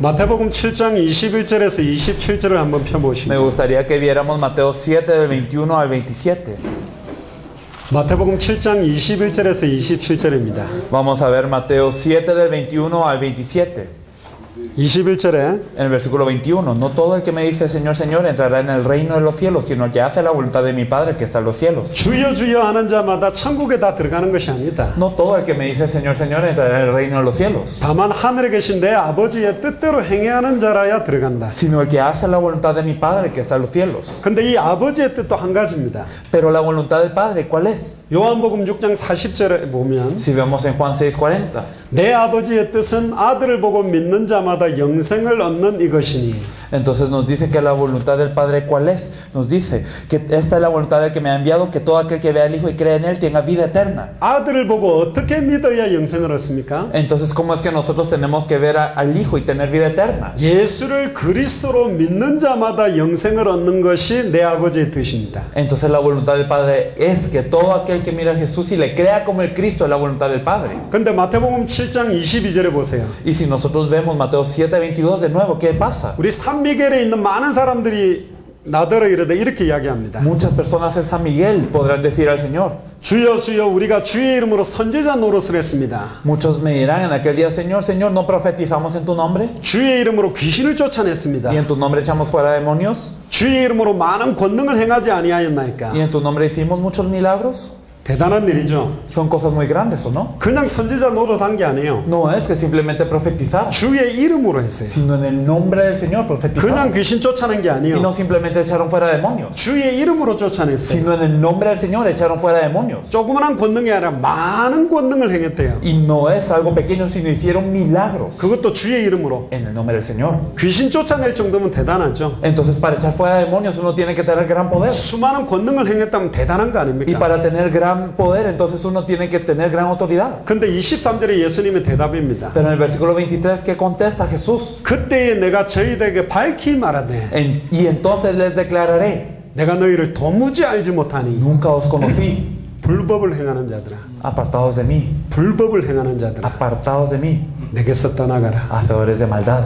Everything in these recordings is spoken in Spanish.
마태복음 7장 21절에서 27절을 한번 Me 펴보시면 gustaría que viéramos Mateo 7 del 21 al 27. 마태복음 7장 21절에서 27절입니다. Vamos a ver Mateo 7 del 21 al 27. 21절에 En el versículo 21, no todo el que me dice Señor, Señor entrará en el reino de los cielos, sino el que hace la voluntad de mi Padre que está en los cielos. 주여 주여 하는 자마다 천국에 다 들어가는 것이 아니다. No todo el que me dice Señor, Señor entrará en el reino de los cielos, 다만 하늘에 계신 내 아버지의 뜻대로 행하는 자라야 들어간다. sino el que hace la voluntad de mi Padre que está en los cielos. 근데 이 아버지의 뜻도 한 가지입니다. Pero la voluntad del Padre, ¿cuál es? 요한복음 6장 40절에 보면 Si vemos en Juan 6:40, 내 아버지의 뜻은 아들을 보고 믿는 자마다 영생을 얻는 이것이니 entonces nos dice que la voluntad del Padre, ¿cuál es? Nos dice que esta es la voluntad del que me ha enviado, que todo aquel que vea al Hijo y cree en Él tenga vida eterna. 아들을 보고 어떻게 믿어야 영생을 얻습니까? Entonces, ¿cómo es que nosotros tenemos que ver al Hijo y tener vida eterna? 예수를 그리스도로 믿는 자마다 영생을 얻는 것이 내 아버지의 뜻입니다. Entonces la voluntad del Padre es que todo aquel que mira a Jesús y le crea como el Cristo es la voluntad del Padre. 근데 마태복음 7장 22절에 보세요. Y si nosotros vemos Mateo 7:22 de nuevo, ¿qué pasa? 우리 산미겔에 있는 많은 사람들이 나더러 이르되 이렇게 이야기합니다. Muchas personas en San Miguel podrán decir al Señor, 주여 주여 우리가 주의 이름으로 선지자 노릇을 했습니다. muchos me dirán en aquel día, Señor, Señor, ¿no profetizamos en tu nombre? 주의 이름으로 귀신을 쫓아냈습니다. ¿Y en tu nombre echamos fuera demonios? 주의 이름으로 많은 권능을 행하지 아니하였나이까? ¿Y en tu nombre hicimos muchos milagros? 대단한 일이죠. Son cosas muy grandes, ¿o no? 그냥 선지자 노릇한 게 아니에요. No es que simplemente profetizar, 주의 이름으로 했어요. sino en el nombre del Señor 그냥 profetizaron. 귀신 쫓아낸 게 Y 아니에요. no simplemente echaron fuera demonios, 주의 이름으로 쫓아냈어요. sino en el nombre del Señor echaron fuera demonios. 조그만한 권능이 아니라 많은 권능을 행했대요. Y no es algo pequeño, sino hicieron milagros 그것도 주의 이름으로. en el nombre del Señor. 귀신 쫓아낼 정도면 대단하죠. Entonces, para echar fuera demonios uno tiene que tener gran poder. 수많은 권능을 행했다면 대단한 거 Y 아닙니까? para tener gran poder, entonces uno tiene que tener gran autoridad. 근데 23절에 예수님의 대답입니다. Pero en el versículo 23, ¿qué contesta Jesús? 그때에 내가 저희에게 밝히 말하되 Y entonces les declararé, 내가 너희를 도무지 알지 못하니 nunca os conocí, 불법을 행하는 자들아, apartados de mí, 불법을 행하는 자들아, apartados de mí, 내게서 떠나가라. hacedores de maldad.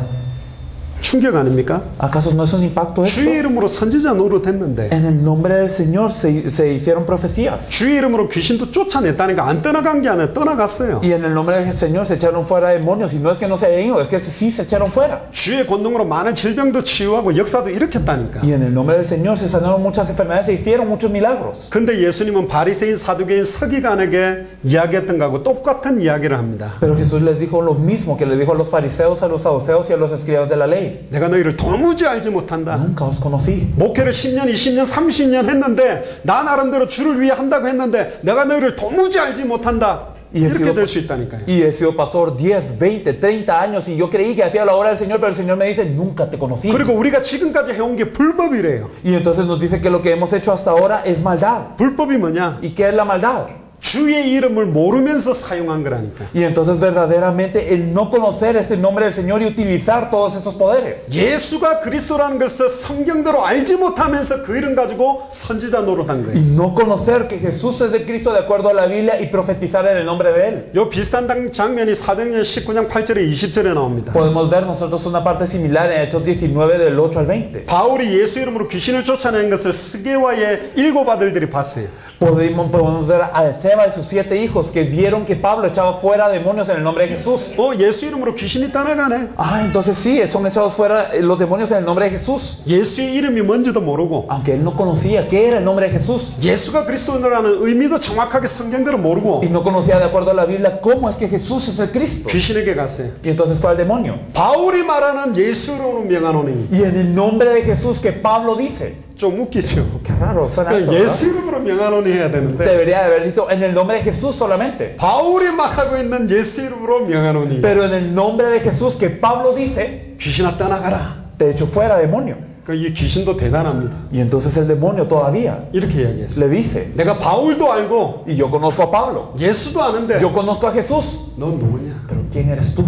충격 아닙니까? ¿Acaso no es un impacto esto? 주의 이름으로 선지자 노릇했는데 En el nombre del Señor se hicieron profecías. 주의 이름으로 귀신도 쫓아냈다니까 안 떠나간 게 아니라 떠나갔어요. Y en el nombre del Señor se echaron fuera demonios. Y no es que no se hayan ido, es que sí se echaron fuera. 주의 권능으로 많은 질병도 치유하고 역사도 일으켰다니까. Y en el nombre del Señor se sanaron muchas enfermedades, se hicieron muchos milagros. 근데 예수님은 바리새인, 사두개인, 서기관에게 이야기했던 거하고 똑같은 이야기를 합니다. Pero Jesús les dijo lo mismo que le dijo a los fariseos, a los saduceos y a los escribas de la ley. 내가 너희를 도무지 알지 못한다. Nunca os conocí. 목회를 10년, 20년, 30년 했는데 나 나름대로 주를 위해 한다고 했는데 내가 너희를 도무지 알지 못한다. 이렇게 될 수 있다니까요. Y he sido pastor 10, 20, 30 años y yo creí que hacía la obra del Señor, pero el Señor me dice, nunca te conocí. 그리고 우리가 지금까지 해온 게 불법이래요. Y entonces nos dice que lo que hemos hecho hasta ahora es maldad. 불법이 뭐냐? ¿Y qué es la maldad? 주의 이름을 모르면서 사용한 거라니까. Y entonces verdaderamente el no conocer este nombre del Señor y utilizar todos estos poderes. 예수가 그리스도라는 것을 성경대로 알지 못하면서 그 이름 가지고 선지자 노릇한 Y 거예요. no conocer que Jesús es de Cristo de acuerdo a la Biblia y profetizar en el nombre de Él. 요 비슷한 장면이 사도행전 19장 8절에 20절에 나옵니다. Podemos ver nosotros una parte similar en Hechos 19 del 8 al 20. 바울이 예수 이름으로 귀신을 쫓아낸 것을 스게와의 7 아들들이 봤어요. Podemos ver a Efeba y sus 7 hijos que vieron que Pablo echaba fuera demonios en el nombre de Jesús. 예수 이름으로 귀신이 떠나가네. Ah, entonces sí, son echados fuera los demonios en el nombre de Jesús. 예수의 이름이 뭔지도 모르고 Aunque él no conocía qué era el nombre de Jesús. 예수가 그리스도라는 의미도 정확하게 성경대로 모르고 Y no conocía de acuerdo a la Biblia cómo es que Jesús es el Cristo. 귀신에게 갔어요. Y entonces fue al demonio. 바울이 말하는 예수 이름으로 명하노니 Y en el nombre de Jesús que Pablo dice. 좀 웃기죠. Qué raro suena eso, ¿verdad? 예수 이름으로 명하노니 해야 되는데 Debería de haber dicho en el nombre de Jesús solamente. 바울이 말하고 있는 예수 이름으로 명하노니 Pero en el nombre de Jesús que Pablo dice, 귀신아 떠나가라. te echo fuera demonio. 이 귀신도 대단합니다. Y entonces el demonio todavía 이렇게 이야기했어요. le dice, 내가 바울도 알고 y yo conozco a Pablo, 예수도 아는데 yo conozco a Jesús, 넌 누구냐? pero ¿quién eres tú?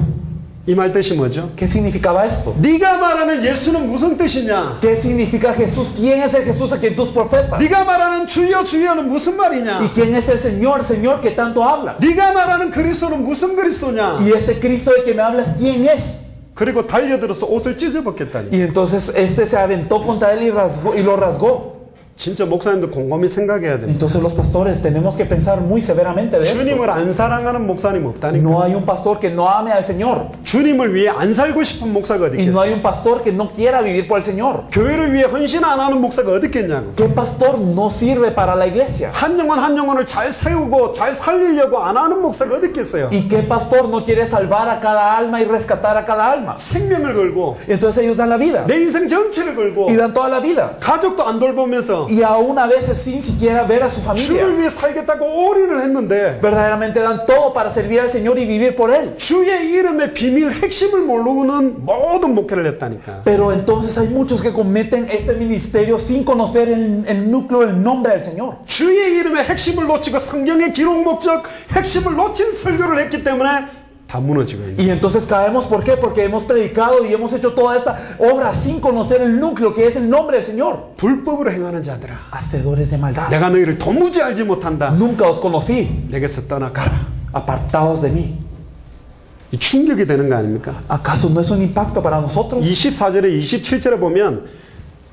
이 말 뜻이 뭐죠? ¿Qué significaba esto? 네가 말하는 예수는 무슨 뜻이냐? ¿Qué significa Jesús? ¿Quién es el Jesús a quien tú profesas? 네가 말하는 주여 주여는 무슨 말이냐? ¿Y quién es el Señor, Señor que tanto hablas? 네가 말하는 그리스도는 무슨 그리스도냐? ¿Y este Cristo de que me hablas, quién es? 그리고 달려들어서 옷을 찢어벗겼다니. Y entonces este se aventó contra él y lo rasgó. 진짜 목사님들 곰곰이 생각해야 됩니다. Entonces los pastores tenemos que pensar muy severamente de esto. 주님을 안 사랑하는 목사님 없다니까. No hay un pastor que no ame al Señor. 주님을 위해 안 살고 싶은 목사가 어디 Y no 있겠어요? hay un pastor que no quiera vivir por el Señor. 교회를 위해 헌신 안 하는 목사가 어디 있겠냐고. ¿Qué pastor no sirve para la iglesia? 한 영혼을 잘 세우고 잘 살리려고 안 하는 목사가 어디 있겠어요? ¿Y qué pastor no quiere salvar a cada alma y rescatar a cada alma? 생명을 걸고 Entonces ellos dan la vida 내 인생 전체를 걸고 y dan toda la vida. 가족도 안 돌보면서 Y aún a veces sin siquiera ver a su familia. 주를 위해 살겠다고 올인을 했는데 Verdaderamente dan todo para servir al Señor y vivir por Él. 주의 이름의 비밀 핵심을 모르는 모든 목회를 했다니까. Pero entonces hay muchos que cometen este ministerio sin conocer el núcleo, el nombre del Señor. 주의 이름의 핵심을 놓치고 성경의 기록 목적 핵심을 놓친 설교를 했기 때문에 다 무너지고 있는. Y entonces caemos, ¿por qué? Porque hemos predicado y hemos hecho toda esta obra sin conocer el núcleo que es el nombre del Señor. 불법으로 행하는 자들아, Hacedores de maldad. 내가 너희를 도무지 알지 못한다. Nunca os conocí. 내게서 떠나가라. Apartaos de mí. 이 충격이 되는 거 아닙니까? ¿Acaso no es un impacto para nosotros? 24절에 27절에 보면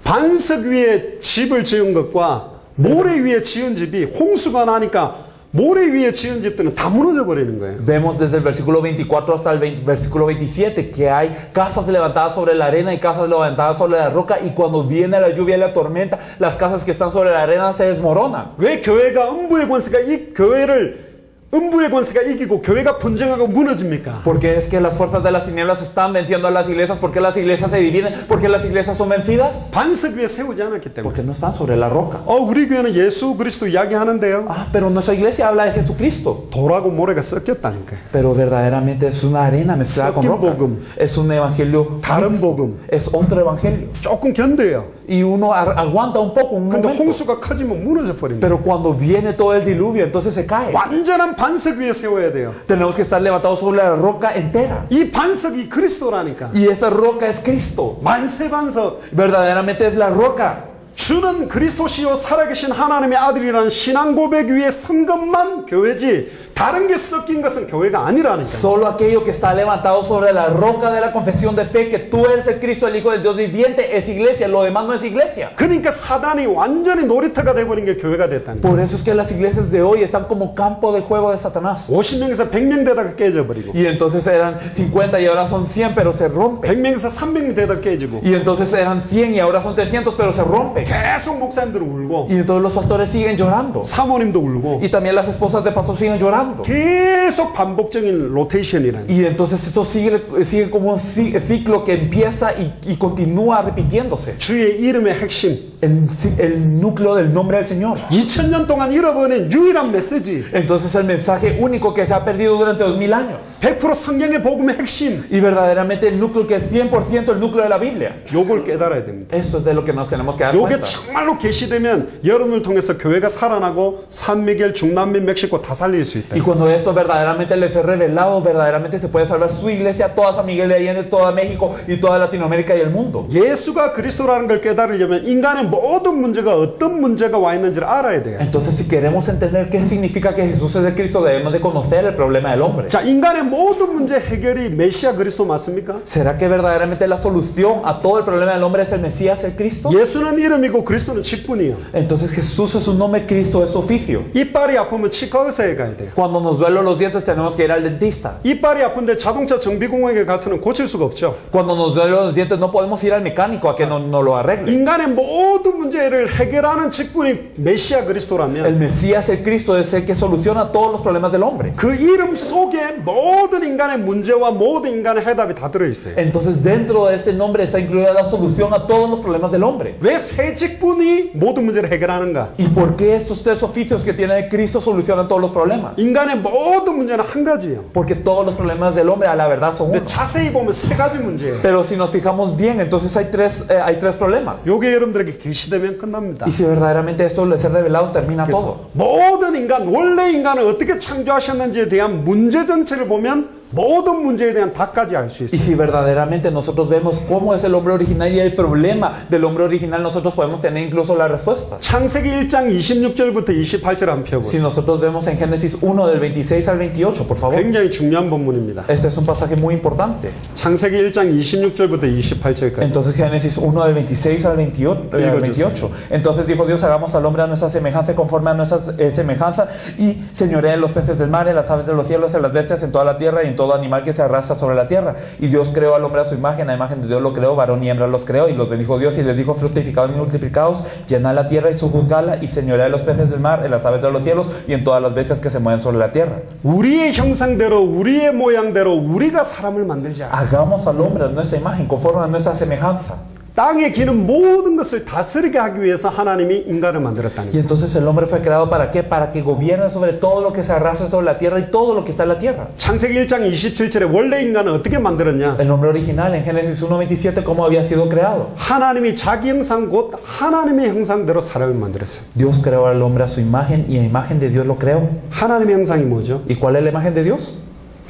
반석 위에 집을 지은 것과 모래 위에 지은 집이 홍수가 나니까 모래 위에 지은 집들은 다 무너져 버리는 거예요. Vemos desde el versículo 24 hasta el versículo 27 que hay casas levantadas sobre la arena y casas levantadas sobre la roca, y cuando viene la lluvia y la tormenta, las casas que están sobre la arena se desmoronan. 왜 교회가 음부의 권세가 이 교회를 음부의 권세가 이기고 교회가 분쟁하고 무너집니까? Porque es que las fuerzas de las tinieblas están venciendo a las iglesias. ¿Por qué las iglesias se dividen? ¿Por qué las iglesias son vencidas? 반석 위에 세우지 않았기 때문에. Porque no están sobre la roca. 우리 교회는 예수 그리스도 이야기하는데요. Pero nuestra iglesia habla de Jesucristo. 돌하고 모래가 섞였다니까요. Pero verdaderamente es una arena mezclada con 섞인 roca. 복음. Es un evangelio 다른 mixto. 복음. Es otro evangelio. 조금 견뎌요. Y uno aguanta un poco, un 근데 momento. 홍수가 커지면 무너져 버립니다. Pero cuando viene todo el diluvio, entonces se cae. 완전한 반석 위에 세워야 돼요. Tenemos que estar levantados sobre la roca entera. 이 반석이 그리스도라니까. Y esa roca es Cristo. 만세 반석. Verdaderamente es la roca. 주는 그리스도시요 살아계신 하나님의 아들이라는 신앙 고백 위에 선 것만 교회지 다른 게 섞인 것은 교회가 아니라니까. Solo aquello que está levantado sobre la roca de la confesión de fe, que tú eres el Cristo, el Hijo del Dios viviente, es iglesia. Lo demás no es iglesia. 그러니까 사단이 완전히 놀이터가 돼버린 게 교회가 됐다니까. Por eso es que las iglesias de hoy están como campo de juego de Satanás. 50명에서 100명 되다가 깨져버리고 Y entonces eran 50 y ahora son 100, pero se rompe. 100명에서 300명 되다가 깨지고 Y entonces eran 100 y ahora son 300, pero se rompe. 계속 목사님들 울고 Y entonces los pastores siguen llorando. 사모님도 울고 Y también las esposas de pastor siguen llorando. 계속 반복적인 로테이션이라는. Y entonces esto sigue como un ciclo que empieza y continúa repitiéndose. 주의 이름의 핵심. El núcleo del nombre del Señor. 2000년 동안 잃어버린 유일한 메시지. Entonces el mensaje único que se ha perdido durante 2000 años. 100% 성경의 복음의 핵심. Y verdaderamente el núcleo que es 100% el núcleo de la Biblia. 요걸 깨달아야 됩니다. Eso es de lo que nos tenemos que dar 요게 cuenta. 정말로 계시되면 여러분을 통해서 교회가 살아나고 산미겔, 중남미, 멕시코 다 살릴 수 있다. Y cuando esto verdaderamente les es revelado, verdaderamente se puede salvar su iglesia, toda San Miguel de Allende, toda México y toda Latinoamérica y el mundo. 예수가 그리스도라는 걸 깨달으려면 인간의 모든 문제가 어떤 문제가 와 있는지를 알아야 돼요. Entonces, si queremos entender qué significa que Jesús es el Cristo, debemos de conocer el problema del hombre. 자, 인간의 모든 문제 해결이 메시아 그리스도 맞습니까? ¿Será que verdaderamente la solución a todo el problema del hombre es el Mesías, el Cristo? 예수는 이름이고 그리스도는 직분이요. Entonces Jesús es su nombre, Cristo es su oficio. 이빨이 아프면 치과 의사에 가야 돼요. Cuando nos duelen los dientes tenemos que ir al dentista. 이빨이 아픈데 자동차 정비공학에 가서는 고칠 수가 없죠. Cuando nos duelen los dientes no podemos ir al mecánico a que no lo arregle. 인간의 모든 문제를 해결하는 직분이 메시아 그리스도라면 El Mesías, el Cristo, es el que soluciona todos los problemas del hombre. 그 이름 속에 모든 인간의 문제와 모든 인간의 해답이 다 들어있어요. Entonces dentro de este nombre está incluida la solución a todos los problemas del hombre. 왜 세 직분이 모든 문제를 해결하는가? ¿Y por qué estos tres oficios que tiene Cristo solucionan todos los problemas? 인간의 모든 문제는 한 가지예요. Porque todos los problemas del hombre a la verdad son 근데 uno. 자세히 보면 세 가지 문제예요. Pero si nos fijamos bien, entonces hay tres problemas. 요게 여러분들에게 계시되면 끝납니다. Y si verdaderamente esto les es revelado, termina todo. 모든 인간, 원래 인간을 어떻게 창조하셨는지에 대한 문제 전체를 보면 모든 문제에 대한 답까지 알 수 Y 있어요. si verdaderamente nosotros vemos cómo es el hombre original y el problema del hombre original, nosotros podemos tener incluso la respuesta. 창세기 1장 26절부터 28절 한번 Si 펴보세요. nosotros vemos en Génesis 1 del 26 al 28, por favor. 굉장히 중요한 본문입니다. Este es un pasaje muy importante. 창세기 1장 26절부터 28절까지. Entonces Génesis 1 del 26 al 28. Entonces dijo Dios, hagamos al hombre a nuestra semejanza, conforme a nuestra semejanza, y señoree en los peces del mar, en las aves de los cielos, en las bestias, en toda la tierra y en todo animal que se arrastra sobre la tierra. Y Dios creó al hombre a su imagen, a imagen de Dios lo creó, varón y hembra los creó, y los bendijo Dios y les dijo, fructificados y multiplicados, llenad la tierra y sojuzgadla, y señorea en los peces del mar, en las aves de los cielos y en todas las bestias que se mueven sobre la tierra. 우리의 형상대로 우리의 모양대로 우리가 사람을 만들자. Hagamos al hombre a nuestra imagen, conforme a nuestra semejanza. 땅에 기는 모든 것을 다스리게 하기 위해서 하나님이 인간을 만들었다는 Y 거예요. entonces el hombre fue creado ¿para qué? Para que gobierne sobre todo lo que se arrastra sobre la tierra y todo lo que está en la tierra. 창세기 1장 27절에 원래 인간은 어떻게 만들었냐? El hombre original en Génesis 1:27, ¿cómo había sido creado? 하나님이 자기 형상 곧 하나님의 형상대로 사람을 만들었어요. Dios creó al hombre a su imagen y a imagen de Dios lo creó. 하나님의 형상이 뭐죠? ¿Y cuál es la imagen de Dios?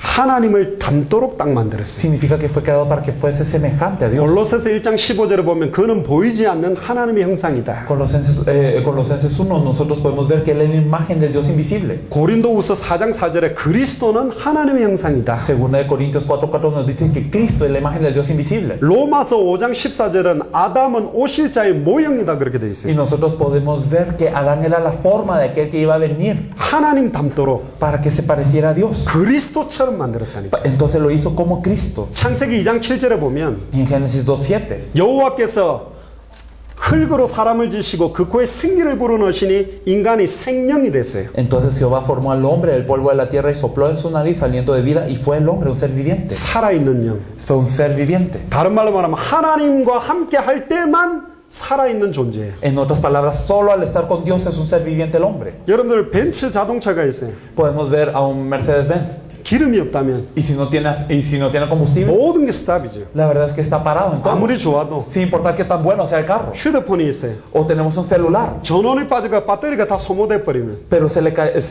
하나님을 닮도록 딱 만들었어요. Significa que fue creado para que fuese semejante a Dios. 골로새서 1장 15절에 보면 그는 보이지 않는 하나님의 형상이다. Colosenses 1, nosotros podemos ver que él es la imagen del Dios invisible. 고린도후서 4장 4절에 그리스도는 하나님의 형상이다. Segunda de Corintios 4:4 nos dice que Cristo es la imagen del Dios invisible. 로마서 5장 14절은 아담은 오실 자의 모형이다 그렇게 돼 Y 있어요. nosotros podemos ver que Adán era la forma de aquel que iba a venir 하나님 닮도록 para que se pareciera a Dios. 그리스도처럼 만들었다니까. Entonces lo hizo como Cristo. 창세기 2장 7절에 보면 En Génesis 2:7. 여호와께서 흙으로 사람을 지시고 그 코에 생기를 불어넣으시니 인간이 생명이 됐어요. Entonces Jehová formó al hombre del polvo de la tierra y sopló en su nariz aliento de vida y fue el hombre un ser viviente. 살아있는 영. Fue un ser viviente. 다른 말로 말하면 하나님과 함께 할 때만 살아있는 존재예요. En otras palabras, solo al estar con Dios es un ser viviente el hombre. 여러분들 벤츠 자동차가 있어요. Podemos ver a un Mercedes-Benz. 기름이 없다면 Y si no tiene combustible, 모든 게 스탑이죠. la verdad es que está parado en todo. 아무리 좋아도 Sin importar qué tan bueno sea el carro. 휴대폰이 있어요. O tenemos un celular, 전원이 빠져가 배터리가 다 소모돼 버리면 pero se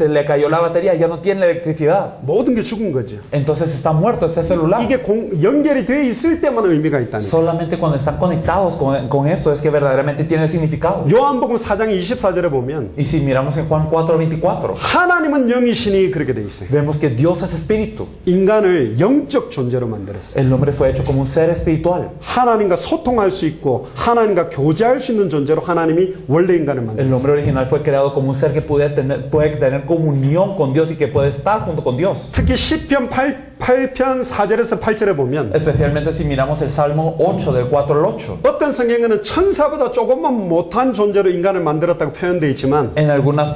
le cayó la batería, ya no tiene electricidad. 모든 게 죽은 거죠. Entonces está muerto ese celular. 이게 연결이 되어 있을 때만 의미가 있다는 거예요. Solamente cuando están conectados con esto es que verdaderamente tiene significado. 요한복음 4장 24절에 보면 Y si miramos en Juan 4:24, 하나님은 영이시니 그렇게 돼 있어요. vemos que Dios es espíritu. 인간을 영적 존재로 만들었어요. El hombre fue hecho como un ser espiritual. 하나님과 소통할 수 있고 하나님과 교제할 수 있는 존재로 하나님이 원래 인간을 El 만들었어요. hombre original fue creado como un ser que puede tener comunión con Dios y que puede estar junto con Dios. 특히 시편 8편 4절에서 8절에 보면 Especialmente si miramos el Salmo 8 del 4 al 8. 어떤 성경에는 천사보다 조금만 못한 존재로 인간을 만들었다고 표현되어 있지만 En algunas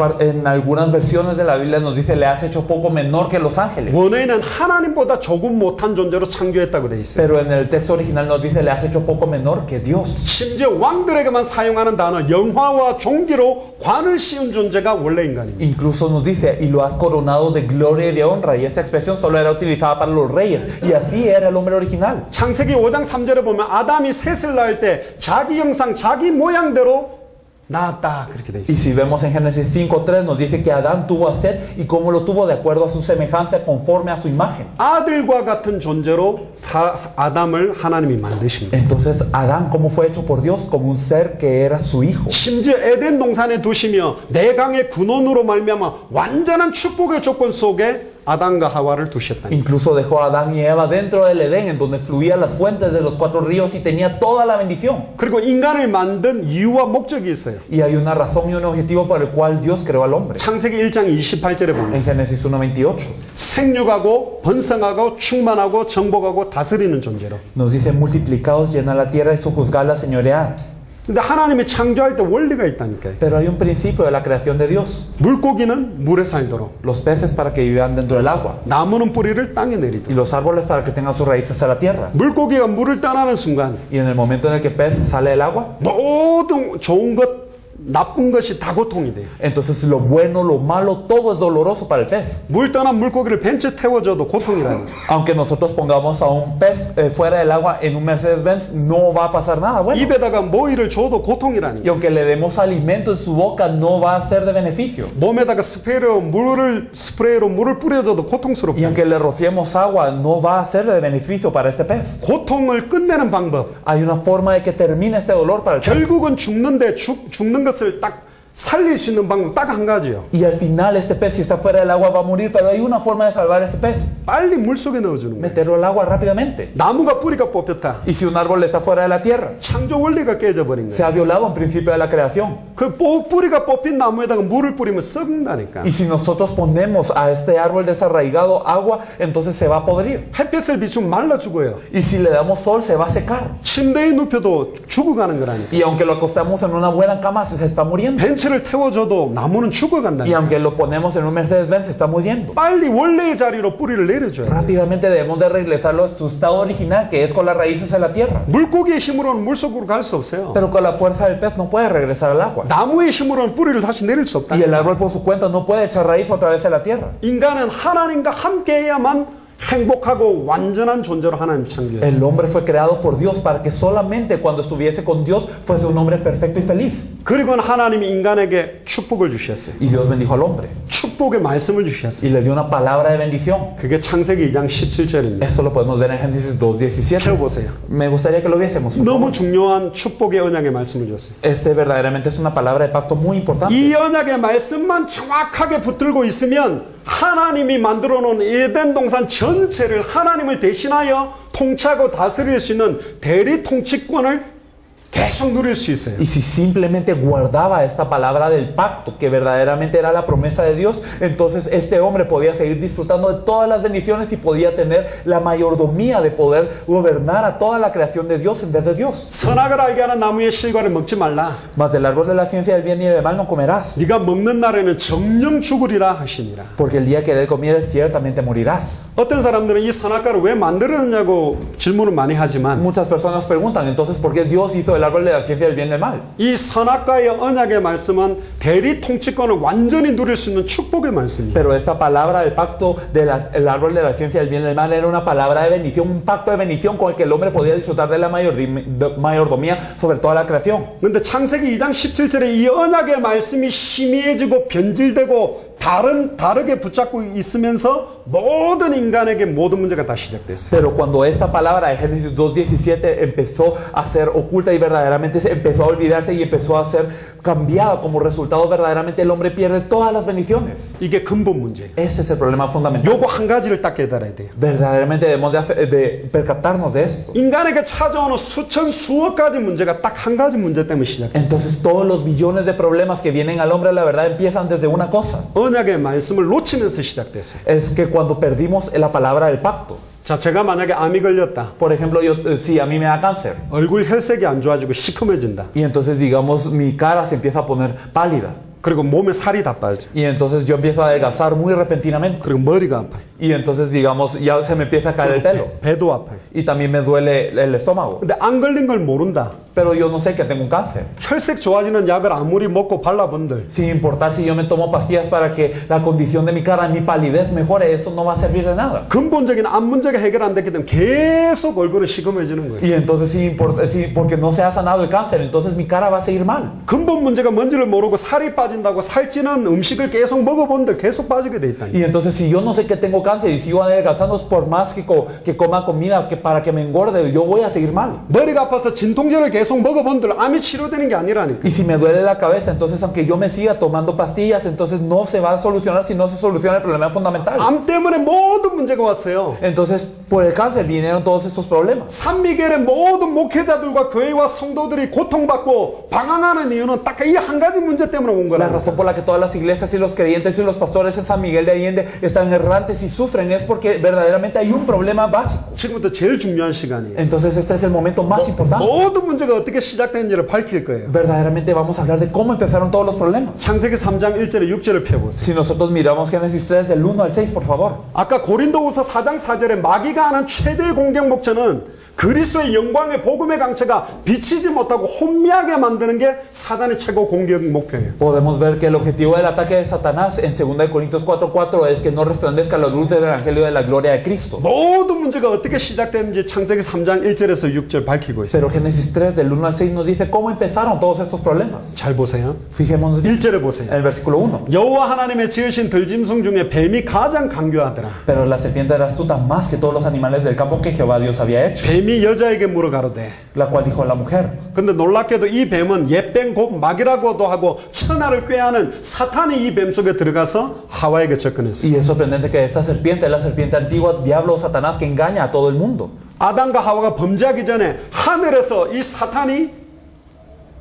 versiones de la Biblia nos dice le has hecho poco menor que los ángeles. 원어에는 하나님보다 조금 못한 존재로 창조했다고 되어 있어요. Pero en el texto original nos dice le has hecho poco menor que Dios. 심지어 왕들에게만 사용하는 단어 영화와 종기로 관을 씌운 존재가 원래 인간입니다. Incluso nos dice y lo has coronado de gloria y de honra. Y esta expresión solo era utilizada para los reyes. Y así era el hombre original. 창세기 5장 3절에 보면 아담이 셋을 낳을 때 자기 형상 자기 모양대로 낳았다 그렇게 돼 있어요. Y si vemos en Génesis 5:3 nos dice que Adán tuvo a Set y cómo lo tuvo de acuerdo a su semejanza conforme a su imagen. 아들과 같은 존재로 아담을 하나님이 만드십니다. Entonces Adán cómo fue hecho por Dios como un ser que era su hijo. 심지어 에덴 동산에 두시며 내강의 근원으로 말미암아 완전한 축복의 조건 속에 아담과 하와를 두셨다니. Incluso dejó a Adán y Eva dentro del Edén, en donde fluían las fuentes de los 4 ríos y tenía toda la bendición. 그리고 인간을 만든 이유와 목적이 있어요. Y hay una razón y un objetivo por el cual Dios creó al hombre. 창세기 1장 28절에 보면 En Génesis 1:28 생육하고 번성하고 충만하고 정복하고 다스리는 존재로. nos dice multiplicaos, llenar la tierra y sojuzgarla, señorear. 근데 하나님이 창조할 때 원리가 있다니까요. Pero hay un principio de la creación de Dios. 물고기는 물에 살도록, Los peces para que vivan dentro del agua 나무는 뿌리를 땅에 y 내리도록. los árboles para que tengan sus raíces a la tierra. 물고기가 물을 떠나는 순간 Y en el momento en el que el pez sale del agua, 모든 좋은 것 나쁜 것이 다 고통이 돼요. Entonces lo bueno, lo malo, todo es doloroso para el pez. 물 떠난 물고기를 벤츠에 태워줘도 고통이라는 거예요. Aunque nosotros pongamos a un pez fuera del agua en un Mercedes-Benz, no va a pasar nada bueno. 입에다가 모이를 줘도 고통이라는 Y 거예요. aunque le demos alimento en su boca, no va a ser de beneficio. 몸에다가 스프레이로 물을 뿌려줘도 Y 고통스럽고 aunque le rociemos agua, no va a ser de beneficio para este pez. 고통을 끝내는 방법. Hay una forma de que termine este dolor para el pez. 결국은 죽는데 죽는 것을 딱 살릴 수 있는 방법 딱 한 가지요. Y al final este pez, si está fuera del agua, va a morir, pero hay una forma de salvar a este pez. 빨리 물속에 넣어주는 거예요. Meterlo al agua rápidamente. 나무가 뿌리가 뽑혔다. Y si un árbol está fuera de la tierra, 창조 원리가 깨져버린 se 거예요. ha violado un principio de la creación. 그 뿌리가 뽑힌 나무에다가 물을 뿌리면 썩는다니까. Y si nosotros ponemos a este árbol desarraigado agua, entonces se va a podrir. 햇볕을 비추면 말라 죽어요. Y si le damos sol, se va a secar. 침대에 눕혀도 죽어가는 거라니까. Y aunque lo acostamos en una buena cama, se está muriendo. 벤츠를 태워줘도 나무는 Y 죽어간다니까. aunque lo ponemos en un Mercedes-Benz, se está muriendo. 빨리 원래의 자리로 뿌리를 내려줘야 돼. Rápidamente debemos de regresarlo a su estado original, que es con las raíces en la tierra. 물고기의 힘으로는 물속으로 갈 수 없어요. Pero con la fuerza del pez no puede regresar al agua. 나무의 힘으로는 뿌리를 다시 내릴 수 없다. Y el árbol por su cuenta no puede echar raíz otra vez en la tierra. 인간은 하나님과 함께해야만 행복하고 완전한 존재로 하나님 창조했어요. El hombre fue creado por Dios para que solamente cuando estuviese con Dios fuese un hombre perfecto y feliz. 그리고 하나님이 인간에게 축복을 주셨어요. Y Dios bendijo al hombre 축복의 말씀을 주셨어요. y le dio una palabra de bendición. 그게 창세기 2장 17절입니다. Esto lo podemos ver en Génesis 2:17. 펴보세요. Me gustaría que lo viésemos. por favor. 너무 중요한 축복의 언약의 말씀을 줬어요. Este verdaderamente es una palabra de pacto muy importante. 이 언약의 말씀만 정확하게 붙들고 있으면 하나님이 만들어 놓은 에덴 동산 전체를 하나님을 대신하여 통치하고 다스릴 수 있는 대리 통치권을 계속 누릴 수 있어요. Y si simplemente guardaba esta palabra del pacto, que verdaderamente era la promesa de Dios, entonces este hombre podía seguir disfrutando de todas las bendiciones y podía tener la mayordomía de poder gobernar a toda la creación de Dios en vez de Dios. 선악을 알게 하는 나무의 실과를 먹지 말라. Mas del árbol de la ciencia del bien y del mal no comerás, 네가 먹는 날에는 정령 죽으리라 하시니라. porque el día que de él comieres ciertamente morirás. 어떤 사람들은 이 선악과를 왜 만들었냐고 질문을 많이 하지만 Muchas personas preguntan, entonces, ¿por qué Dios hizo el árbol de la ciencia del bien y del mal? 이 선악과의 언약의 말씀은 대리 통치권을 완전히 누릴 수 있는 축복의 말씀이에요. Pero esta palabra del pacto del árbol de la ciencia del bien y del mal era una palabra de bendición, un pacto de bendición con el que el hombre podía disfrutar de la mayordomía sobre toda la creación. 그런데 창세기 2장 17절에 이 언약의 말씀이 희미해지고 변질되고 다르게 붙잡고 있으면서 모든 인간에게 모든 문제가 다 시작됐어요. Pero cuando esta palabra de Génesis 2:17 empezó a ser oculta y verdaderamente empezó a olvidarse y empezó a ser cambiada como resultado, verdaderamente el hombre pierde todas las bendiciones. 이게 근본 문제예요. Ese es el problema fundamental. 요거 한 가지를 딱 깨달아야 돼요. Verdaderamente debemos de percatarnos de esto. 인간에게 찾아오는 수억 가지 문제가 딱 한 가지 문제 때문에 시작해요. Entonces todos los billones de problemas que vienen al hombre, la verdad, empiezan desde una cosa. 언약의 말씀을 놓치면서 시작됐어요. Es que cuando perdimos la palabra del pacto, 자, 제가 만약에 암이 걸렸다. por ejemplo, si a mí me da cáncer 얼굴 혈색이 안 좋아지고 시커매진다. y entonces digamos mi cara se empieza a poner pálida 그리고 몸에 살이 다 빠져. y entonces yo empiezo a adelgazar muy repentinamente 그리고 머리가 아파요. y entonces digamos ya se me empieza a caer el pelo 배도 아파요. y también me duele el estómago, 근데 안 걸린 걸 모른다. pero yo no sé que tengo un cáncer. 혈색 좋아지는 약을 아무리 먹고 발라본들 Sin importar si yo me tomo pastillas para que la condición de mi cara, mi palidez mejore, eso no va a servir de nada. 근본적인 암 문제가 해결 안 됐기 때문에 계속 얼굴은 시커매지는 거예요. Y entonces porque no se ha sanado el cáncer, entonces mi cara va a seguir mal. 근본 문제가 뭔지를 모르고 살이 빠진다고 살찌는 음식을 계속 먹어본들 계속 빠지게 돼 있다니. Y entonces si yo no sé que tengo cáncer y sigo adelgazando, por más que coma comida para que me engorde, yo voy a seguir mal. 머리가 아파서 진통제를 계속 먹어본들 암이 치료되는 게 아니라니까. Y si me duele la cabeza, entonces aunque yo me siga tomando pastillas, entonces no se va a solucionar si no se soluciona el problema fundamental. 암 때문에 모든 문제가 왔어요. Entonces por el cáncer vinieron todos estos problemas. 산미겔의 모든 목회자들과 교회와 성도들이 고통받고 방황하는 이유는 딱 이 한 가지 문제 때문에 온 La 거라고. razón por la que todas las iglesias y los creyentes y los pastores en San Miguel de Allende están errantes y sufren es porque verdaderamente hay un problema básico. 지금부터 제일 중요한 시간이에요. Entonces este es el momento más importante. 모든 문제가 어떻게 시작됐는지를 밝힐 거예요. Verdaderamente vamos a hablar de cómo empezaron todos los problemas. 창세기 3장 1절에 6절을 펴보세요. Si nosotros miramos Génesis 3 del 1 al 6, por favor. 아까 고린도후서 4장 4절에 마귀가 하는 최대의 공격 목표는 그리스도의 영광의 복음의 강체가 비치지 못하고 혼미하게 만드는 게 사단의 최고 공격 목표예요. Podemos ver que el objetivo del ataque de Satanás en 2 Corintios 4:4 es que no resplandezca la luz del evangelio de la gloria de Cristo. 모든 문제가 어떻게 시작되는지 창세기 3장 1절에서 6절 밝히고 있어요. Pero Génesis 3 del 1 al 6 nos dice cómo empezaron todos estos problemas. 잘 보세요. Fijémonos bien 1절에 en 보세요. el versículo 1. 여호와 하나님의 지으신 들짐승 중에 뱀이 가장 강교하더라. Pero la serpiente era astuta más que todos los animales del campo que Jehová Dios había hecho. 뱀이 여자에게 물어 가로되. La cual dijo a la mujer. 근데 놀랍게도 이 뱀은 옛뱀 곧 마귀라고도 하고 천하를 꾀하는 사탄이 이 뱀 속에 들어가서 하와에게 접근했어요. Y es sorprendente que esta serpiente es la serpiente antigua, diablo o Satanás, que engaña a todo el mundo. 아담과 하와가 범죄하기 전에 하늘에서 이 사탄이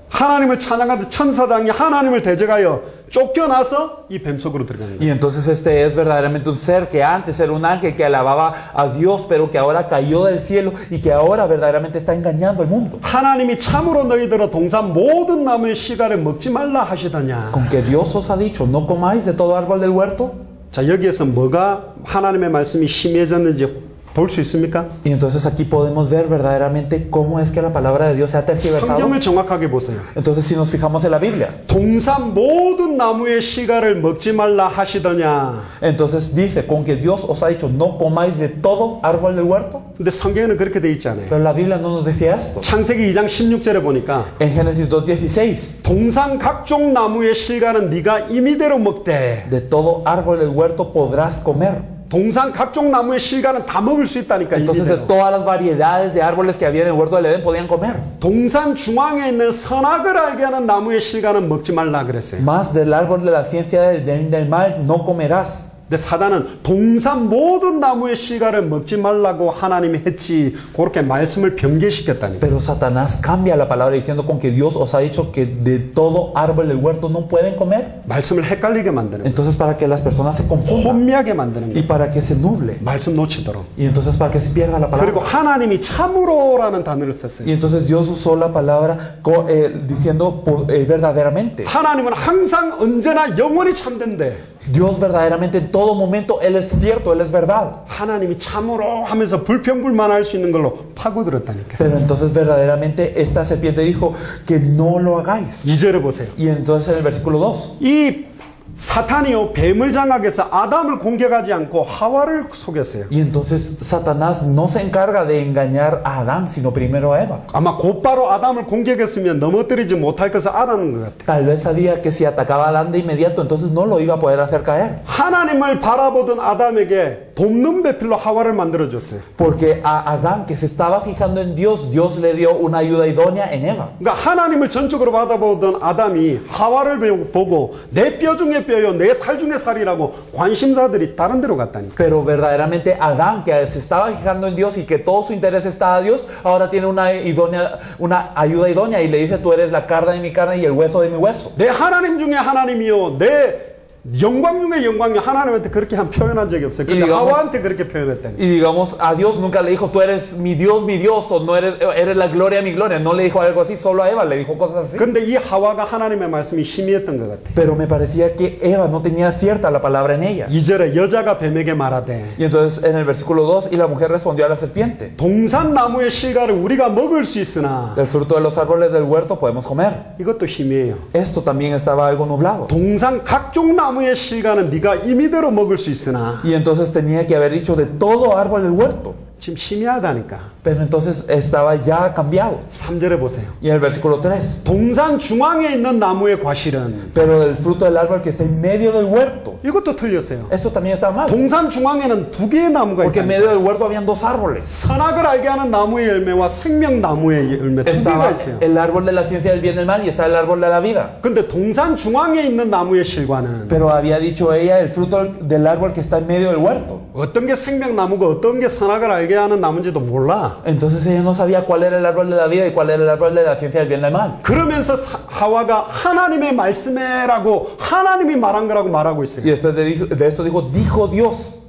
하나님을 찬양하던 천사당이 하나님을 대적하여 쫓겨나서 이 뱀 속으로 들어가는 거예요. Y entonces este es verdaderamente un ser que antes era un ángel que alababa a Dios, pero que ahora cayó del cielo y que ahora verdaderamente está engañando al mundo. 하나님이 참으로 너희들은 동산 모든 나무의 씨가를 먹지 말라 하시더냐. Con que Dios os ha dicho, no comáis de todo árbol del huerto. 자, 여기에서 뭐가 하나님의 말씀이 심해졌는지 볼 수 있습니까? Y entonces aquí podemos ver verdaderamente cómo es que la palabra de Dios se ha tergiversado. 성경을 정확하게 보세요. Entonces si nos fijamos en la Biblia, 동산 모든 나무의 씨가를 먹지 말라 하시더냐. entonces dice, con que Dios os ha dicho, no comáis de todo árbol del huerto. 근데 성경에는 그렇게 돼 있지 않아요. Pero la Biblia no nos decía esto. 창세기 2장 16절에 보니까 En Génesis 2:16, 동산 각종 나무의 씨가는 네가 임의대로 먹되. de todo árbol del huerto podrás comer. 동산 각종 나무의 씨가는 다 먹을 수 있다니까. Entonces de 임의대로. todas las variedades de árboles que había en el huerto del Edén podían comer. 동산 중앙에 있는 선악을 알게 하는 나무의 씨가는 먹지 말라 그랬어요. Más del árbol de la ciencia del bien y del mal no comerás. 근데 사단은 동산 모든 나무의 씨가를 먹지 말라고 하나님이 했지, 그렇게 말씀을 변개시켰다니까. Pero Satanás cambia la palabra diciendo, con que Dios os ha dicho que de todo árbol del huerto no pueden comer. 말씀을 헷갈리게 만드는 거예요. Entonces para que las personas se confundan 혼미하게 만드는 y 거예요. para que se nuble. 말씀 놓치도록. Y entonces para que se pierda la 그리고 palabra. 하나님이 참으로라는 단어를 썼어요. Y entonces Dios usó la palabra diciendo verdaderamente. 하나님은 항상 언제나 영원히 참된대. Dios verdaderamente en todo momento, Él es cierto, Él es verdad. 하나님이 참으로 하면서 불평불만할 수 있는 걸로 파고들었다니까. Pero entonces verdaderamente esta serpiente dijo que no lo hagáis. 2절에 보세요. Y entonces en el versículo 2. 이 사탄이요 뱀을 장악해서 아담을 공격하지 않고 하와를 속였어요. Y entonces Satanás no se encarga de engañar a Adán, sino primero a Eva. 아마 곧바로 아담을 공격했으면 넘어뜨리지 못할 것을 알았는 것 같아요. Tal vez sabía que si atacaba a Adán de inmediato, entonces no lo iba a poder hacer caer. 하나님을 바라보던 아담에게 돕는 배필로 하와를 만들어줬어요. Porque a Adán, que se estaba fijando en Dios, Dios le dio una ayuda idónea en Eva. 그러니까 하나님을 전적으로 바라보던 아담이 하와를 보고 내 뼈 중에 뼈요 내 살 중에 살이라고 관심사들이 다른 데로 갔다니까. Pero verdaderamente Adán, que se estaba fijando en Dios y que todo su interés está a Dios, ahora tiene una ayuda idónea y le dice, tú eres la carne de mi carne y el hueso de mi hueso. 내 하나님 중에 하나님이요 내 영광 중에 영광이 하나님한테 그렇게 한 표현한 적이 없어요. 근데 하와한테 그렇게 표현했다니. Y digamos, a Dios nunca le dijo, tú eres mi Dios, o no eres la gloria, mi gloria. No le dijo algo así, solo a Eva le dijo cosas así. 근데 이 하와가 하나님의 말씀이 심의했던 것 같아. Pero me parecía que Eva no tenía cierta la palabra en ella. 2절에 여자가 뱀에게 말하되. Y entonces en el versículo 2, y la mujer respondió a la serpiente. 동산 나무의 실과를 우리가 먹을 수 있으나. Del fruto de los árboles del huerto podemos comer. 이것도 심의예요. Esto también estaba algo nublado. 동산 각종 나무의 실과는 네가 임의대로 먹을 수 있으나. Y entonces tenía que haber dicho de todo árbol del huerto. 지금 심의하다니까. Pero entonces estaba ya cambiado. 3절에 보세요. Y en el versículo 3. 동산 중앙에 있는 나무의 과실은. Pero del fruto del árbol que está en medio del huerto. 이것도 틀렸어요. Esto también estaba mal. 동산 중앙에는 두 개의 나무가 Porque en 있다. medio del huerto habían dos árboles. 선악을 알게 하는 나무의 열매와 생명 나무의 열매 두 개가 Estaba 있어요. el árbol de la ciencia del bien y del mal y estaba el árbol de la vida. 근데 동산 중앙에 있는 나무의 실과는 Pero había dicho ella el fruto del árbol que está en medio del huerto. 어떤 게 생명 나무고 어떤 게 선악을 알게 하는 나무인지도 몰라. Entonces ella no sabía cuál era el árbol de la vida y cuál era el árbol de la ciencia del bien y del mal. 그러면서 하와가 하나님의 말씀에라고 하나님이 말한 거라고 말하고 있어요. Y después de esto dijo Dios.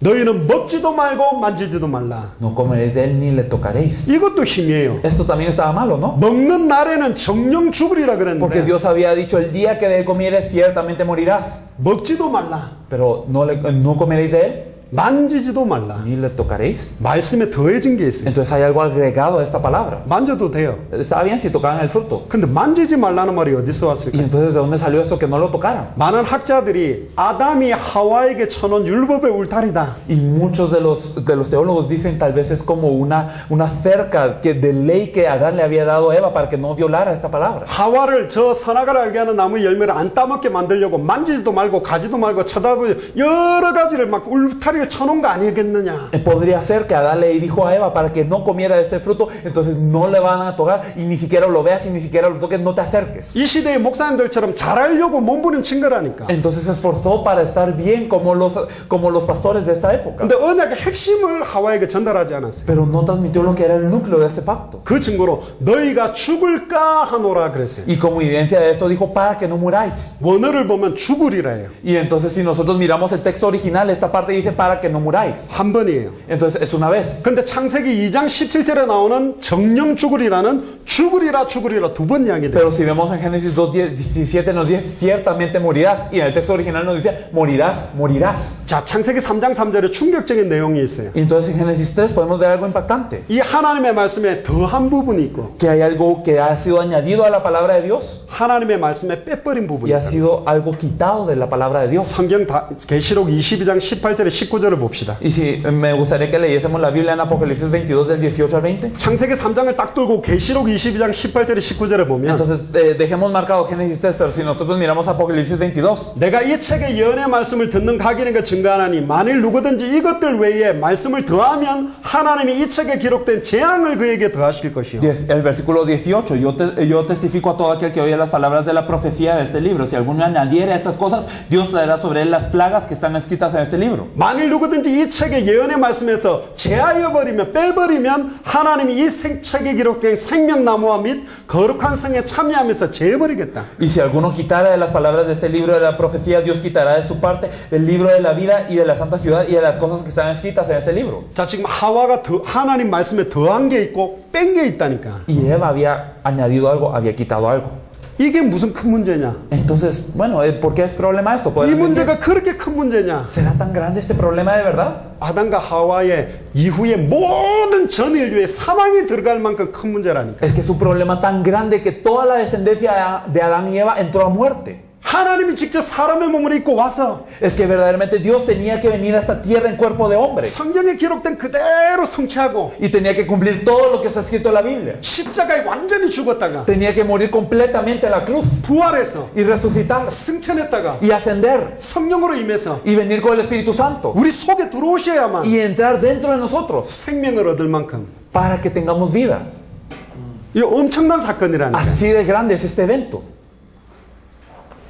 너희는 먹지도 말고 만지지도 말라. No comeréis de él ni le tocaréis. 이것도 힘이에요. Esto también estaba malo, ¿no? 먹는 날에는 정령 죽으리라 Porque 그랬는데 Dios había dicho el día que de él comieres ciertamente morirás. 먹지도 말라. Pero no comeréis de él. 만지지도 말라. ni le tocaréis. 말씀에 더해진 게 있어요. Entonces hay algo agregado a esta palabra. 만져도 돼요. Está bien si tocaran el fruto. 근데 만지지 말라는 말이 어디서 Y 왔을까? entonces, ¿de dónde salió eso que no lo tocaran? 많은 학자들이 아담이 하와에게 쳐놓은 율법의 울타리다. Y muchos de los teólogos dicen tal vez es como una cerca de ley que Adán le había dado a Eva para que no violara esta palabra. 하와를 저 선악을 알게 하는 나무 열매를 안 따먹게 만들려고 만지지도 말고 가지도 말고 쳐다보고 여러 가지를 막 울타리를 쳐놓은 거 아니겠느냐. Podría ser que Adán le dijo a Eva para que no comiera de este fruto, entonces no le van a tocar y ni siquiera lo veas y ni siquiera lo toques, no te acerques. 이 시대의 목사님들처럼 잘하려고 몸부림친 거라니까. Entonces se esforzó para estar bien como los pastores de esta época. 근데 언약의 핵심을 하와에게 전달하지 않았어요. Pero no transmitió lo que era el núcleo de este pacto. 그 증거로 너희가 죽을까 하노라 그랬어요. Y como evidencia de esto dijo para que no muráis. 원어를 보면 죽으리라 해요. Y entonces si nosotros miramos el texto original, esta parte dice para que no muráis. 한 번이에요. Entonces es una vez. 근데 창세기 2장 17절에 나오는 정령 죽으리라는 죽으리라 두 번 이야기돼요. Pero si vemos en Génesis 2:17 nos dice ciertamente morirás, y en el texto original nos dice morirás. 자, 창세기 3장 3절에 충격적인 내용이 있어요. Y entonces en Génesis 3 podemos ver algo impactante. 이 하나님의 말씀에 더한 부분이 있고 Que hay algo que ha sido añadido a la palabra de Dios 하나님의 말씀에 빼버린 부분이 y ha 있어요. sido algo quitado de la palabra de Dios. 성경 계시록 22장 18절에 19절을 봅시다. Y si me gustaría que leyésemos la Biblia en Apocalipsis 22 del 18 al 20. 창세기 3장을 딱 들고 계시록 22장 18절에 19절에 보면 Entonces dejemos marcado Génesis 3, pero si nosotros miramos Apocalipsis 22. 내가 이 책의 예언의 말씀을 듣는 각인의 그 증거하나니 만일 누구든지 이것들 외에 말씀을 더하면 하나님이 이 책에 기록된 재앙을 그에게 더하실 것이요. El versículo 18, yo testifico a todo aquel que oye las palabras de la profecía de este libro. Si alguno añadiera estas cosas, Dios traerá sobre él las plagas que están escritas en este libro. 만일 누구든지 이 책의 예언의 말씀에서 제하여 버리면 빼버리면 하나님이 이 책에 기록된 생명나무와 및 거룩한 성에 참여하면서 제해버리겠다. Y si alguno quitara de las palabras de este libro de la profecía, Dios quitará de su parte del libro de la vida y de la santa ciudad y de las cosas que están escritas en este libro. 자, 지금 하와가 하나님 말씀에 더한 게 있고 뺀 게 있다니까. Y Eva había añadido algo, había quitado algo. 이게 무슨 큰 문제냐? Entonces, bueno, ¿por qué es problema esto? 이 문제가 그렇게 큰 문제냐? ¿Será tan grande este problema de verdad? 아담과 하와의 이후에 모든 전 인류의 사망이 들어갈 만큼 큰 문제라니까. Es que es un problema tan grande que toda la descendencia de Adán y Eva entró a muerte. 하나님이 직접 사람의 몸을 입고 와서 Es que verdaderamente Dios tenía que venir a esta tierra en cuerpo de hombre. 성경에 기록된 그대로 성취하고 Y tenía que cumplir todo lo que está escrito en la Biblia. 십자가에 완전히 죽었다가 Tenía que morir completamente en la cruz 부활해서 y resucitar 승천했다가 y ascender 성령으로 임해서 y venir con el Espíritu Santo 우리 속에 들어오셔야만 y entrar dentro de nosotros 생명을 얻을 만큼 para que tengamos vida. 이 엄청난 사건이라니까. Así de grande es este evento.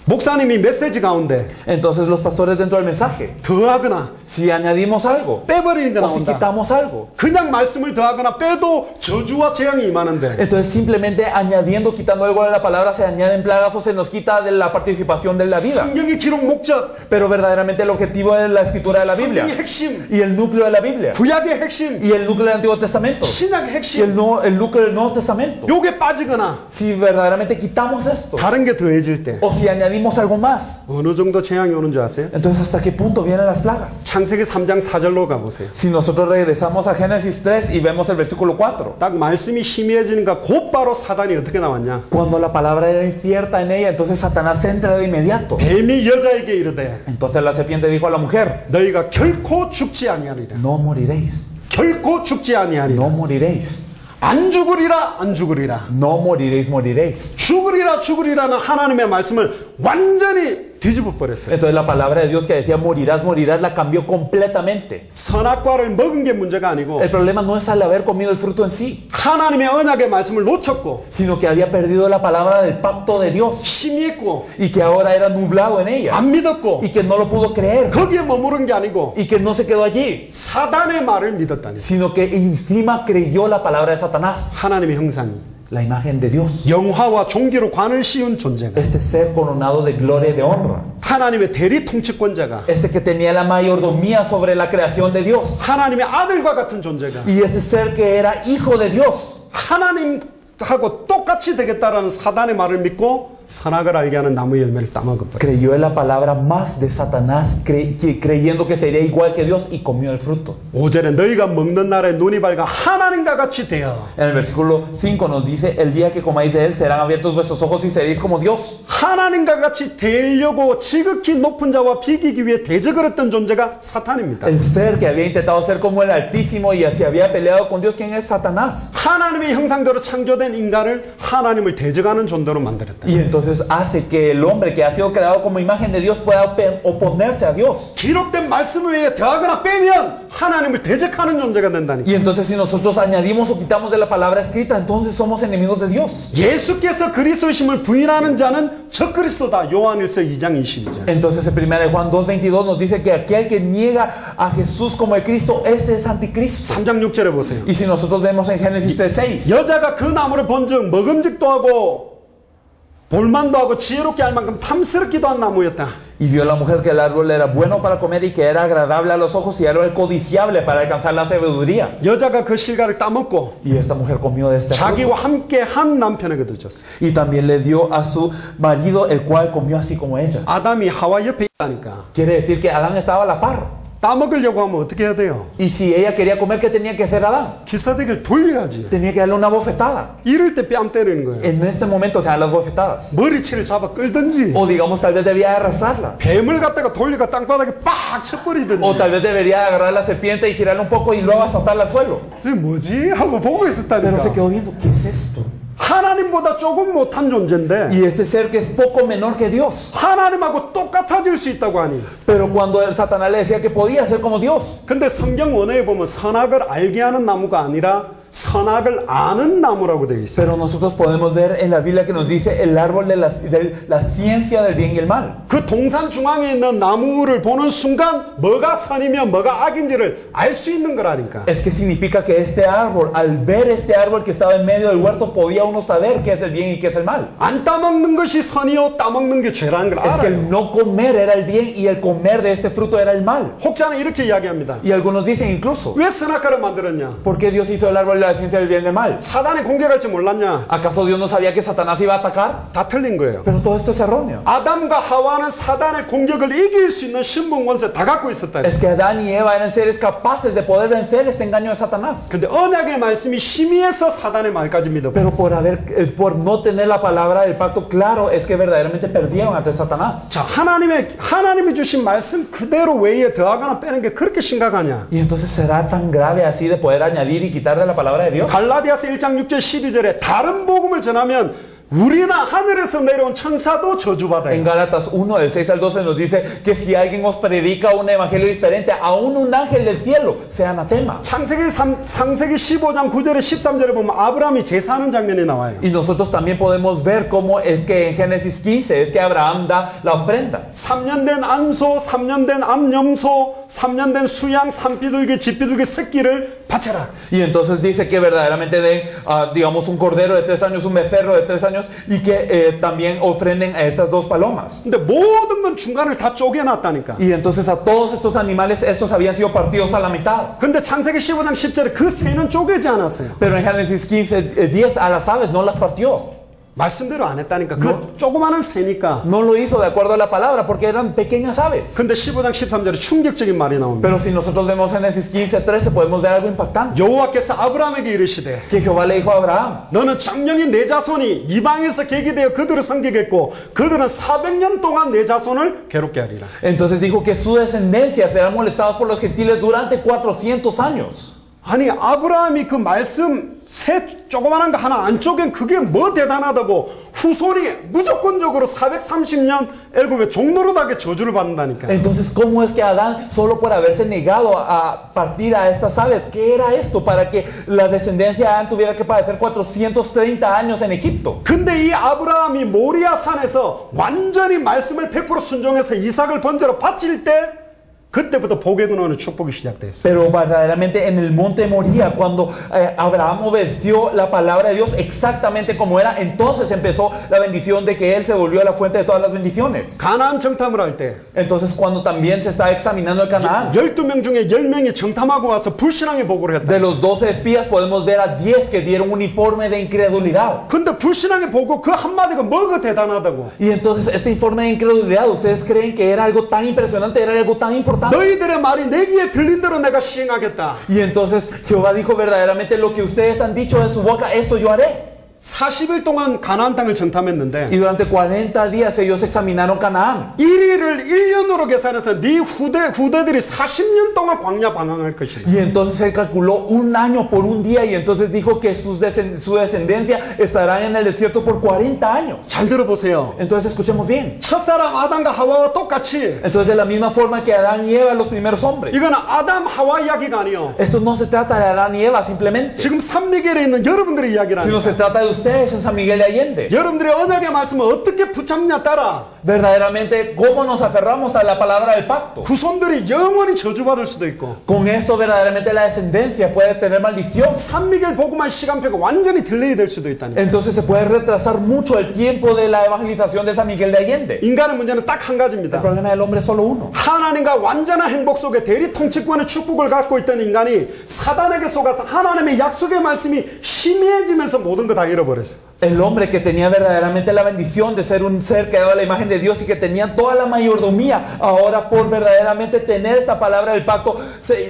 목사님이 메시지 가운데 Entonces los pastores dentro del mensaje, 더하거나 si añadimos algo 빼버리는 게 o si 나온다. quitamos algo, 그냥 말씀을 더하거나 빼도 저주와 재앙이 임하는데 entonces simplemente añadiendo, quitando algo de la palabra, se añaden plagas o se nos quita de la participación de la vida. 성경의 기록 목적, Pero verdaderamente el objetivo de la escritura de la Biblia 성경의 핵심, y el núcleo de la Biblia 구약의 핵심, y el núcleo del Antiguo Testamento 신약의 y 핵심 el núcleo del Nuevo Testamento. 요게 빠지거나 Si verdaderamente quitamos esto 다른 게 더해질 때 o si añadimos algo más, 어느 정도 재앙이 오는 줄 아세요? entonces ¿hasta qué punto vienen las plagas? 창세기 3장 4절로 가보세요. Si nosotros regresamos a Génesis 3 y vemos el versículo 4, 딱 말씀이 희미해지니까 곧바로 사단이 어떻게 나왔냐? cuando la palabra era incierta en ella, entonces Satanás entra de inmediato. 뱀이 여자에게 이르되 Entonces la serpiente dijo a la mujer, 너희가 결코 죽지 아니하리라. no moriréis, 결코 죽지 아니하리라. no moriréis, 안 죽으리라, 안 죽으리라. no moriréis, moriréis. 죽으리라, 죽으리라는 하나님의 말씀을 완전히 뒤집어 버렸어요. Entonces la palabra de Dios que decía morirás, morirás, la cambió completamente. 선악과를 먹은 게 문제가 아니고 El problema no es al haber comido el fruto en sí, 하나님의 언약의 말씀을 놓쳤고 sino que había perdido la palabra del pacto de Dios 힘이 있고 y que ahora era nublado en ella 안 믿었고 y que no lo pudo creer 거기에 머무른 게 아니고 y que no se quedó allí, 사단의 말을 믿었다니. sino que encima creyó la palabra de Satanás, 하나님의 형상, la imagen de Dios, 영화와 종기로 관을 씌운 존재가, este ser coronado de gloria y de honra, 하나님의 대리 통치권자가, este que tenía la mayordomía sobre la creación de Dios 하나님의 아들과 같은 존재가 y este ser que era hijo de Dios, 하나님하고 똑같이 되겠다라는 사단의 말을 믿고 선악을 알게 하는 나무 열매를 따먹어버렸어요. Creyó en la palabra más de Satanás, creyendo que sería igual que Dios, y comió el fruto. 5절에 너희가 먹는 날에 눈이 밝아 하나님과 같이 되어. En el versículo 5 nos dice, el día que comáis de él serán abiertos vuestros ojos y seréis como Dios. 하나님과 같이 되려고 지극히 높은 자와 비기기 위해 대적을 했던 존재가 사탄입니다. El ser que había intentado ser como el Altísimo y se había peleado con Dios, ¿quién es Satanás? 하나님의 형상대로 창조된 인간을 하나님을 대적하는 존재로 만들었다. Y entonces hace que el hombre que ha sido creado como imagen de Dios pueda oponerse a Dios. 기록된 말씀 외에 더하거나 빼면 하나님을 대적하는 존재가 된다니까. Y entonces si nosotros añadimos o quitamos de la palabra escrita, entonces somos enemigos de Dios. 예수께서 그리스도이심을 부인하는 자는 적그리스도다. 요한일서 2장 22절. Entonces en 1 Juan 2:22 nos dice que aquel que niega a Jesús como el Cristo, ese es anticristo. 3장 6절에 보세요. Y si nosotros vemos en Génesis 3:6, 여자가 그 나무를 본즉 먹음직도 하고 볼만도 하고 지혜롭게 할 만큼 탐스럽기도 한 나무였다. y vio la mujer que el árbol era bueno para comer y que era agradable a los ojos y árbol codiciable para alcanzar la sabiduría. 여자가 그 실과를 따먹고 Y esta mujer comió de este fruto. 자기와 함께 한 남편에게도 줬어요. Y también le dio a su marido, el cual comió así como ella. 아담이 하와 옆에 있다니까. Quiere decir que Adán estaba a la par. 따먹으려고 하면 어떻게 해야 돼요? Y si ella quería comer, ¿qué tenía que hacer Adán? 기사대기를 돌려야지. Tenía que darle una bofetada. 이럴 때 뺨 때리는 거예요. En este momento se dan las bofetadas. 머리채를 잡아 끌든지 O digamos, tal vez debía arrastrarla. 뱀을 갖다가 돌려가 땅바닥에 빡 쳐버리든지. O tal vez debería agarrar la serpiente y girarla un poco y luego azotarla al suelo. 이게 뭐지? 하고 보고 Pero se 있었다니까. quedó viendo, ¿qué es esto? 하나님보다 조금 못한 존재인데 Y este ser que es poco menor que Dios. 하나님하고 똑같아질 수 있다고 하니. Pero cuando el Satanás le decía que podía ser como Dios. 근데 성경 원어에 보면 선악을 알게 하는 나무가 아니라 선악을 아는 나무라고 되어 있어요. Pero nosotros podemos ver en la Biblia que nos dice el árbol de la ciencia del bien y el mal. 그 동산 중앙에 있는 나무를 보는 순간 뭐가 선이며 뭐가 악인지를 알 수 있는 거라니까. Es que significa que este árbol, al ver este árbol que estaba en medio del huerto, podía uno saber qué es el bien y qué es el mal. 안 따먹는 것이 선이요 따먹는 게 죄라는 걸 Es que 알아요. el no comer era el bien y el comer de este fruto era el mal. 혹자는 이렇게 이야기합니다. Y algunos dicen incluso, 왜 선악과를 만들었냐? ¿por qué Dios hizo el árbol de la ciencia del bien y el mal? 사단이 공격할 줄 몰랐냐? ¿Acaso Dios no sabía que Satanás iba a atacar? 다 틀린 거예요. Pero todo esto es erróneo. 아담과 하와는 사단의 공격을 이길 수 있는 신분 권세 다 갖고 있었다. Es que Adán y Eva eran seres capaces de poder vencer este engaño de Satanás. 근데 언약의 말씀이 심의해서 사단의 말까지 믿어버렸어요. Pero por no tener la palabra del pacto claro, es que verdaderamente perdieron ante Satanás. 자, 하나님이 주신 말씀 그대로 외에 더하거나 빼는 게 그렇게 심각하냐? Y entonces será tan grave así de poder añadir y quitar de la palabra de Dios. 갈라디아서 1장 6절 12절에 다른 복음을 전하면 우리나 하늘에서 내려온 천사도 저주받아요. En Gálatas 1, del 6 al 12 nos dice que si alguien os predica un evangelio diferente, aún un ángel del cielo sea anatema. 창세기 15장 9절에 13절에 보면 아브라함이 제사하는 장면이 나와요. Y nosotros también podemos ver cómo es que en Génesis 15 es que Abraham da la ofrenda. 3년 된 암소, 3년 된 암염소, 3년 된 수양, 산비둘기, 집비둘기 새끼를 바쳐라. Y entonces dice que verdaderamente den, digamos, un cordero de 3 años, un becerro de 3 años, y que también ofrenden a esas 2 palomas. 근데 모든 건 중간을 다 쪼개놨다니까. Y entonces a todos estos animales, estos habían sido partidos a la mitad. 근데 창세기 15장 10절에 그 새는 쪼개지 않았어요. Pero en Génesis 15, 10 a las aves no las partió. 말씀대로 안 했다니까. 그 조그마한 새니까. No lo hizo de acuerdo a la palabra porque eran pequeñas aves. 근데 15장 13절에 충격적인 말이 나옵니다. Pero si nosotros vemos Génesis 15, 13, podemos ver algo impactante. 여호와께서 아브라함에게 이르시되 Que Jehová le dijo a Abraham, 너는 장년인 내 자손이 이방에서 계기되어 그들을 섬기겠고 그들은 400년 동안 내 자손을 괴롭게 하리라. entonces dijo que su descendencia serán molestados por los gentiles durante 400 años. 아니 아브라함이 그 말씀 새 조그만한 거 하나 안 쪼갠 그게 뭐 대단하다고 후손이 무조건적으로 430년 애굽의 종노릇하게 저주를 받는다니까. Entonces, ¿cómo es que Adán, solo por haberse negado a partir a estas aves, qué era esto para que la descendencia de Adán tuviera que padecer 430 años en Egipto? 근데 이 아브라함이 모리아 산에서 완전히 말씀을 100% 순종해서 이삭을 번제로 바칠 때 그때부터 복에 근원의 축복이 시작됐어요. Pero verdaderamente en el monte Moría, cuando Abraham obedeció la palabra de Dios exactamente como era, entonces empezó la bendición de que él se volvió a la fuente de todas las bendiciones. 가나안 정탐을 할 때 Entonces cuando también se está examinando el Canaán, 12명 중에 10명이 정탐하고 와서 불신앙의 보고를 했다. de los 12 espías podemos ver a 10 que dieron un informe de incredulidad. 근데 불신앙의 보고 그 한마디가 뭐가 대단하다고. Y entonces este informe de incredulidad, ¿ustedes creen que era algo tan impresionante, era algo tan importante? 너희들의 말이 내 귀에 들린 대로 내가 시행하겠다. Y entonces Jehová dijo verdaderamente lo que ustedes han dicho en su boca, eso yo haré. 40일 동안 가나안 땅을 정탐했는데 Y durante 40 días ellos examinaron Canaán. 1일을 1년으로 계산해서 네 후대들이 40년 동안 광야 방황할 것이다. Y entonces él calculó un año por un día y entonces dijo que su descendencia estará en el desierto por 40 años. 잘 들어보세요. Entonces escuchemos bien. 첫사람 아담과 하와와 똑같이 Entonces de la misma forma que Adán y Eva, los primeros hombres. 이거는 아담 하와 이야기가 아니요. Esto no se trata de Adán y Eva simplemente, 지금 산미겔에 있는 여러분들의 sino 이야기라니까. se trata de ustedes en San Miguel de Allende. 여러분들의 언약의 말씀을 어떻게 붙잡냐 따라 Verdaderamente, cómo nos aferramos a la palabra del pacto. 후손들이 영원히 저주받을 수도 있고 Con eso verdaderamente la descendencia puede tener maldición. 산미겔 복음만 시간표가 완전히 딜레이 될 수도 있다니까. Entonces se puede retrasar mucho el tiempo de la evangelización de San Miguel de Allende. 인간의 문제는 딱 한 El 가지입니다. problema del hombre es solo uno. 하나님과 완전한 행복 속에 대리 통치권의 축복을 갖고 있던 인간이 사단에게 속아서 하나님의 약속의 말씀이 심해지면서 모든 거 다 잃어버렸어요. El hombre que tenía verdaderamente la bendición de ser un ser creado a la imagen de Dios y que tenía toda la mayordomía, ahora por verdaderamente tener esta palabra del pacto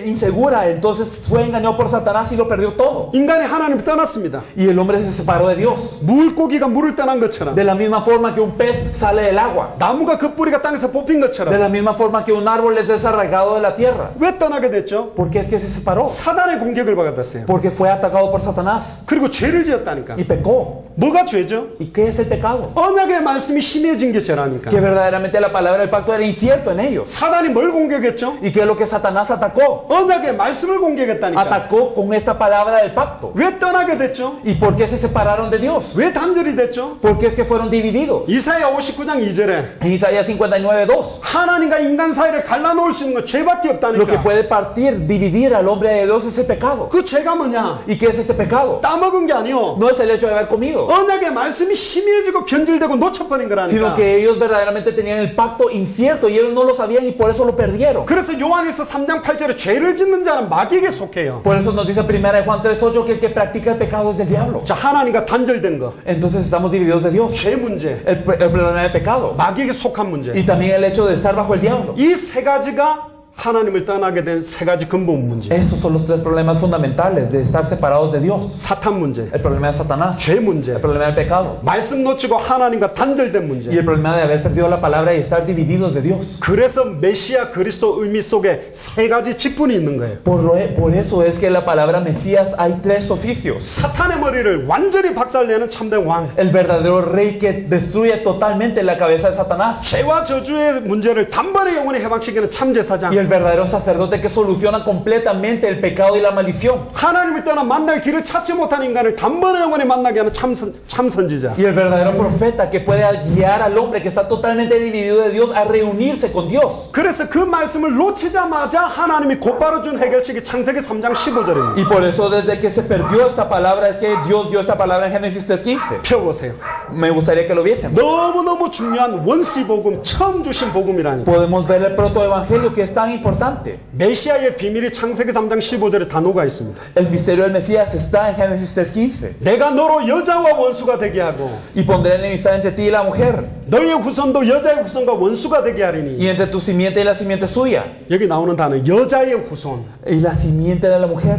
insegura, entonces fue engañado por Satanás y lo perdió todo. 인간이 하나님을 떠났습니다. Y el hombre se separó de Dios. 물고기가 물을 떠난 것처럼 De la misma forma que un pez sale del agua. 나무가 그 뿌리가 땅에서 뽑힌 De 것처럼 la misma forma que un árbol es desarraigado de la tierra. 왜 떠나게 됐죠? ¿Por qué es que se separó? 사단의 공격을 받았어요. Porque fue atacado por Satanás 그리고 죄를 지었다니까. y pecó. 뭐가 죄죠? ¿Y qué es el pecado? 언약의 말씀이 심해진 게 죄라니까. Que verdaderamente la palabra del pacto era incierto en ellos. 사단이 뭘 공격했죠? ¿Y qué es lo que Satanás atacó? 언약의 말씀을 공격했다니까. Atacó con esta palabra del pacto. 왜 떠나게 됐죠? ¿Y por qué se separaron de Dios? 왜 단절이 됐죠? ¿Por qué es que fueron divididos? 이사야 59장 2절에 En Isaías 59:2, 하나님과 인간 사이를 갈라놓을 수 있는 건 죄밖에 lo que 없다니까. puede partir, dividir al hombre de Dios es el pecado. 그 죄가 뭐냐? ¿Y qué es ese pecado? 따먹은 게 아니요. No es el hecho de haber comido, 언약의 말씀이 심해지고 변질되고 놓쳐버린 거라니까. sino que ellos verdaderamente tenían el pacto incierto y ellos no lo sabían y por eso lo perdieron. 그래서 요한일서 3장 8절에 죄를 짓는 자는 마귀에게 속해요. Por eso nos dice 1 Juan 3:8 que el que practica el pecado es del diablo. 자, 하나님과 단절된 거, Entonces estamos divididos de Dios. 죄 문제, El problema del pecado 마귀에게 속한 문제. y también el hecho de estar bajo el diablo. 이 세 가지가 하나님을 떠나게 된 세 가지 근본 문제. Estos son los tres problemas fundamentales de estar separados de Dios. 사탄 문제, El problema de Satanás, 죄 문제, el problema del pecado 말씀 놓치고 하나님과 단절된 y 문제. el problema de haber perdido la palabra y estar divididos de Dios. 그래서 메시아 그리스도 의미 속에 세 가지 직분이 있는 거예요. Por eso es que en la palabra Mesías hay tres oficios. 사탄의 머리를 완전히 박살내는 참된 왕. El verdadero rey que destruye totalmente la cabeza de Satanás. 죄와 저주의 문제를 단번에 영원히 해방시키는 참제사장. Y el verdadero sacerdote que soluciona completamente el pecado y la maldición. 하나님을 떠나 만날 길을 찾지 못한 인간을 단번에 영원히 만나게 하는 참선지자. Y el verdadero profeta que puede guiar al hombre que está totalmente dividido de Dios a reunirse con Dios. 그래서 그 말씀을 놓치자마자 하나님이 곧바로 준 해결책이 창세기 3장 15절입니다. Y por eso desde que se perdió esta palabra es que Dios dio esta palabra en Génesis 3:15. 펴보세요. Me gustaría que lo viesen. 너무너무 중요한 원시 복음, 처음 주신 복음이라니까. Podemos ver el protoevangelio que es tan importante. 메시아의 비밀이 창세기 3장 15절에 다 녹아 있습니다. El misterio del Mesías está en Génesis 3:15. 내가 너로 여자와 원수가 되게 하고 Y pondré enemistad entre ti y la mujer, 너의 후손도 여자의 후손과 원수가 되게 하리니. y entre tu simiente y la simiente suya, 여기 나오는 단어 여자의 후손. y la simiente de la mujer.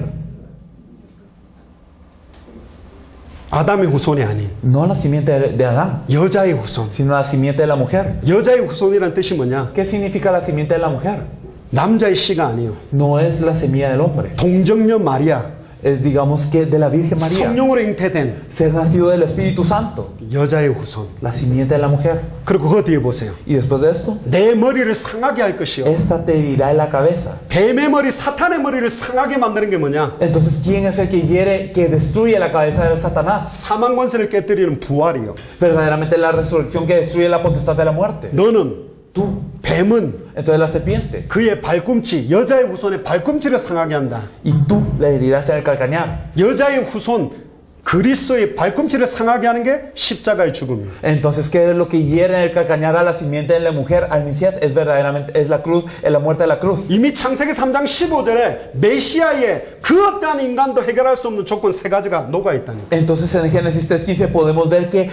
아담의 후손이 아닌 No la simiente de Adán, 여자의 후손. sino la simiente de la mujer. 여자의 후손이란 뜻이 뭐냐? ¿Qué significa la simiente de la mujer? 남자의 씨가 아니요. No es la semilla del hombre. 동정녀 마리아. Es, digamos, que de la Virgen María, 성령으로 잉태된 ser nacido del Espíritu Santo, 여자의 후손. la simiente de la mujer. 그리고 그 뒤에 보세요. Y después de esto, 내 머리를 상하게 할 것이요. esta te herirá en la cabeza. 뱀의 머리, 사탄의 머리를 상하게 만드는 게 뭐냐? Entonces, ¿quién es el que hiere, que destruye la cabeza de Satanás? 사망 권세를 깨뜨리는 부활이요. Verdaderamente la resurrección que destruye la potestad de la muerte. 너는 tú. 뱀은 Entonces la serpiente. 그의 발꿈치, 여자의 후손의 발꿈치를 상하게 한다. Y tú le herirás en el calcañar. 여자의 후손 그리스도의 발꿈치를 상하게 하는 게 십자가의 죽음이에요. Entonces, ¿qué es lo que hiere en el calcañar a la simiente de la mujer, al Mesías? Es verdaderamente, es la cruz, es la muerte de la cruz. 이미 창세기 3장 15절에 메시아의 그 어떠한 인간도 해결할 수 없는 조건 세 가지가 녹아 있다니. Entonces en Génesis 3:15 podemos ver que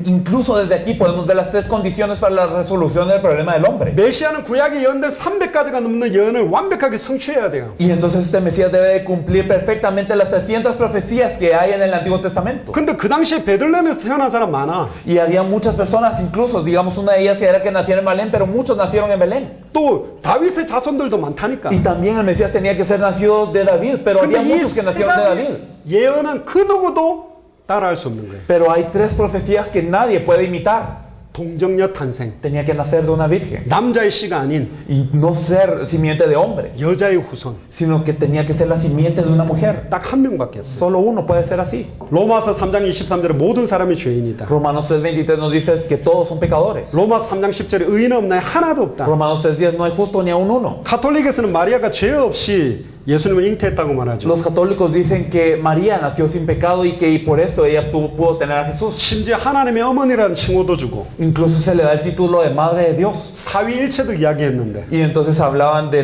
incluso desde aquí podemos ver las tres condiciones para la resolución del problema del hombre. 메시아는 구약에 예언된 300가지가 넘는 예언을 완벽하게 성취해야 돼요. Y entonces este Mesías debe de cumplir perfectamente las 300 profecías que hay en el Antiguo Testamento. 근데 그 당시에 베들레헴에서 태어난 사람 많아. Y había muchas personas, incluso digamos una de ellas era que nacieron en Belén, pero muchos nacieron en Belén. 또 다윗의 자손들도 많다니까. Y también el Mesías tenía que ser nacido de David, pero había 근데 이 muchos que 세 nacieron de David. 가지 예언은 그 누구도 따라할 수 없는 거예요. Pero hay tres profecías que nadie puede imitar. 동정녀 탄생. Tenía que nacer de una virgen 남자의 씨가 아닌 y no ser simiente de hombre, 여자의 후손. sino que tenía que ser la simiente de una mujer. 딱 한 명밖에 없어요. Solo uno puede ser así. 로마서 3장 23절에 모든 사람이 죄인이다. Romanos 3:23 nos dice que todos son pecadores. 로마서 3장 10절에 의인 없나요? 하나도 없다. Romanos 3:10 no hay justo ni aun uno. 가톨릭에서는 마리아가 죄 없이 예수님을 잉태했다고 말하죠. Los católicos dicen que María nació sin pecado y que por esto ella pudo tener a Jesús. 심지어 하나님의 어머니라는 칭호도 주고 Incluso se le da el título de Madre de Dios. 사위일체도 이야기했는데 Y entonces hablaban de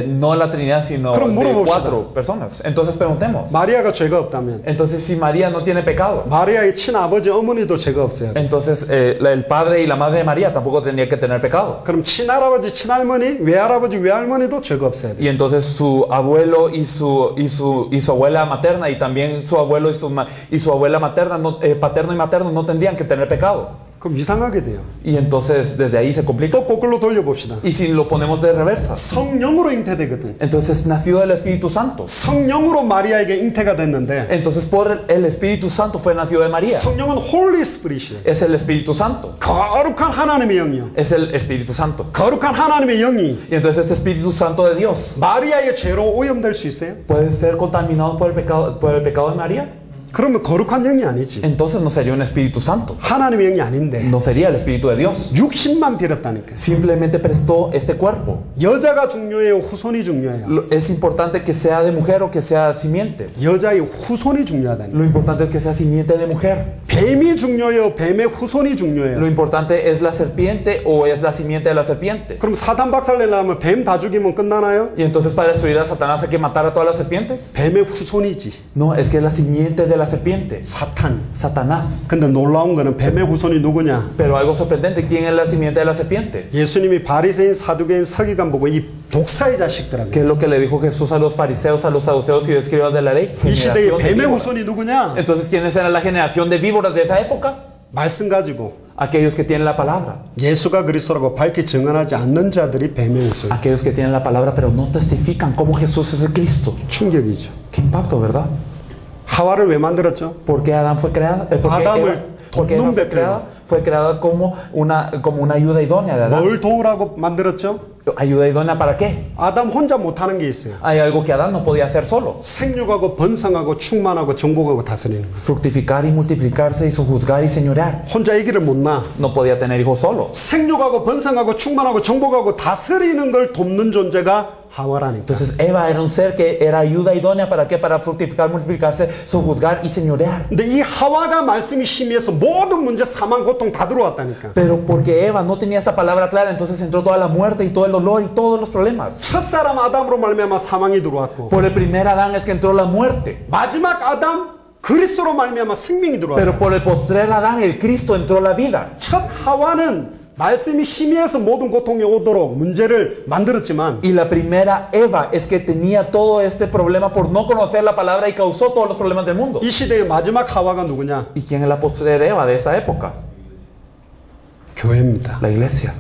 no de la Trinidad, sino 그럼 de 물어봅시다. 4 personas. Entonces preguntemos. 마리아가 죄가 없다면 Entonces si María no tiene pecado, 마리아의 친아버지 어머니도 죄가 없어야 돼. entonces el padre y la madre de María tampoco tendría que tener pecado. 그럼 친할아버지, 친할머니, 외할아버지, 외할머니도 죄가 없어야 돼. Y entonces su abuelo y su abuela materna y también su abuelo y su abuela materna, paterno y materno no tendrían que tener pecado. 그럼 이상하게 돼요. Y entonces desde ahí se complica. 또 거꾸로 돌려봅시다. Y si lo ponemos de reversa, 성령으로 잉태되거든. entonces nació del Espíritu Santo. 성령으로 마리아에게 잉태가 됐는데 Entonces por el Espíritu Santo fue nacido de María. 성령은 홀리 스피릿이에요. Es el Espíritu Santo. 거룩한 하나님의 영이요. Es el Espíritu Santo. 거룩한 하나님의 영이 Y entonces este Espíritu Santo de Dios 마리아의 죄로 오염될 수 있어요? puede ser contaminado por el pecado de María. 그러면 거룩한 영이 아니지. Entonces no sería un Espíritu Santo. 하나님의 영이 아닌데 No sería el Espíritu de Dios. 육신만 빌었다니까. Simplemente prestó este cuerpo. 여자가 중요해요? 후손이 중요해요? Es importante que sea de mujer o que sea simiente. 여자의 후손이 중요하다니까. Lo importante es que sea simiente de mujer. 뱀이 중요해요? 뱀의 후손이 Lo 중요해요? importante es la serpiente o es la simiente de la serpiente. 그럼 사단 박살내려면 뱀 다 죽이면 끝나나요? Y entonces para destruir a Satanás hay que matar a todas las serpientes. 뱀의 후손이지. No, es que es la simiente de la serpiente. 사탄. Satanás. 근데 놀라운 거는 뱀의 후손이 누구냐? Pero algo sorprendente, ¿quién es la simiente de la serpiente? 예수님이 바리새인, 사두개인, 서기관 보고 이 독사의 자식들하고 ¿Qué es lo que le dijo Jesús a los fariseos, a los saduceos y escribas de la ley? 이 시대의 Generación de 뱀의 víboras. 후손이 누구냐? Entonces, ¿quiénes eran la generación de víboras de esa época? 말씀 가지고 Aquellos que tienen la palabra. 예수가 그리스도라고 밝히 증언하지 않는 자들이 뱀의 후손. Aquellos que tienen la palabra pero no testifican cómo Jesús es el Cristo. 충격이죠. Qué impacto, ¿verdad? 하와를 왜 만들었죠? ¿Por qué Adán fue creada? Porque Eva fue creada como una ayuda idónea de Adán. 뭘 도우라고 만들었죠? ¿Ayuda idónea para qué? 아담 혼자 못하는 게 있어요. Hay algo que Adán no podía hacer solo. 생육하고 번성하고 충만하고 정복하고 다스리는 거. Fructificar y multiplicarse y sojuzgar y señorear. 혼자 아기를 못 낳아. No podía tener hijos solo. 생육하고 번성하고 충만하고 정복하고 다스리는 걸 돕는 존재가 하와라니까. Entonces Eva era un ser que era ayuda idónea para qué? Para fructificar, multiplicarse, sojuzgar y señorear. 근데 이 하와가 말씀이 심해서 모든 문제, 사망, 고통 다 들어왔다니까. Pero porque Eva no tenía esa palabra clara, entonces entró toda la muerte y todo el dolor y todos los problemas. 첫사람 아담으로 말미암아 사망이 들어왔고, Por el primer Adán es que entró la muerte. 마지막 아담 그리스도로 말미암아 생명이 들어왔고, Pero por el postrer Adán, el Cristo entró la vida. 첫 하와는 말씀이 심해서 모든 고통이 오도록 문제를 만들었지만, Y la primera Eva es que tenía todo este problema por no conocer la palabra y causó todos los problemas del mundo. 이 시대의 마지막 하와가 누구냐? ¿Y quién es la postrer Eva de esta época? 교회입니다. La iglesia.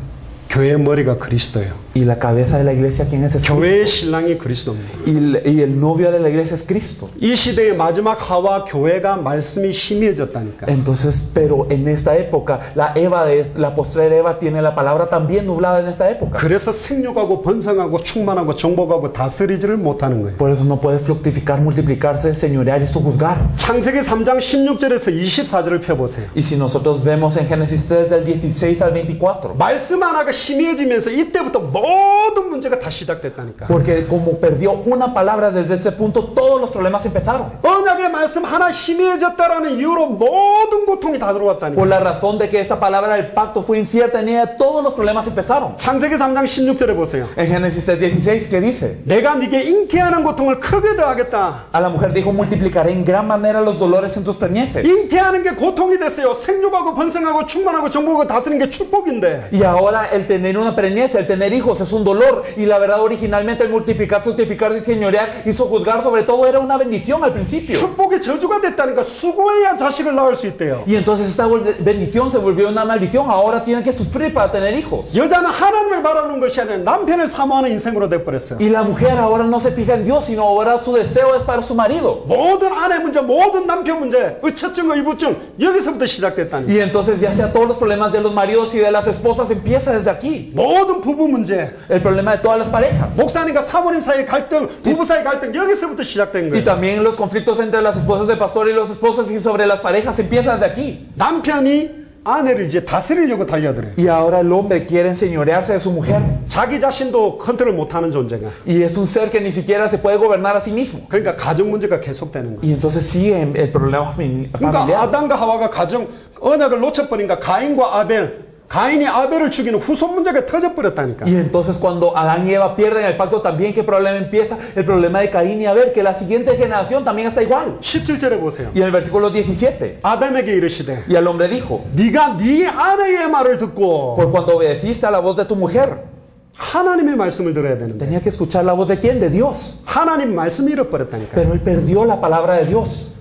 교회의 머리가 그리스도예요. Y la cabeza de la iglesia, ¿quién es? Es 교회의 Cristo. 신랑이 그리스도입니다. Y el novio de la iglesia es Cristo. 이 시대의 마지막 하와 교회가 말씀이 희미해졌다니까. Entonces, pero en esta época, la postrer Eva tiene la palabra también nublada en esta época. 그래서 생육하고 번성하고 충만하고 정복하고 다스리지를 못하는 거예요. Por eso no puede fructificar, multiplicarse, señorear y sojuzgar. 창세기 3장 16절에서 24절을 펴보세요. Y si nosotros vemos en Génesis 3 del 16 al 24, 말씀 하나가 심해지면서 이때부터 모든 문제가 다 시작됐다니까. Porque como perdió una palabra desde ese punto, todos los problemas empezaron. 언약의 말씀 하나 심해졌다라는 이유로 모든 고통이 다 들어왔다니까. Por la razón de que esta palabra del pacto fue incierta en ella, todos los problemas empezaron. 창세기 3장 16절에 보세요. En Génesis 3:16, ¿qué dice? 내가 네게 잉태하는 고통을 크게 더하겠다. A la mujer dijo, multiplicaré en gran manera los dolores en tus preñeces. 잉태하는 게 고통이 됐어요. 생육하고 번성하고 충만하고 정복하고 다스리는 게 축복인데. Y ahora el tener una preñez, el tener hijos es un dolor. Y la verdad originalmente el multiplicar, fructificar y señorear y sojuzgar sobre todo era una bendición al principio. 축복의 저주가 됐다니까. 수고해야 자식을 낳을 수 있대요. Y entonces esta bendición se volvió una maldición. Ahora tienen que sufrir para tener hijos. 여자는 하나님을 바라는 것이 아니라 남편을 사모하는 인생으로 돼버렸어요. Y la mujer ahora no se fija en Dios, sino ahora su deseo es para su marido. 모든 아내 문제, 모든 남편 문제, 의처증, 의부증 여기서부터 시작됐다니까. Y entonces ya sea todos los problemas de los maridos y de las esposas empieza desde aquí. 모든 부부 문제, El problema de todas las parejas. 목사님과 사모님 사이의 갈등, 부부 사이 갈등 여기서부터 시작된 Y 거예요. también los conflictos entre las esposas del pastor y los esposos y sobre las parejas empiezan desde aquí. 남편이 아내를 이제 다스리려고 달려들어요. Y ahora el hombre quiere enseñorearse de su mujer. 자기 자신도 컨트롤 못하는 존재가. Y es un ser que ni siquiera se puede gobernar a sí mismo. 그러니까 가정 문제가 계속되는 거예요. Y entonces sigue el problema 그러니까 familiar. 아담과 하와가 가정 언약을 놓쳐버리니까 가인과 아벨, 가인이 아벨을 죽이는 후손 문제가 터져버렸다니까. Y entonces cuando Adán y Eva pierden el pacto, también ¿qué problema empieza? El problema de Caín y Abel, que la siguiente generación también está igual. 17절에 보세요. Y en el versículo 17, 아담에게 이르시되 y al hombre dijo, 네가 네 아내의 말을 듣고 por cuando obedeciste a la voz de tu mujer, 하나님의 말씀을 들어야 되는데 tenía que escuchar la voz de quién? De Dios. 하나님 말씀을 잃어버렸다니까. Pero él perdió la palabra de Dios.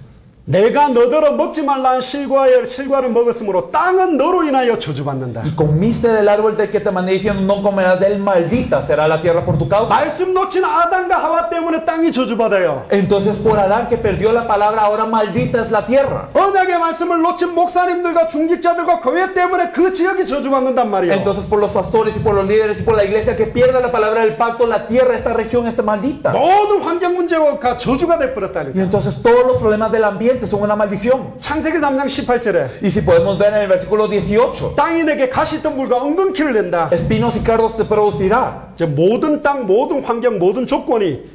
내가 너더러 먹지 말라는 실과를 먹었으므로 땅은 너로 인하여 저주받는다. Y comiste del árbol del que te mandé diciendo, no comerás de él, maldita será la tierra por tu causa. 말씀 놓친 아담과 하와 때문에 땅이 저주받아요. Entonces por Adán que perdió la palabra, ahora maldita es la tierra. 언약의 말씀을 놓친 목사님들과 중직자들과 교회 때문에 그 지역이 저주받는단 말이에요. Entonces por los pastores y por los líderes y por la iglesia que pierda la palabra del pacto, la tierra, esta región está maldita. 모든 환경 문제가 저주가 돼버렸다니까. Y entonces todos los problemas del ambiente son una maldición. 창세기 3장 18절에 Y si podemos ver en el versículo 18, 땅이 내게 가시덤불과 은근키를 낸다. espinos y cardos se producirá. 이제 모든 땅, 모든 환경, 모든 조건이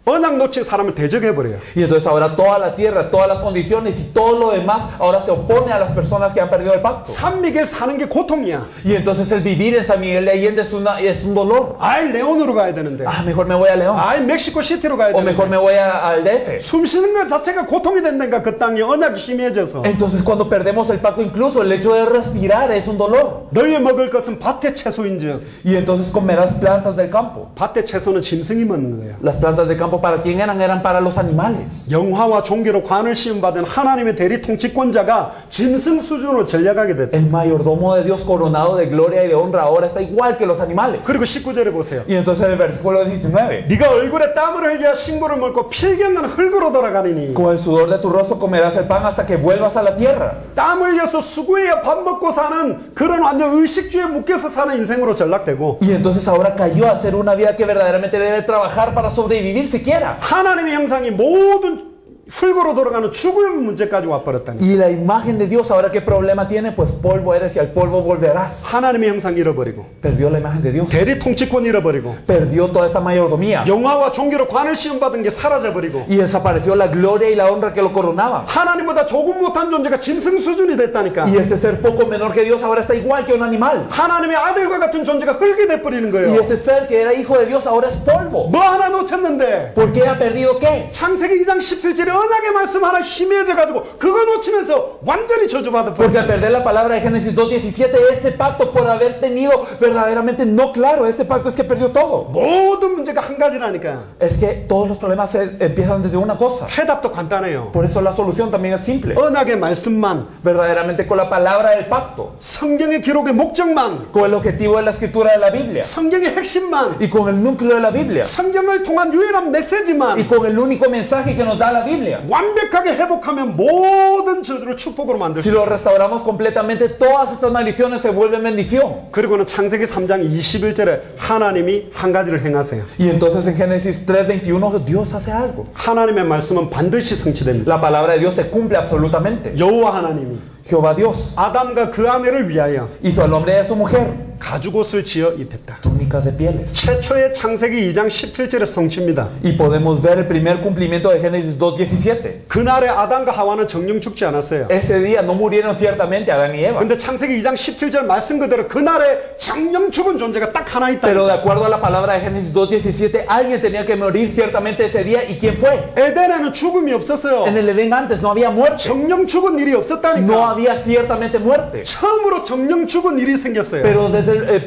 언약 놓친 사람을 대적해버려요. Y entonces ahora toda la tierra, todas las condiciones y todo lo demás ahora se opone a las personas que han perdido el pacto. San Miguel 사는 게 고통이야. Y entonces el vivir en San Miguel de Allende es un dolor. 아이 레온으로 가야 되는데. Ah, mejor me voy a León. 아이 멕시코 시티로 가야 O mejor 되는데. me voy al DF. 숨 쉬는 것 자체가 고통이 된다니까 그 땅이 언약이 심해져서. Entonces cuando perdemos el pacto, incluso el hecho de respirar es un dolor. 너희 먹을 것은 밭의 채소인즉. Y entonces comerás plantas del campo. 밭의 채소는 짐승이 먹는 거예요. Las plantas del campo, ¿para quién eran? Eran para los animales. 영화와 종교로 관을 시험받은 하나님의 대리 통치권자가 짐승 수준으로 전략하게 됐다. El mayordomo de Dios coronado de gloria y de honra ahora está igual que los animales. 그리고 19절에 보세요. Y entonces en el versículo 19, 네가 얼굴에 땀을 흘려 신고를 먹고 필경은 흙으로 돌아가니니. con el sudor de tu rostro comerás el pan hasta que vuelvas a la tierra. 땀 흘려서 수고해야 밥 먹고 사는 그런 완전 의식주의에 묶여서 사는 인생으로 전락되고. Y entonces ahora cayó a hacer una vida que verdaderamente debe trabajar para sobrevivir siquiera. 하나님의 형상이 모든 흙으로 돌아가는 죽음의 문제까지 와버렸다니. Y la imagen de Dios, ahora qué problema tiene, pues polvo eres y al polvo volverás. 하나님의 형상 잃어버리고 Perdió la imagen de Dios. 대리 통치권 잃어버리고 Perdió toda esta mayordomía. 영화와 종교로 관을 시험받은 게 사라져버리고 Y desapareció la gloria y la honra que lo coronaba. 하나님보다 조금 못한 존재가 짐승 수준이 됐다니까. Y este ser poco menor que Dios ahora está igual que un animal. 하나님의 아들과 같은 존재가 흙이 돼버리는 Y 거예요. este ser que era hijo de Dios ahora es polvo. 뭐 하나 놓쳤는데 ¿Por qué ha perdido qué? 창세기 2장 17절에 언약의 말씀 하나 심해져가지고 그거 놓치면서 완전히 저주받아 Porque 버렸다. al perder la palabra de Génesis 2:17, este pacto por haber tenido verdaderamente no claro, este pacto es que perdió todo. 모든 문제가 한 가지라니까. Es que todos los problemas empiezan desde una cosa. 해답도 간단해요. Por eso la solución también es simple. 언약의 말씀만, Verdaderamente con la palabra del pacto, 성경의 기록의 목적만, con el objetivo de la escritura de la Biblia 성경의 핵심만, y con el núcleo de la Biblia 성경을 통한 유일한 y 메시지만 con el único mensaje que nos da la Biblia. 완벽하게 회복하면 모든 저주를 축복으로 만들 Si 수 lo 있어요. restauramos completamente, todas estas maldiciones se vuelven bendición. 그리고는 창세기 3장 21절에 하나님이 한 가지를 행하세요. Y entonces en Génesis 3:21 Dios hace algo. 하나님의 말씀은 반드시 성취됩니다. La palabra de Dios se cumple absolutamente. 여호와 하나님이 Jehová Dios 아담과 그 아내를 위하여 hizo al hombre y a su mujer 가죽옷을 지어 입혔다. túnicas de pieles. 최초의 창세기 2장 17절의 성취입니다. Y podemos ver el primer cumplimiento de Génesis 2:17. 그날에 아담과 하와는 정령 죽지 않았어요. Ese día no murieron ciertamente Adán y Eva. 근데 창세기 2장 17절 말씀 그대로 그날에 정령 죽은 존재가 딱 하나 있다. Pero de acuerdo a la palabra de Génesis 2:17, alguien tenía que morir ciertamente ese día. ¿Y quién fue? 에덴에는 죽음이 없었어요. En el Edén antes no había muerte. 정령 죽은 일이 없었다니까. No había ciertamente muerte. 처음으로 정령 죽은 일이 생겼어요. Pero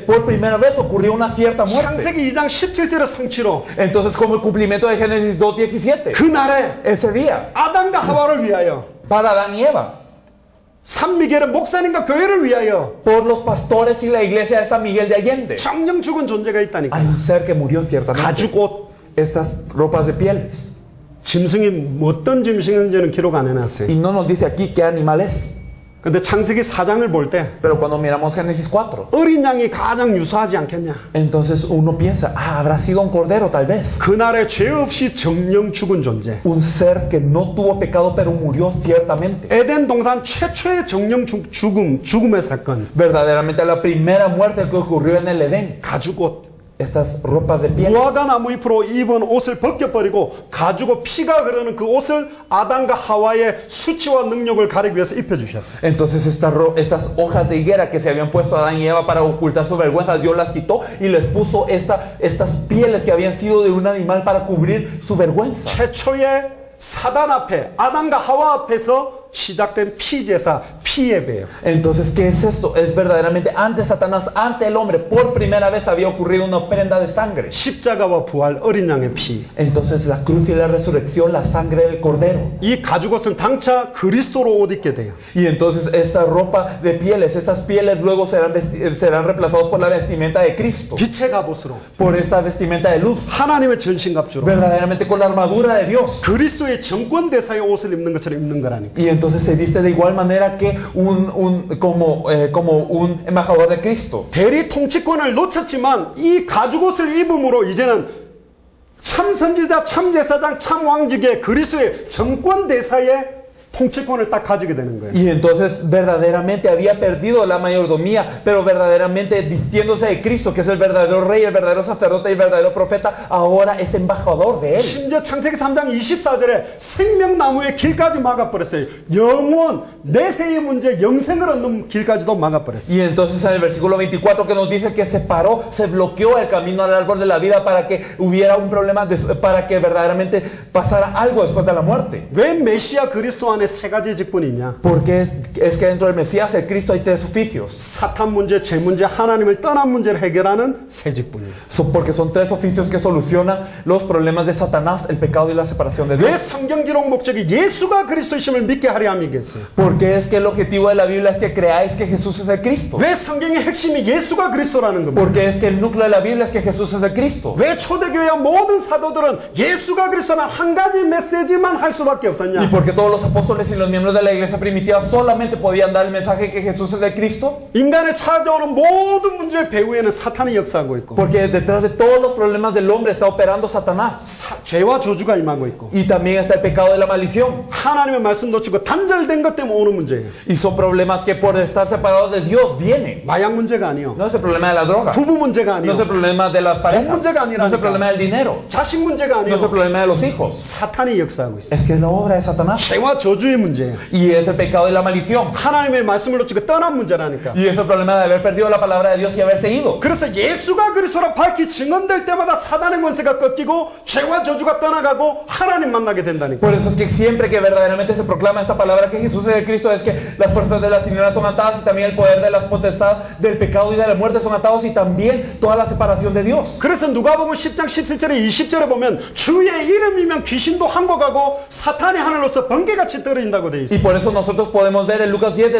por primera vez ocurrió una cierta muerte. 창세기 2장 17절의 성취로 Entonces, como el cumplimiento de Génesis 2:17, 그날에 ese día, 아담과 하와를 위하여 para Adán y Eva, 산미겔의 목사님과 교회를 위하여 por los pastores y la iglesia de San Miguel de Allende, 정령 죽은 존재가 있다니까. hay un ser que murió ciertamente. 가죽옷. Estas ropas de pieles. 짐승이 어떤 짐승인지는 기록 안 해놨어요. Y no nos dice aquí qué animal es. 근데 창세기 4장을 볼 때 Pero cuando miramos Génesis 4, 어린 양이 가장 유사하지 않겠냐. entonces uno piensa, habrá sido un cordero tal vez. 그날에 죄 없이 정령 죽은 존재. Un ser que no tuvo pecado pero murió ciertamente. 에덴 동산 최초의 정령 죽음의 사건. Verdaderamente la primera muerte que ocurrió en el Edén. 가죽옷. Estas ropas de pieles. 무화과 나무 잎으로 입은 옷을 벗겨버리고 가죽옷 피가 흐르는 그 옷을 아담과 하와의 수치와 능력을 가리기 위해서 입혀주셨어요. Entonces estas hojas de higuera que se habían puesto a Adán y Eva para ocultar su vergüenza, Dios las quitó y les puso estas pieles que habían sido de un animal para cubrir su vergüenza. 최초의 사단 앞에 아담과 하와 앞에서 시작된 피제사, 피예배예요. Entonces, ¿qué es esto? Es verdaderamente ante Satanás, ante el hombre, por primera vez había ocurrido una ofrenda de sangre. 십자가와 부활, 어린 양의 피. Entonces, la cruz y la resurrección, la sangre del cordero. 이 가죽옷은 당차 그리스도로 옷 입게 돼요. Y entonces esta ropa de pieles, estas pieles luego serán reemplazados por la vestimenta de Cristo. 빛의 갑옷으로. Por esta vestimenta de luz. 하나님의 전신갑주로. Verdaderamente con la armadura de Dios. 그리스도의 정권 대사의 옷을 입는 것처럼 입는 거라니까. Y entonces se viste de igual manera que como un embajador de Cristo. 대리 통치권을 놓쳤지만 이 가죽옷을 입음으로 이제는 참 선지자, 참 제사장, 참 왕직의 그리스도의 정권 대사의 통치권을 딱 가지게 되는 거예요. Y entonces verdaderamente había perdido la mayordomía, pero verdaderamente vistiéndose de Cristo, que es el verdadero rey, el verdadero sacerdote y el verdadero profeta, ahora es embajador de él. 심지어 창세기 3장 24절에 생명나무의 길까지 막아버렸어요. 영원, 내세의 문제, 영생을 얻는 길까지도 막아버렸어요. Y entonces en el versículo 24 que nos dice que se paró, se bloqueó el camino al árbol de la vida para que hubiera un problema, para que verdaderamente pasara algo después de la muerte. 왜 메시아 그리스도 안에 세 가지 직분이 있냐? Porque es que dentro del Mesías, el Cristo, hay tres oficios. 사탄 문제, 죄 문제, 하나님을 떠난 문제를 해결하는 세 직분이에요. Porque son tres oficios que solucionan los problemas de Satanás, el pecado y la separación de 왜 Dios. 성경 기록 목적이 예수가 그리스도이심을 믿게 하려 함이겠어요? Porque es que el objetivo de la Biblia es que creáis que Jesús es el Cristo. 왜 성경의 핵심이 예수가 그리스도라는 겁니다? Porque es que el núcleo de la Biblia es que Jesús es el Cristo. 왜 초대교회와 모든 사도들은 예수가 그리스도라는 한 가지 메시지만 할 수밖에 Y 없었냐? porque todos los apóstoles y los miembros de la iglesia primitiva solamente podían dar el mensaje que Jesús es el Cristo. 인간의 찾아오는 모든 문제의 배후에는 사탄이 역사하고 있고 Porque detrás de todos los problemas del hombre está operando Satanás. 죄와 저주가 임하고 있고 Y también está el pecado de la maldición. 하나님의 말씀 놓치고 단절된 것 때문에 오는 문제예요. Y son problemas que por estar separados de Dios vienen. 마약 문제가 아니요. No es el problema de la droga. 부부 문제가 No es el 아니요. problema de las parejas. 문제가 No es el 아니라니까. problema del dinero. 자식 문제가 No es el 아니요. problema de los hijos. 사탄이 역사하고 있어요. Es que es la obra de Satanás. 죄와 저주의 문제예요. Y es el pecado de la maldición. 하나님의 말씀을 놓치고 떠난 문제라니까. Y es el problema de haber perdido la palabra de Dios y haberse ido. 그래서 예수가 그리스도라 밝히 증언될 때마다 사단의 권세가 꺾이고 죄와 저주가 떠나가고 하나님 만나게 된다니까. Por eso es que siempre que verdaderamente se proclama esta palabra que Jesús es el Cristo, es que las fuerzas de las tinieblas son atadas y también el poder de las potestades del pecado y de la muerte son atados y también toda la separación de Dios. 그래서 누가복음 10장 17절에 20절에 보면 주의 이름이면 귀신도 항복하고 사탄이 하늘로서 번개같이 떨어진다고 돼 있어요. Y por eso nosotros podemos ver en Lucas 10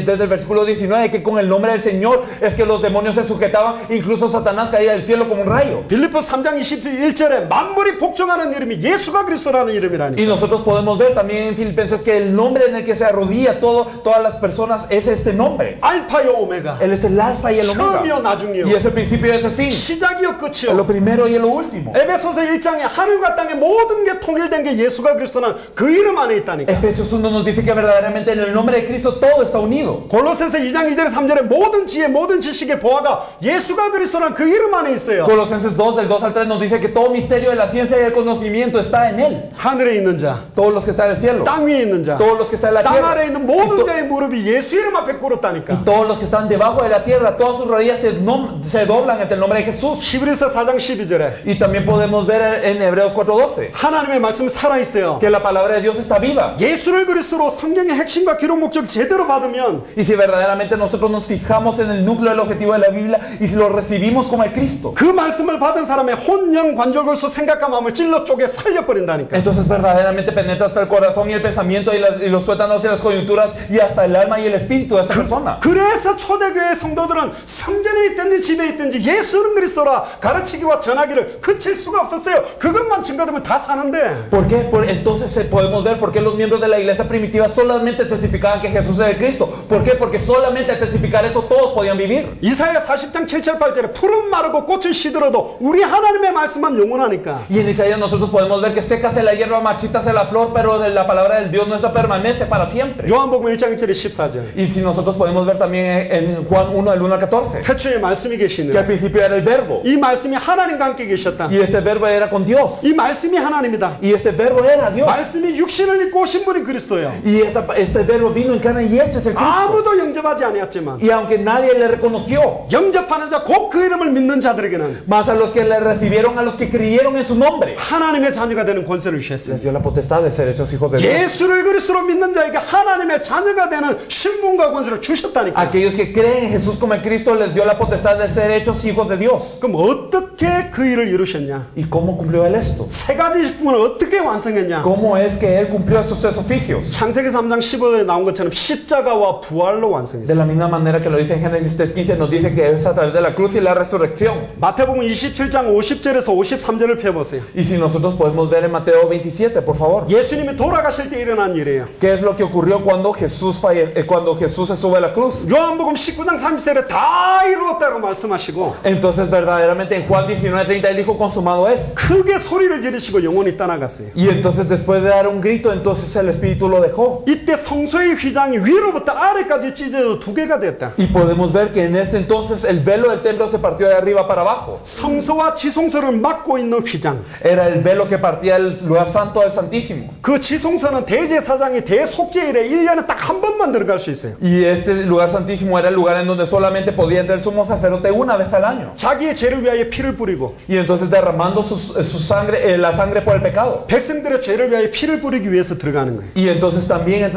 desde el versículo 19 que con el nombre del Señor es que los demonios se sujetaban, incluso Satanás caía del cielo como un rayo. 빌립보 3장 21절에 만물이 복종하는 이름이 예수가 그리스도라는 이름이라니. Y nosotros podemos ver también en Filipenses que el nombre en el que se arrodilla todas las personas es este nombre. 알파요 오메가. Él es el alfa y el 처음이요 omega. 나중이요. Y es el principio y es el fin. 시작이요 끝이요. Lo primero y lo último. 에베소서 1장에 하늘과 땅의 모든 게 통일된 게 예수가 그리스도는 그 이름 안에 있다니까. Efesios Efesios 1 nos dice que verdaderamente en el nombre de Cristo todo está unido. 골로새서 2장 2절 3절에 모든 지혜 모든 지식의 보화가 예수가 그리스도란 그 이름 안에 있어요. Colosenses 2 del 2 al 3 nos dice que todo misterio de la ciencia y el conocimiento está en Él. 하늘에 있는 자, Todos los que están en el cielo, 땅 위에 있는 자, todos los que están en la 땅 tierra 아래에 있는 y, 모든 자의 무릎이 예수 이름 앞에 꿇었다니까. y todos los que están debajo de la tierra, todas sus rodillas se doblan ante el nombre de Jesús. 히브리서 4장 12절에 Y también podemos ver en Hebreos 4:12 하나님의 말씀이 살아있어요. que la palabra de Dios está viva. 예수를 그리스도로 성경의 핵심과 기록 목적 제대로 받으면 Y si verdaderamente nosotros nos fijamos en el núcleo del objetivo de la Biblia y si lo recibimos como el Cristo, 그 말씀을 받은 사람의 혼영 관절골수 생각과 마음을 찔러 쪼개 살려버린다니까. entonces verdaderamente penetra hasta el corazón y el pensamiento y los tuétanos y las coyunturas y hasta el alma y el espíritu de esa persona. 그래서 초대교회 성도들은 성전에 있든지 집에 있든지 예수는 그리스도라 가르치기와 전하기를 그칠 수가 없었어요. 그것만 증거되면 다 사는데. ¿Por qué? Entonces podemos ver por qué los miembros de la iglesia primitiva solamente testificaban que Jesús era el Cristo. ¿Por qué? Porque solamente al testificar eso todos podían vivir. 이사야 40장 7절 8절에 푸른 마르고 꽃을 시들어도 우리 하나님의 말씀만 영원하니까. Y en Isaías nosotros podemos ver que sécase la hierba, marchítase la flor, pero la palabra del Dios nuestro permanece para siempre. 요한복음 1장 1절에 14절. Y si nosotros podemos ver también en Juan 1 del 1 al 14, 태초에 말씀이 que 계시는 al principio era el verbo 이 말씀이 하나님과 함께 계셨다. y este verbo era con Dios 이 말씀이 하나님이다. y este verbo era Dios 말씀이 육신을 입고 오신 분이 그리스도예요. y este verbo vino en carne y este es el Cristo. 아무도 영접하지 아니었지만 Y aunque nadie le reconoció, 영접하는 자 곧 그 이름을 믿는 자들에게는 más a los que le recibieron, a los que creyeron en su nombre, 하나님의 자녀가 되는 권세를 주셨어요. les dio la potestad de ser hechos hijos de Dios. 예수를 그리스도로 믿는 자에게 하나님의 자녀가 되는 신분과 권세를 주셨다니까. Aquellos que creen en Jesús como el Cristo les dio la potestad de ser hechos hijos de Dios. 그럼 어떻게 그 일을 이루셨냐? ¿Y cómo cumplió él esto? 세 가지 직분을 어떻게 완성했냐? ¿Cómo es que él cumplió esos tres oficios? 창세기 3장 15절에 나온 것처럼 십자가와 부활로 De 완성했어요. la misma manera que lo dice en Génesis 3:15, nos dice que es a través de la cruz y la resurrección. 마태복음 27장 50절에서 53절을 펴보세요. Y si nosotros podemos ver en Mateo 27, por favor, 예수님이 돌아가실 때 일어난 일이에요. ¿qué es lo que ocurrió cuando Jesús se sube a la cruz? 요한복음 19장 30절에 다 이루었다고 말씀하시고 Entonces verdaderamente en Juan 19:30 él dijo consumado es. 크게 소리를 지르시고 영혼이 떠나갔어요. Y entonces después de dar un grito, entonces el Espíritu lo dejó. 이때 성소의 휘장이 위로부터 아래까지 찢어져 두 개가 됐다. Y podemos ver que en este entonces el velo del templo se partió de arriba para abajo. 성소와 지성소를 막고 있는 휘장. Era el velo que partía del lugar santo del Santísimo. 그 지성소는 대제사장이 대속죄일에 1년에 딱 한 번만 들어갈 수 있어요. Y este lugar santísimo era el lugar en donde solamente podía entrar el sumo sacerdote una vez al año. 자기의 죄를 위하여 피를 뿌리고 Y entonces derramando su sangre, la sangre por el pecado. 백성들의 죄를 위하여 피를 뿌리기 위해서 들어가는 거예요. Y entonces también,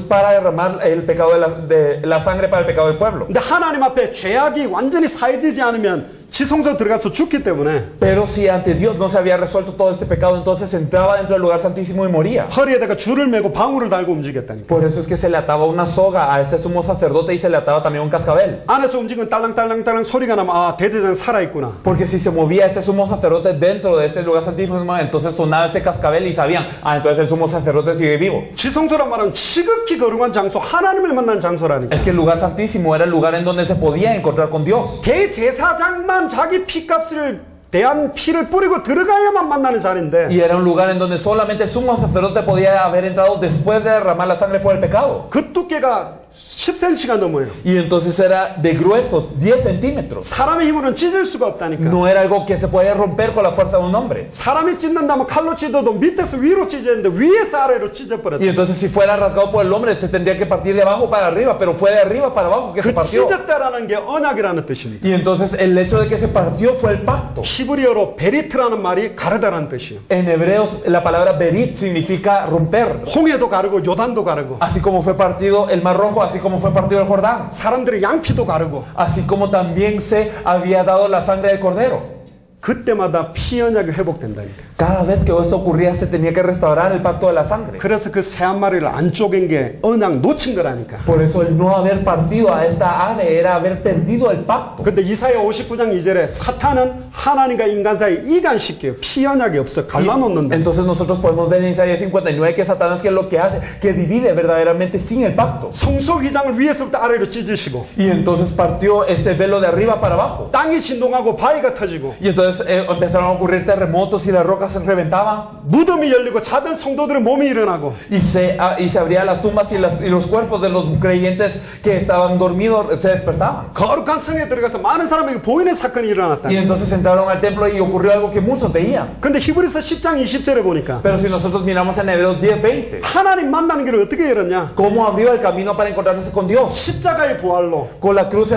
para derramar el pecado de la sangre para el pecado del pueblo. 근데 하나님 앞에 죄악이 완전히 사해지지 않으면 지성소 들어가서 죽기 때문에 Pero si ante Dios no se había resuelto todo este pecado, entonces entraba dentro del lugar santísimo y moría. 허리에다가 줄을 매고 방울을 달고 움직였다니까. Por eso es que se le ataba una soga a este sumo sacerdote y se le ataba también un cascabel. 안에서 움직이면 딸랑딸랑딸랑 소리가 나면 아 대제사장 살아있구나. Porque si se movía ese sumo sacerdote dentro de este lugar santísimo, entonces sonaba ese cascabel y sabían, entonces el sumo sacerdote sigue vivo. 지성소란 말은 지극히 거룩한 장소, 하나님을 만난 장소라니까. Es que el lugar santísimo era el lugar en donde se podía encontrar con Dios. 대제사장만 자기 피값을 대한 피를 뿌리고 들어가야만 만나는 자리인데 Y era un lugar en donde solamente el sumo sacerdote podía haber entrado después de derramar la sangre por el pecado. 그 두께가 10cm가 넘어요. Y entonces era de gruesos 10 centímetros. 사람의 힘으로는 찢을 수가 없다니까. No era algo que se podía romper con la fuerza de un hombre. 사람이 찢는다면 칼로 찢어도 밑에서 위로 찢어야되는데 위에서 아래로 찢어버렸다. Y entonces si fuera rasgado por el hombre se tendría que partir de abajo para arriba, pero fue de arriba para abajo que se 그 partió. 찢었다라는 게 언약이라는 뜻입니다. Y entonces el hecho de que se partió fue el pacto. 히브리어로 베리트라는 말이 가르다라는 뜻이에요. En hebreos la palabra berit significa romper. 홍해도 가르고 요단도 가르고 Así como fue partido el Mar Rojo, así como fue partido el Jordán. 사람들의 양피도 가르고 Así como también se había dado la sangre del cordero. 그때마다 피 언약이 회복된다니까. Cada vez que esto ocurría se tenía que restaurar el pacto de la sangre. 그래서 그 새 한 마리를 안 쪼갠 게 언약 놓친 거라니까. Por eso el no haber partido a esta ave era haber perdido el pacto. 근데 이사야 59장 2절에 사탄은 하나님과 인간 사이 이간시켜요. 피 언약이 없어 갈라놓는다. Entonces nosotros podemos ver en Isaías 59 que Satanás que es lo que hace, que divide verdaderamente sin el pacto. 성소 휘장을 위에서부터 아래로 찢으시고 Y entonces partió este velo de arriba para abajo. 땅이 진동하고 바위가 터지고 Y entonces empezaron a ocurrir terremotos y las rocas tumbas se reventaban 무덤이 열리고 자던 성도들의 몸이 일어나고 y se abrían las tumbas y los cuerpos de los creyentes que estaban dormidos se despertaban. 거룩한 성에 들어가서 많은 사람에게 보이는 사건이 일어났다. Y entonces entraron al templo y ocurrió algo que muchos veían. 근데 히브리서 10장 20절에 보니까 Pero si nosotros miramos en Hebreos 10:20, 하나님 만나는 길을 어떻게 열었냐? ¿cómo abrió el camino para encontrarse con Dios? 십자가의 부활로. Con la cruz,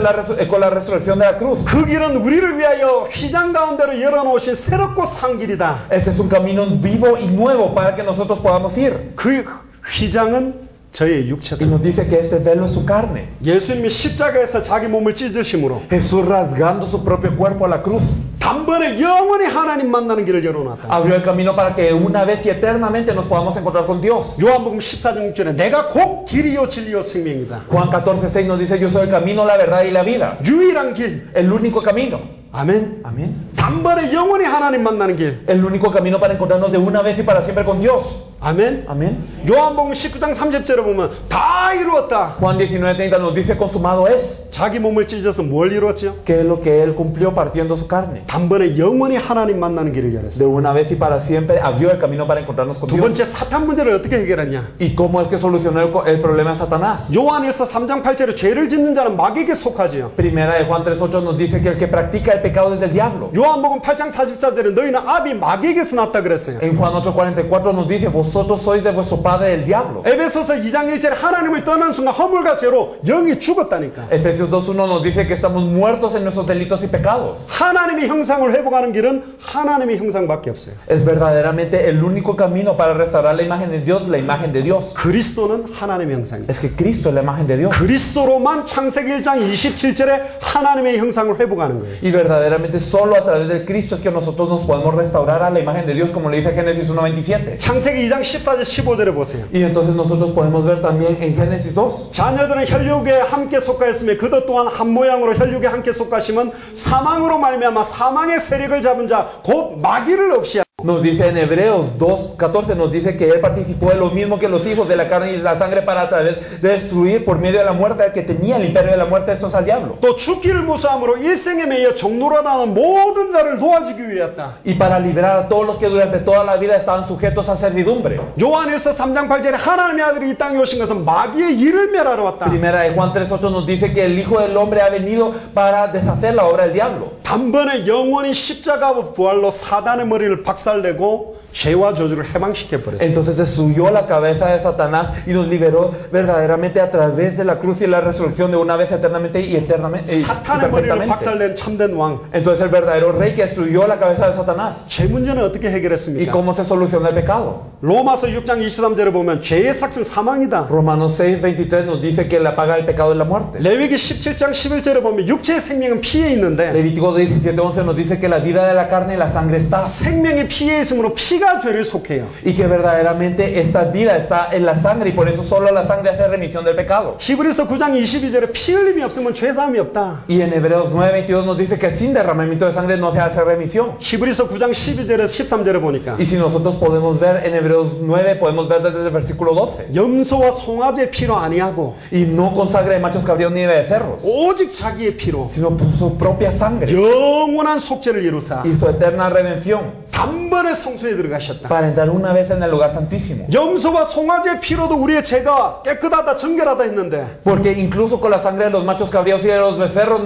con la resurrección de la cruz. 그 길은 우리를 위하여 휘장 가운데로 열어놓으신 새롭고 산 길이다. Ese es un camino vivo y nuevo para que nosotros podamos ir. 그 휘장은 저의 육체다. Y nos dice que este velo es su carne. 예수님이 십자가에서 자기 몸을 찢으심으로 Jesús rasgando su propio cuerpo a la cruz 단번에 영원히 하나님 만나는 길을 열어놨다. abrió el camino para que una vez y eternamente nos podamos encontrar con Dios. 요한복음 14장 6절에 내가 곧 길이요 진리요 생명이다. Juan 14:6 nos dice: Yo soy el camino, la verdad y la vida. 유일한 길. El único camino. 아멘. Amén. 단번에 영원히 하나님 만나는 길. El único camino para encontrarnos de una vez y para siempre con Dios. 아멘. Amén. 요한복음 19장 30절에 보면 다 이루었다. Juan 19:30 nos dice: consumado es. 자기 몸을 찢어서 뭘 이루었죠? ¿Qué es lo que él cumplió partiendo su carne? 단번에 영원히 하나님 만나는 길을 열었어. De una vez y para siempre abrió el camino para encontrarnos con 두 Dios. 번째 사탄 문제를 어떻게 해결했냐? ¿Y cómo es que solucionó el problema de Satanás? 요한일서 3장 8절에 죄를 짓는 자는 마귀에게 속하지요. Primera de Juan 3:8 nos dice que el que practica el pecado es del diablo. 요한복음 8장 44절에 너희는 아비 마귀에게서 났다 그랬어요. En Juan 8:44 nos dice: vosotros sois de vuestro padre el diablo. 에베소서 2장 1절에 하나님을 떠난 순간 허물과 죄로 영이 죽었다니까. Efesios 2:1 nos dice que estamos muertos en nuestros delitos y pecados. 하나님의 형상을 회복하는 길은 하나님의 형상밖에 없어요. Es verdaderamente el único camino para restaurar la imagen de Dios, la imagen de Dios. 그리스도는 하나님의 형상이에요. Es que Cristo es la imagen de Dios. 그리스도로만 창세기 1장 27절에 하나님의 형상을 회복하는 거예요. Y verdaderamente solo a través del Cristo es que nosotros nos podemos restaurar a la imagen de Dios, como le dice Génesis 1:27. 창세기 2장 14절 15절에 보세요. Y entonces nosotros podemos ver también en Génesis 2. 자녀들은 혈육에 함께 속하였으며 그도 또한 한 모양으로 혈육에 함께 속하심은 사망으로 말미암아 사망의 세력을 잡은 자 곧 마귀를 없이 하고. Nos dice en Hebreos 2:14, nos dice que él participó de lo mismo que los hijos de la carne y la sangre para a través de destruir por medio de la muerte al que tenía el imperio de la muerte, esto es al diablo. 또 죽기를 무사함으로 일생에 매여 종로라는 모든 자를 도와주기 위하였다. Y para liberar a todos los que durante toda la vida estaban sujetos a servidumbre. 요한일서 3장 8절에 하나님의 아들이 이 땅에 오신 것은 마귀의 일을 멸하러 왔다. Primera de Juan 3:8 nos dice que el Hijo del Hombre ha venido para deshacer la obra del diablo. 단번에 영원히 십자가 부활로 사단의 머리를 박살내고 죄와 저주를 해방시켜 버렸어요. Entonces destruyó la cabeza de Satanás y nos liberó verdaderamente a través de la cruz y la resurrección de una vez eternamente y eternamente y 사탄의 머리를 perfectamente. 박살낸 참된 왕. Entonces el verdadero rey que destruyó la cabeza de Satanás. 죄 문제는 어떻게 ¿Y 해결했습니까? cómo se soluciona el pecado? 로마서 6장 23절에 보면 죄의 삭은 사망이다. Romanos 6:23 nos dice que la paga del pecado es la muerte. 레위기 17장 11절에 보면 육체의 생명은 피에 있는데 Levítico 17:11 nos dice que la vida de la carne y la sangre está. 생명이 피에 있으므로 피가 죄를 속해요. Y que verdaderamente esta vida está en la sangre y por eso solo la sangre hace remisión del pecado. 히브리서 9장 22절에 피 흘림이 없으면 죄 사함이 없다. Y en Hebreos 9:22 nos dice que sin derramamiento de sangre no se hace remisión. 히브리서 9장 12절에 13절에 보니까 Y si nosotros podemos ver en Hebreos 9, podemos ver desde el versículo 12. 염소와 송아지의 피로 아니하고 Y no con sangre de machos cabríos ni de becerros, 오직 자기의 피로 sino por su propia sangre 영원한 속죄를 이루사 y su eterna redención 단번에 성소에 들어가셨다. para entrar una vez en el lugar santísimo. 염소와 송아지의 피로도 우리의 죄가 깨끗하다 정결하다 했는데 Porque incluso con la sangre de los machos cabríos y de los becerros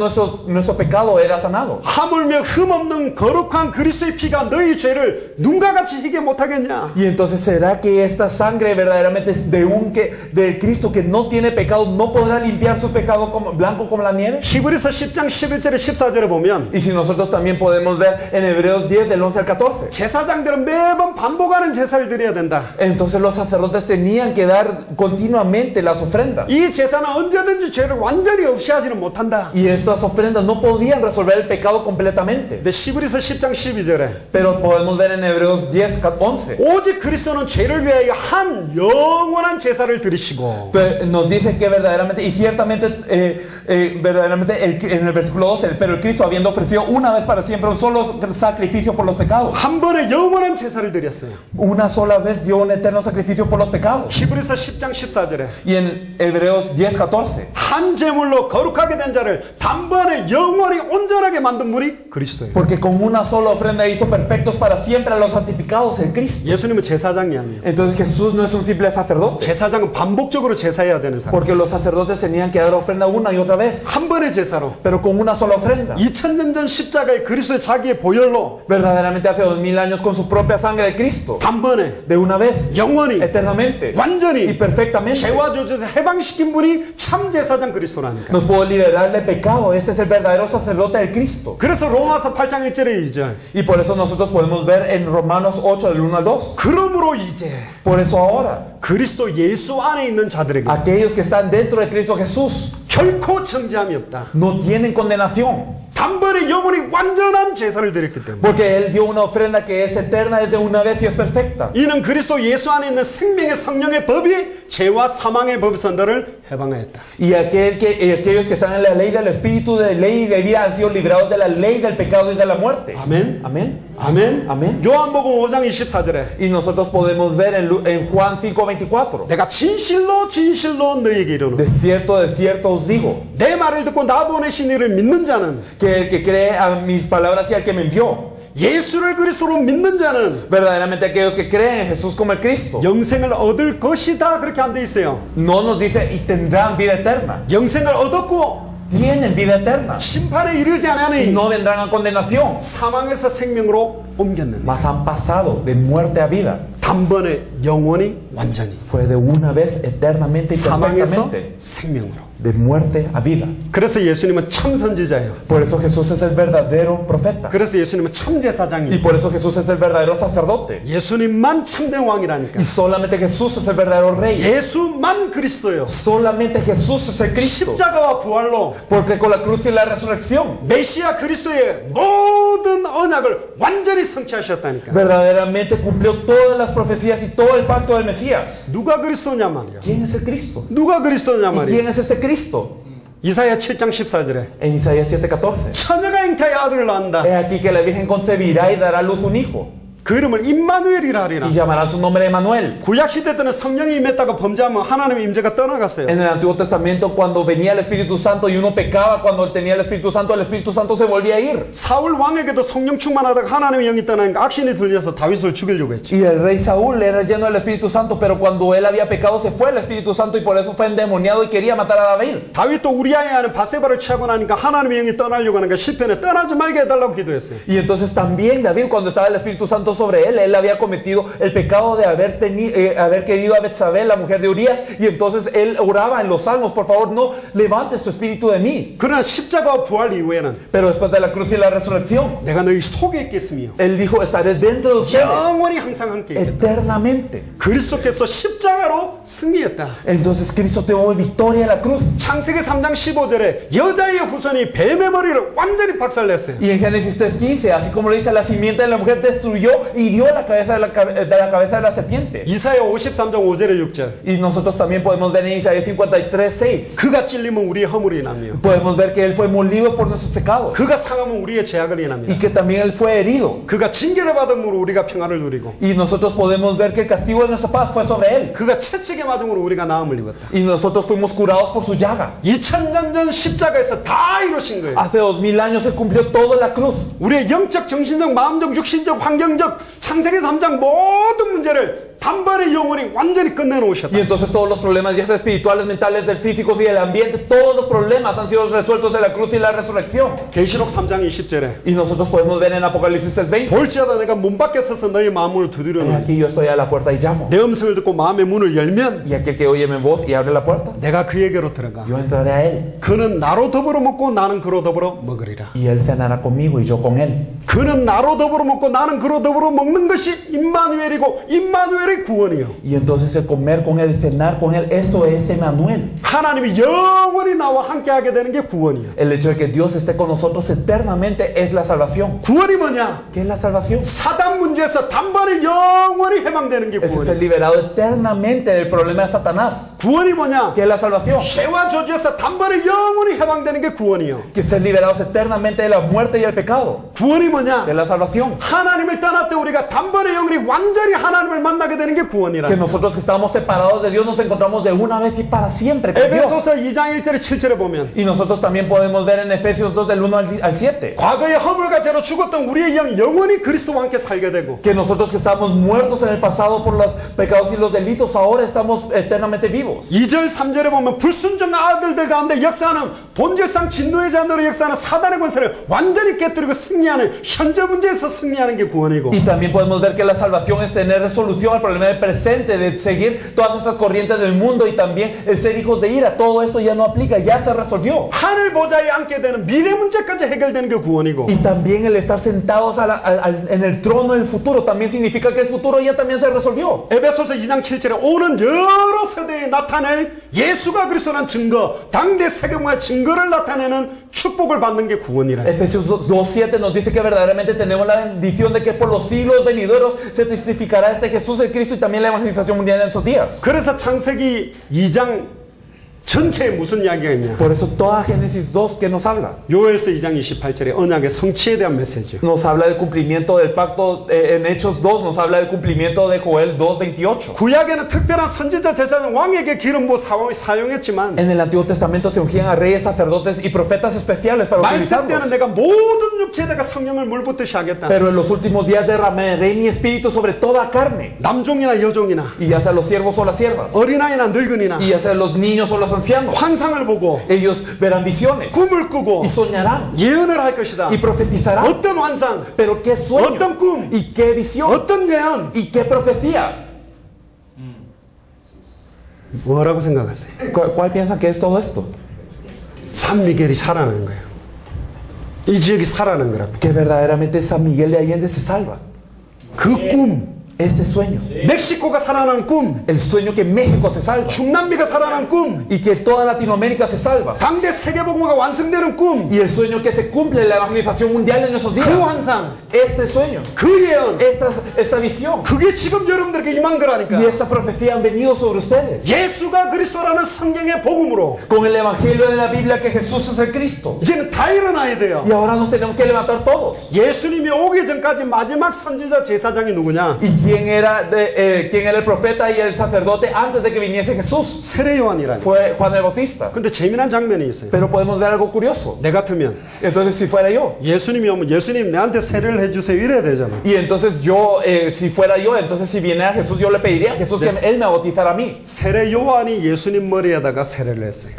nuestro pecado era sanado. 하물며 흠없는 거룩한 그리스도의 피가 너희 죄를 눈과 같이 희게 못하겠냐? Y entonces será que esta sangre verdaderamente es de Cristo que no tiene pecado, no podrá limpiar su pecado como, blanco como la nieve. 히브리서 10장 11절에 14절에 보면 Y si nosotros también podemos ver en Hebreos 10 del 11 al 14. 제사장들은 매번 반복하는 제사를 드려야 된다. Entonces los sacerdotes tenían que dar continuamente las ofrendas. 이 제사는 언제든지 죄를 완전히 없이 하지는 못한다. Y estas ofrendas no podían resolver el pecado completamente. 근데 히브리서 10장 12절에 Pero podemos ver en Hebreos 10, 11. 오직 그리스도는 죄를 위하여 한 영원한 제사를 드리시고 Nos dice que verdaderamente, y ciertamente, verdaderamente en el versículo 12, pero el Cristo habiendo ofrecido una vez para siempre un solo sacrificio por los pecados. 한 번에 영원한 제사를 드렸어요. Una sola vez dio un eterno sacrificio por los pecados. 히브리서 10장 14절에 Y en Hebreos 10:14. 한 제물로 거룩하게 된 자를 단번에 영원히 온전하게 만든 분이 그리스도예요. Porque con una sola ofrenda hizo perfectos para siempre a los santificados en Cristo. 예수님은 제사장이 아니에요. Entonces Jesús no es un simple sacerdote. 제사장은 반복적으로 제사해야 되는 사람. Porque los sacerdotes tenían que dar ofrenda una y otra vez. 한 번의 제사로 Pero con una sola ofrenda. 2000년 전 십자가의 그리스도의 자기의 보혈로 Verdaderamente hace 2000 años con su propia sangre de Cristo. 단번에 De una vez. 영원히 Eternamente. 완전히 Y perfectamente. 죄와 저주에서 해방시킨 분이 참 제사장 그리스도라니까. Nos puede liberar del pecado. Este es el verdadero sacerdote del Cristo. 그래서 로마서 8장 1절에 2절. Y por eso nosotros podemos ver en Romanos 8 del 1 al 2. 그러므로 이제 Por eso ahora, 그리스도 예수 안에 있는 자들에게 aquellos que están dentro de Cristo Jesús 결코 정죄함이 없다. no tienen condenación. 단번에 영원히 완전한 제사를 드렸기 때문에. Porque Él dio una ofrenda que es eterna desde una vez y es perfecta. 이는 그리스도 예수 안에 있는 생명의 성령의 법이 죄와 사망의 법에서 너를 해방하였다. Y aquellos que están en la ley del Espíritu de ley y de vida han sido librados de la ley del pecado y de la muerte. 아멘. Amén. 아멘. 아멘. 요한복음 5장 24절에 Y nosotros podemos ver en Juan 5:24. 내가 진실로 진실로 너희에게 이르노 De cierto os digo, 내 말을 듣고 나 보내신 이를 믿는 자는 que el que cree a mis palabras y al que me envió, 예수를 그리스도로 믿는 자는 verdaderamente aquellos que creen en Jesús como el Cristo, 영생을 얻을 것이다. 그렇게 안 돼 있어요. no nos dice y tendrán vida eterna. 영생을 얻었고 Tienen vida eterna. 심판에 이르지 Y 않으니 no vendrán a condenación, 사망에서 생명으로 옮겼는데 mas han pasado de muerte a vida. 단번에 영원히 완전히 Fue de una vez eternamente y 사망에서 perfectamente. 생명으로. De muerte a vida. 그래서 예수님은 참 선지자예요. Por eso Jesús es el verdadero profeta. 그래서 예수님은 참 Y 제사장이에요. por eso Jesús es el verdadero sacerdote. 예수님만 참된 왕이라니까. Y solamente Jesús es el verdadero rey. 예수만 그리스도예요. Solamente Jesús es el Cristo. 십자가와 부활로 Porque con la cruz y la resurrección, 메시아 그리스도의 모든 언약을 완전히 성취하셨다니까. verdaderamente cumplió todas las profecías y todo el pacto del Mesías. 누가 그리스도냐 말이야. ¿Quién es el Cristo? 누가 그리스도냐 ¿Y 말이야. quién es este Cristo? 이사야 7장 14절에 En Isaías 7:14. 처녀가 잉태하여 아들을 낳는다. He aquí que la Virgen concebirá y dará a luz un hijo. 그 이름을 임마누엘이라 하리라. Y llamarán su nombre Emmanuel. 구약 시대 때는 성령이 임했다가 범죄하면 하나님의 임재가 떠나갔어요. En el Antiguo Testamento, cuando venía el Espíritu Santo y uno pecaba cuando tenía el Espíritu Santo se volvía a ir. 사울 왕에게도 성령 충만하다가 하나님의 영이 떠나니까 악신이 들려서 다윗을 죽이려고 했지. Y el rey Saúl era lleno del Espíritu Santo, pero cuando él había pecado se fue el Espíritu Santo y por eso fue endemoniado y quería matar a David. 다윗도 우리아의 아는 바세바를 취하고 나니까 하나님의 영이 떠나려고 하니까 시편에 떠나지 말게 해달라고 기도했어요. Y entonces también David, cuando estaba el Espíritu Santo sobre él había cometido el pecado de haber querido a Betsabé, la mujer de Urías, y entonces él oraba en los salmos: por favor, no levantes tu espíritu de mí. 그러나 십자가와 부활 이후에는 Pero después de la cruz y la resurrección, 내가 너희 속에 있겠으며 él dijo: estaré dentro de ustedes 영원히 항상 함께 있겠다. eternamente. 그리스도께서 십자가로 승리했다. Entonces Cristo tuvo victoria en la cruz. 창세기 3장 15절에 여자의 후손이 뱀의 머리를 완전히 박살냈어요. Y en Génesis 3:15, así como lo dice, la simiente de la mujer destruyó, hirió la cabeza de la cabeza de la serpiente. 이사야 53장 5절에 6절. Y nosotros también podemos ver en Isaías 53:6. 그가 찔리면 우리의 허물이 나며 Podemos ver que él fue molido por nuestros pecados 그가 상하면 우리의 죄악을 y 인합니다. que también él fue herido. 그가 징계를 받음으로 우리가 평안을 누리고 Y nosotros podemos ver que el castigo de nuestra paz fue sobre él. 그가 채찍에 맞음으로 우리가 나음을 입었다. Y nosotros fuimos curados por su llaga. 2000년 전 십자가에서 다 이루신 거예요. Hace 2000 años él cumplió todo en la cruz. 우리의 영적, 정신적, 마음적, 육신적, 환경적 창세기 3장 모든 문제를 단번에 영원히 완전히 끝내놓으셨다. Y entonces todos los problemas, ya sea espirituales, mentales, del físicos y del ambiente, todos los problemas han sido resueltos en la cruz y la resurrección. 계시록 3장 20절에 Y nosotros podemos ver en Apocalipsis 6:20. 볼지어다 내가 문 밖에 서서 너희 마음을 두드려 He aquí yo estoy a la puerta y llamo. 내 음성을 듣고 마음의 문을 열면 Y aquel que oye mi voz y abre la puerta, 내가 그에게로 들어가. yo entraré a él. 그는 나로 더불어 먹고 나는 그로 더불어 먹으리라. Y él cenará conmigo y yo con él. 그는 나로 더불어 먹고 나는 그로 더불어 먹는 것이 임마누엘이고 임마누엘이 그게 구원이요. Y entonces el comer con Él, cenar con Él, esto es Emmanuel. 하나님이 영원히 나와 함께하게 되는 게 구원이요. El hecho de que Dios esté con nosotros eternamente es la salvación. 구원이 뭐냐? ¿Qué es la salvación? 사단 문제에서 단번에 영원히 해방되는 게 Es ser 구원이요. liberado eternamente del problema de Satanás. 구원이 뭐냐? ¿Qué es la salvación? 죄와 저주에서 단번에 영원히 해방되는 게 구원이요. Que ser liberados eternamente de la muerte y el pecado. 구원이 ¿Qué 뭐냐? es la salvación? 하나님을 떠날 때 우리가 단번에 영원히 완전히 하나님을 만나게 되는 게 구원이라. Que nosotros que estamos separados de Dios nos encontramos de una vez y para siempre con Dios. 에베소서 2장 1절에 7절에 보면 Y nosotros también podemos ver en Efesios 2 del 1 al 7. 과거의 허물과 죄로 죽었던 우리의 영 영원히 그리스도와 함께 살게 되고 Que nosotros que estábamos muertos en el pasado por los pecados y los delitos, ahora estamos eternamente vivos. 2절 3절에 보면 불순종 아들들 가운데 역사하는 본질상 진노의 자녀로 역사하는 사단의 권세를 완전히 깨뜨리고 승리하는 현재 문제에서 승리하는 게 구원이고 Y también podemos ver que la salvación es tener resolución al problema del presente, de seguir todas esas corrientes del mundo y también el ser hijos de ira. Todo esto ya no aplica, ya se resolvió. 하늘 보좌에 앉게 되는 미래 문제까지 해결되는 게 구원이고 Y también el estar sentados en el trono del futuro también significa que el futuro ya también se resolvió. 에베소서 2장 7절에 오는 여러 세대에 나타낼 예수가 그리스도라는 증거 당대 세계문화의 증거를 나타내는 축복을 받는 게 구원이라. Efesios 2:7 nos dice que verdaderamente tenemos la bendición de que por los siglos venideros se testificará este Jesús el Cristo y también la evangelización mundial en esos días. 그래서 창세기 2장 전체에 무슨 이야기가 있냐? Por eso toda Génesis 2 que nos habla. 요엘서 2장 28절에 언약의 성취에 대한 메시지. Nos habla del cumplimiento del pacto en Hechos 2, nos habla del cumplimiento de Joel 2:28. 구약에는 특별한 선지자 제사장 왕에게 기름 뭐 사용했지만 En el Antiguo Testamento se ungían a reyes, sacerdotes y profetas especiales para 말씀 때는 utilizarlos. 내가 모든 육체에다가 성령을 물붓듯이 하겠다. Pero en los últimos días derramaré mi espíritu sobre toda carne. 남종이나 여종이나 Y ya sea los siervos o las siervas. 어린아이나 늙은이나 Y ya sea los niños o los ancianos. 환상을 보고 Ellos verán visiones. 꿈을 꾸고 Y soñarán. 예언을 할 것이다. Y profetizarán. 어떤 환상, Pero qué sueño. 어떤 꿈, Y qué visión. 어떤 예언, Y qué profecía. 뭐라고 생각하세요? ¿Cuál piensan que es todo esto? 산미겔이 살아나는 거예요. 이 지역이 살아나는 거라고. Que verdaderamente San Miguel de Allende se salva. 그 꿈, Este sueño. 멕시코가 살아나는 꿈, El sueño que México se salva. 중남미가 살아나는 꿈, Y que toda Latinoamérica se salva. 당대 세계복음화가 완성되는 꿈, Y el sueño que se cumple la evangelización mundial en esos días. 그 환상, Este sueño. 그 예언, Esta visión. 그게 지금 여러분들에게 임한 거라니까. Y esta profecía han venido sobre ustedes. 예수가 그리스도라는 성경의 복음으로 Con el evangelio de la Biblia que Jesús es el Cristo. 이제는 다 일어나야 돼요. Y ahora nos tenemos que levantar todos. 예수님이 오기 전까지 마지막 선지자 제사장이 누구냐? ¿Y quién era el profeta y el sacerdote antes de que viniese Jesús? 세례 요한이라니. Fue Juan el Bautista. 근데 재미난 장면이 있어요. Pero podemos ver algo curioso. 내 같으면 Entonces, si fuera yo, 예수님이 오면 예수님 내한테 세례를 해주세요 이래야 되잖아. y entonces yo, si fuera yo, entonces si viene a Jesús, yo le pediría a Jesús que Él me bautizara a mí. 세례 요한이 예수님 머리에다가 세례를 했어요.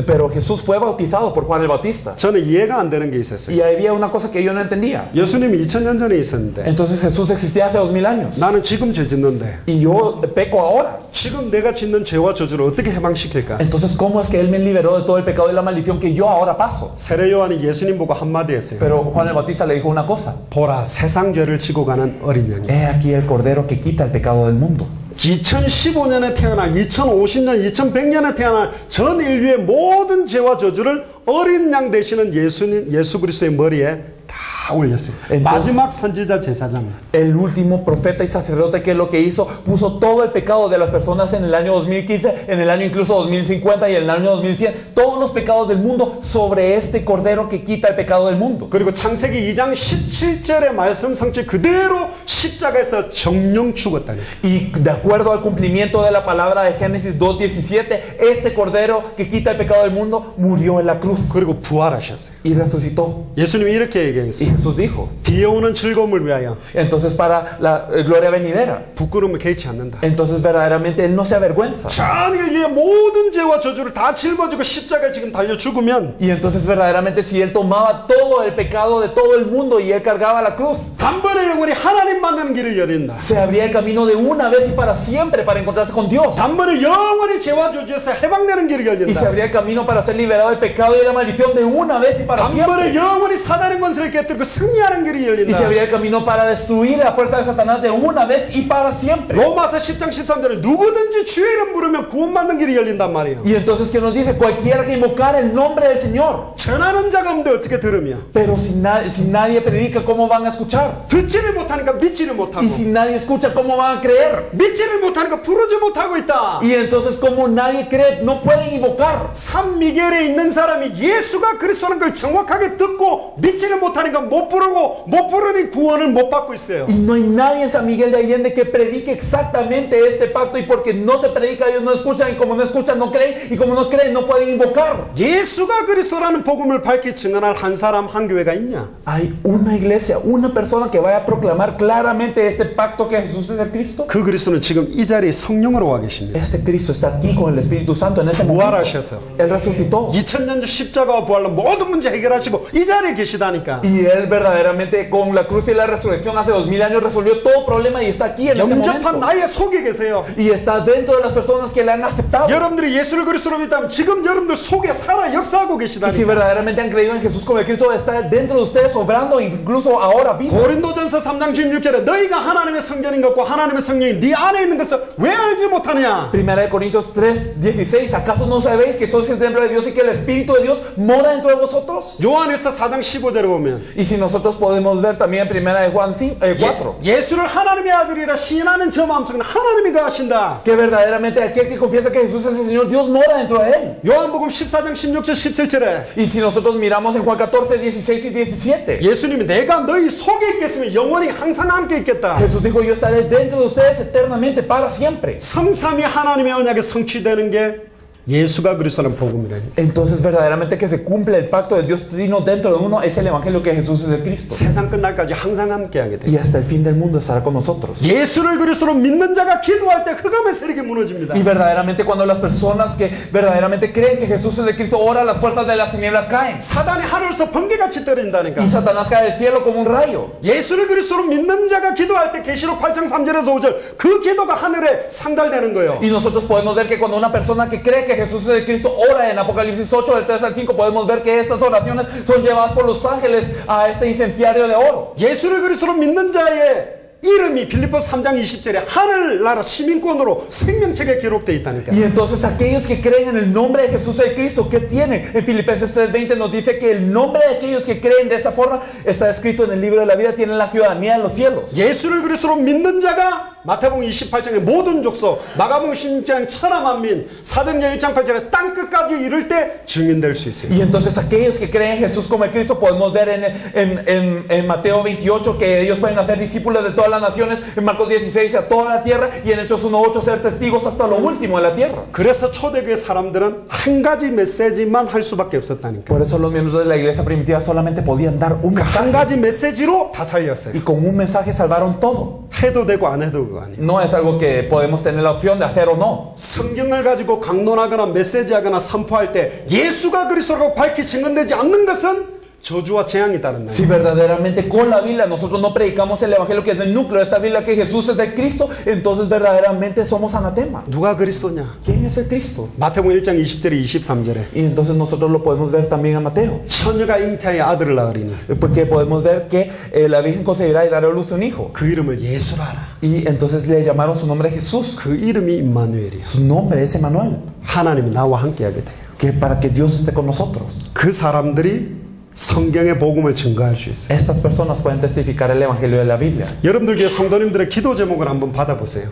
Pero Jesús fue bautizado por Juan el Bautista. 저는 이해가 안 되는 게 있었어요. Y había una cosa que yo no entendía. 예수님이 2000년 전에 있었는데 Entonces Jesús existía hace 2000 años. 나는 지금 죄 짓는데 Y yo peco ahora. 지금 내가 짓는 죄와 저주를 어떻게 해방시킬까? Entonces, ¿cómo es que Él me liberó de todo el pecado y la maldición que yo ahora paso? 세례 요한이 예수님 보고 한마디 했어요. Pero Juan el Bautista le dijo una cosa. 보라 세상 죄를 지고 가는 어린 양이. He aquí el Cordero que quita el pecado del mundo. 2015년에 태어날 2050년 2100년에 태어날 전 인류의 모든 죄와 저주를 어린 양 되시는 예수 그리스도의 머리에 다 올렸어요. 마지막 선지자 제사장. El último profeta y sacerdote, que es lo que hizo, puso todo el pecado de las personas en el año 2015, en el año incluso 2050 y en el año 2100, todos los pecados del mundo sobre este Cordero que quita el pecado del mundo. 그리고 창세기 2장 17절의 말씀 성취 그대로 십자가에서 정령 죽었다니. Y de acuerdo al cumplimiento de la palabra de Génesis 2:17, este Cordero que quita el pecado del mundo murió en la cruz 그리고 부활하셨어요. y resucitó. 예수님이 이렇게 Y 얘기했어요. Jesús dijo, 뒤에 오는 즐거움을 위하여 entonces para la gloria venidera, 부끄러움을 개의치 않는다. entonces verdaderamente Él no se avergüenza. 전 인류의 모든 죄와 저주를 다 짊어지고 십자가에 지금 달려 죽으면 Y entonces verdaderamente si Él tomaba todo el pecado de todo el mundo y Él cargaba la cruz, 단번에 영원히 하나님 하나님 만나는 길을 열린다. Se abría el camino de una vez y para siempre para encontrarse con Dios. 단번에 영원히 죄와 저주에서 해방되는 길을 Y se 열린다. abría el camino para ser liberado del pecado y de la maldición de una vez y para 단번에 siempre. 영원히 사단의 권세를 깨뜨리고 승리하는 길이 Y se 열린다. abría el camino para destruir la fuerza de Satanás de una vez y para siempre. 로마서 10장 13절에 누구든지 주의 이름 부르면 구원받는 길이 열린단 말이에요. Y entonces, ¿qué nos dice? Cualquiera que invocar el nombre del Señor. 전하는 자가 없는데 어떻게 들으며? Pero si nadie predica, ¿cómo van a escuchar? 듣지를 못하니까 믿지를 못하고, Y si nadie escucha, ¿cómo van a creer? 믿지를 못하니까 부르지 못하고 있다. Y entonces, como nadie cree, no pueden invocar. 산 미겔에 있는 사람이 예수가 그리스도라는 걸 정확하게 듣고 믿지를 못하니까 못 부르고, 못 부르니 구원을 못 받고 있어요. Y no hay nadie en San Miguel de Allende que predique exactamente este pacto. Y porque no se predica, ellos no escuchan. Y como no escuchan, no creen. Y como no creen, no pueden invocar. 예수가 그리스도라는 복음을 밝히 증언할 한 사람, 한 교회가 있냐? Hay una iglesia, una persona que vaya a proclamar claramente este pacto que Jesús es el Cristo. 그 그리스도는 지금 이 자리에 성령으로 와 계십니다. Este Cristo está aquí con el Espíritu Santo en este momento. 부활하셔서 Él resucitó. 2000년 전 십자가와 부활로 모든 문제 해결하시고 이 자리에 계시다니까. Y Él verdaderamente con la cruz y la resurrección hace 2000 años resolvió todo problema y está aquí en este 영접한 momento. 나의 속에 계세요. Y está dentro de las personas que le han aceptado. 여러분들이 예수를 그리스도로 믿다면 지금 여러분들 속에 살아 역사하고 Y si 계시다니까. verdaderamente han creído en Jesús como el Cristo, está dentro de ustedes obrando incluso ahora vivo. 고린도전서 3장 16절에 너희가 하나님의 성전인 것과 하나님의 성령이 네 안에 있는 것을 왜 알지 못하느냐? Primera de Corintios 3:16. ¿Acaso no sabéis que sois el templo de Dios y que el Espíritu de Dios mora dentro de vosotros? 요한에서 4장 15절에 보면 Y si nosotros podemos ver también en Primera de Juan 4, 예수를 하나님의 아들이라 시인하는 저 마음속에 하나님이 거하신다. que verdaderamente aquel que confiesa que Jesús es el Señor, Dios mora dentro de él. 요한복음 14장 16절 17절에 Y si nosotros miramos en Juan 14, 16 y 17, 예수님이 내가 너희 속에 있겠으면 영원히 항상 함께 있겠다. Jesús dijo: yo estaré dentro de ustedes eternamente, para siempre. 성삼위 하나님의 언약에 성취되는 게 예수가 그리스도라는 복음이래. Entonces verdaderamente que se cumple el pacto del Dios Trino dentro de uno es el evangelio que Jesús es el Cristo. 세상 끝날까지 항상 함께하게 돼. Y hasta el fin del mundo estará con nosotros. 예수를 그리스도로 믿는 자가 기도할 때 흑암의 세력이 무너집니다. Y verdaderamente cuando las personas que verdaderamente creen que Jesús es el Cristo oran, las fuerzas de las tinieblas caen. 사단이 하늘에서 번개같이 때린다니까. Y Satanás cae del cielo como un rayo. 예수를 그리스도로 믿는 자가 기도할 때 계시록 8장 3절에서 5절 그 기도가 하늘에 상달되는 거예요. Y nosotros podemos ver que cuando una persona que cree que Jesús es el Cristo ora en Apocalipsis 8 del 3 al 5, podemos ver que estas oraciones son llevadas por los ángeles a este incenciario de oro. 예수를 그리스도로 믿는 자의 이름이 빌립보서 3장 20절에 하늘나라 시민권으로 생명책에 기록되어 있다니까. Y entonces aquellos que creen en el nombre de Jesús el Cristo, ¿qué tienen? En Filipenses 3:20 nos dice que el nombre de aquellos que creen de esta forma está escrito en el libro de la vida, tienen la ciudadanía en los cielos. 예수를 그리스도로 믿는 자가 마태복음 28장의 모든 족속, 마가복음 16장 천하 만민, 사도행전 1장 8절에 땅 끝까지 이를 때 증인될 수 있어요. Y entonces aquellos que creen en Jesús como el Cristo, podemos ver en Mateo 28 que ellos pueden hacer discípulos de todas las naciones, en Marcos 16 a toda la tierra, y en Hechos 1:8 ser testigos hasta lo último de la tierra. 그래서 초대교회 사람들은 한 가지 메시지만 할 수밖에 없었다니까. Por eso los miembros de la iglesia primitiva solamente podían dar un 한 mensaje, 가지 메시지로 다 살렸어요. y con un mensaje salvaron todo. 해도 되고 안 해도 그거 아니에요. No es algo que podemos tener la opción de hacer o no. 성경을 가지고 강론하거나 메시지하거나 선포할 때 예수가 그리스도라고 밝히 증언되지 않는 것은 저주와 재앙이 따른다. Si verdaderamente con la Biblia nosotros no predicamos el evangelio que es el núcleo de esta Biblia, que Jesús es el Cristo, entonces verdaderamente somos anatema. 누가 그리스도냐? ¿Quién es el Cristo? 마태복음 1장 20절에 23절에 Y entonces nosotros lo podemos ver también en Mateo, 처녀가 잉태하여 아들을 낳으리니 porque podemos ver que la Virgen concebirá y dará a luz un hijo. 그 이름을 예수라 하라. Y entonces le llamaron su nombre Jesús. 그 이름이 임마누엘이요. Su nombre es Emmanuel, 하나님이 나와 함께하게 돼요. que para que Dios esté con nosotros. 그 사람들이 성경의 복음을 증거할 수 있어요. Estas personas pueden testificar el evangelio de la Biblia. 여러분들 교회 성도님들의 기도 제목을 한번 받아보세요.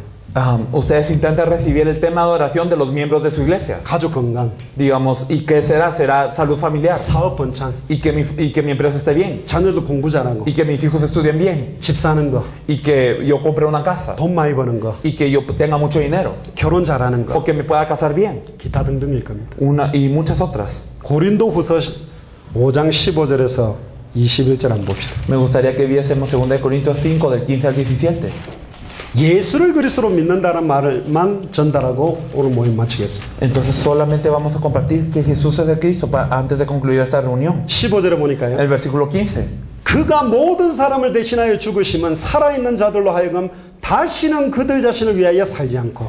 Ustedes intentan recibir el tema de oración de los miembros de su iglesia. 가족 건강, Digamos, ¿y qué será? Será salud familiar. 사업 번창, Y que mi empresa esté bien. 자녀들 공부 잘하고, Y que mis hijos estudien bien. 집 사는 거, Y que yo compre una casa. 돈 많이 버는 거, Y que yo tenga mucho dinero. 결혼 잘하는 거, O que me pueda casar bien. 기타 등등일 겁니다. Y muchas otras. 고린도후서 5장 15절에서 21절 한번 봅시다. Me gustaría que viésemos 2 Corintios 5 del 15 al 17. 예수를 그리스도로 믿는다는 말을만 전달하고 오늘 모임 마치겠습니다. Entonces solamente vamos a compartir que Jesús es el Cristo antes de concluir esta reunión. 15절에 보니까요. El versículo 15. 그가 모든 사람을 대신하여 죽으심은 살아있는 자들로 하여금 다시는 그들 자신을 위하여 살지 않고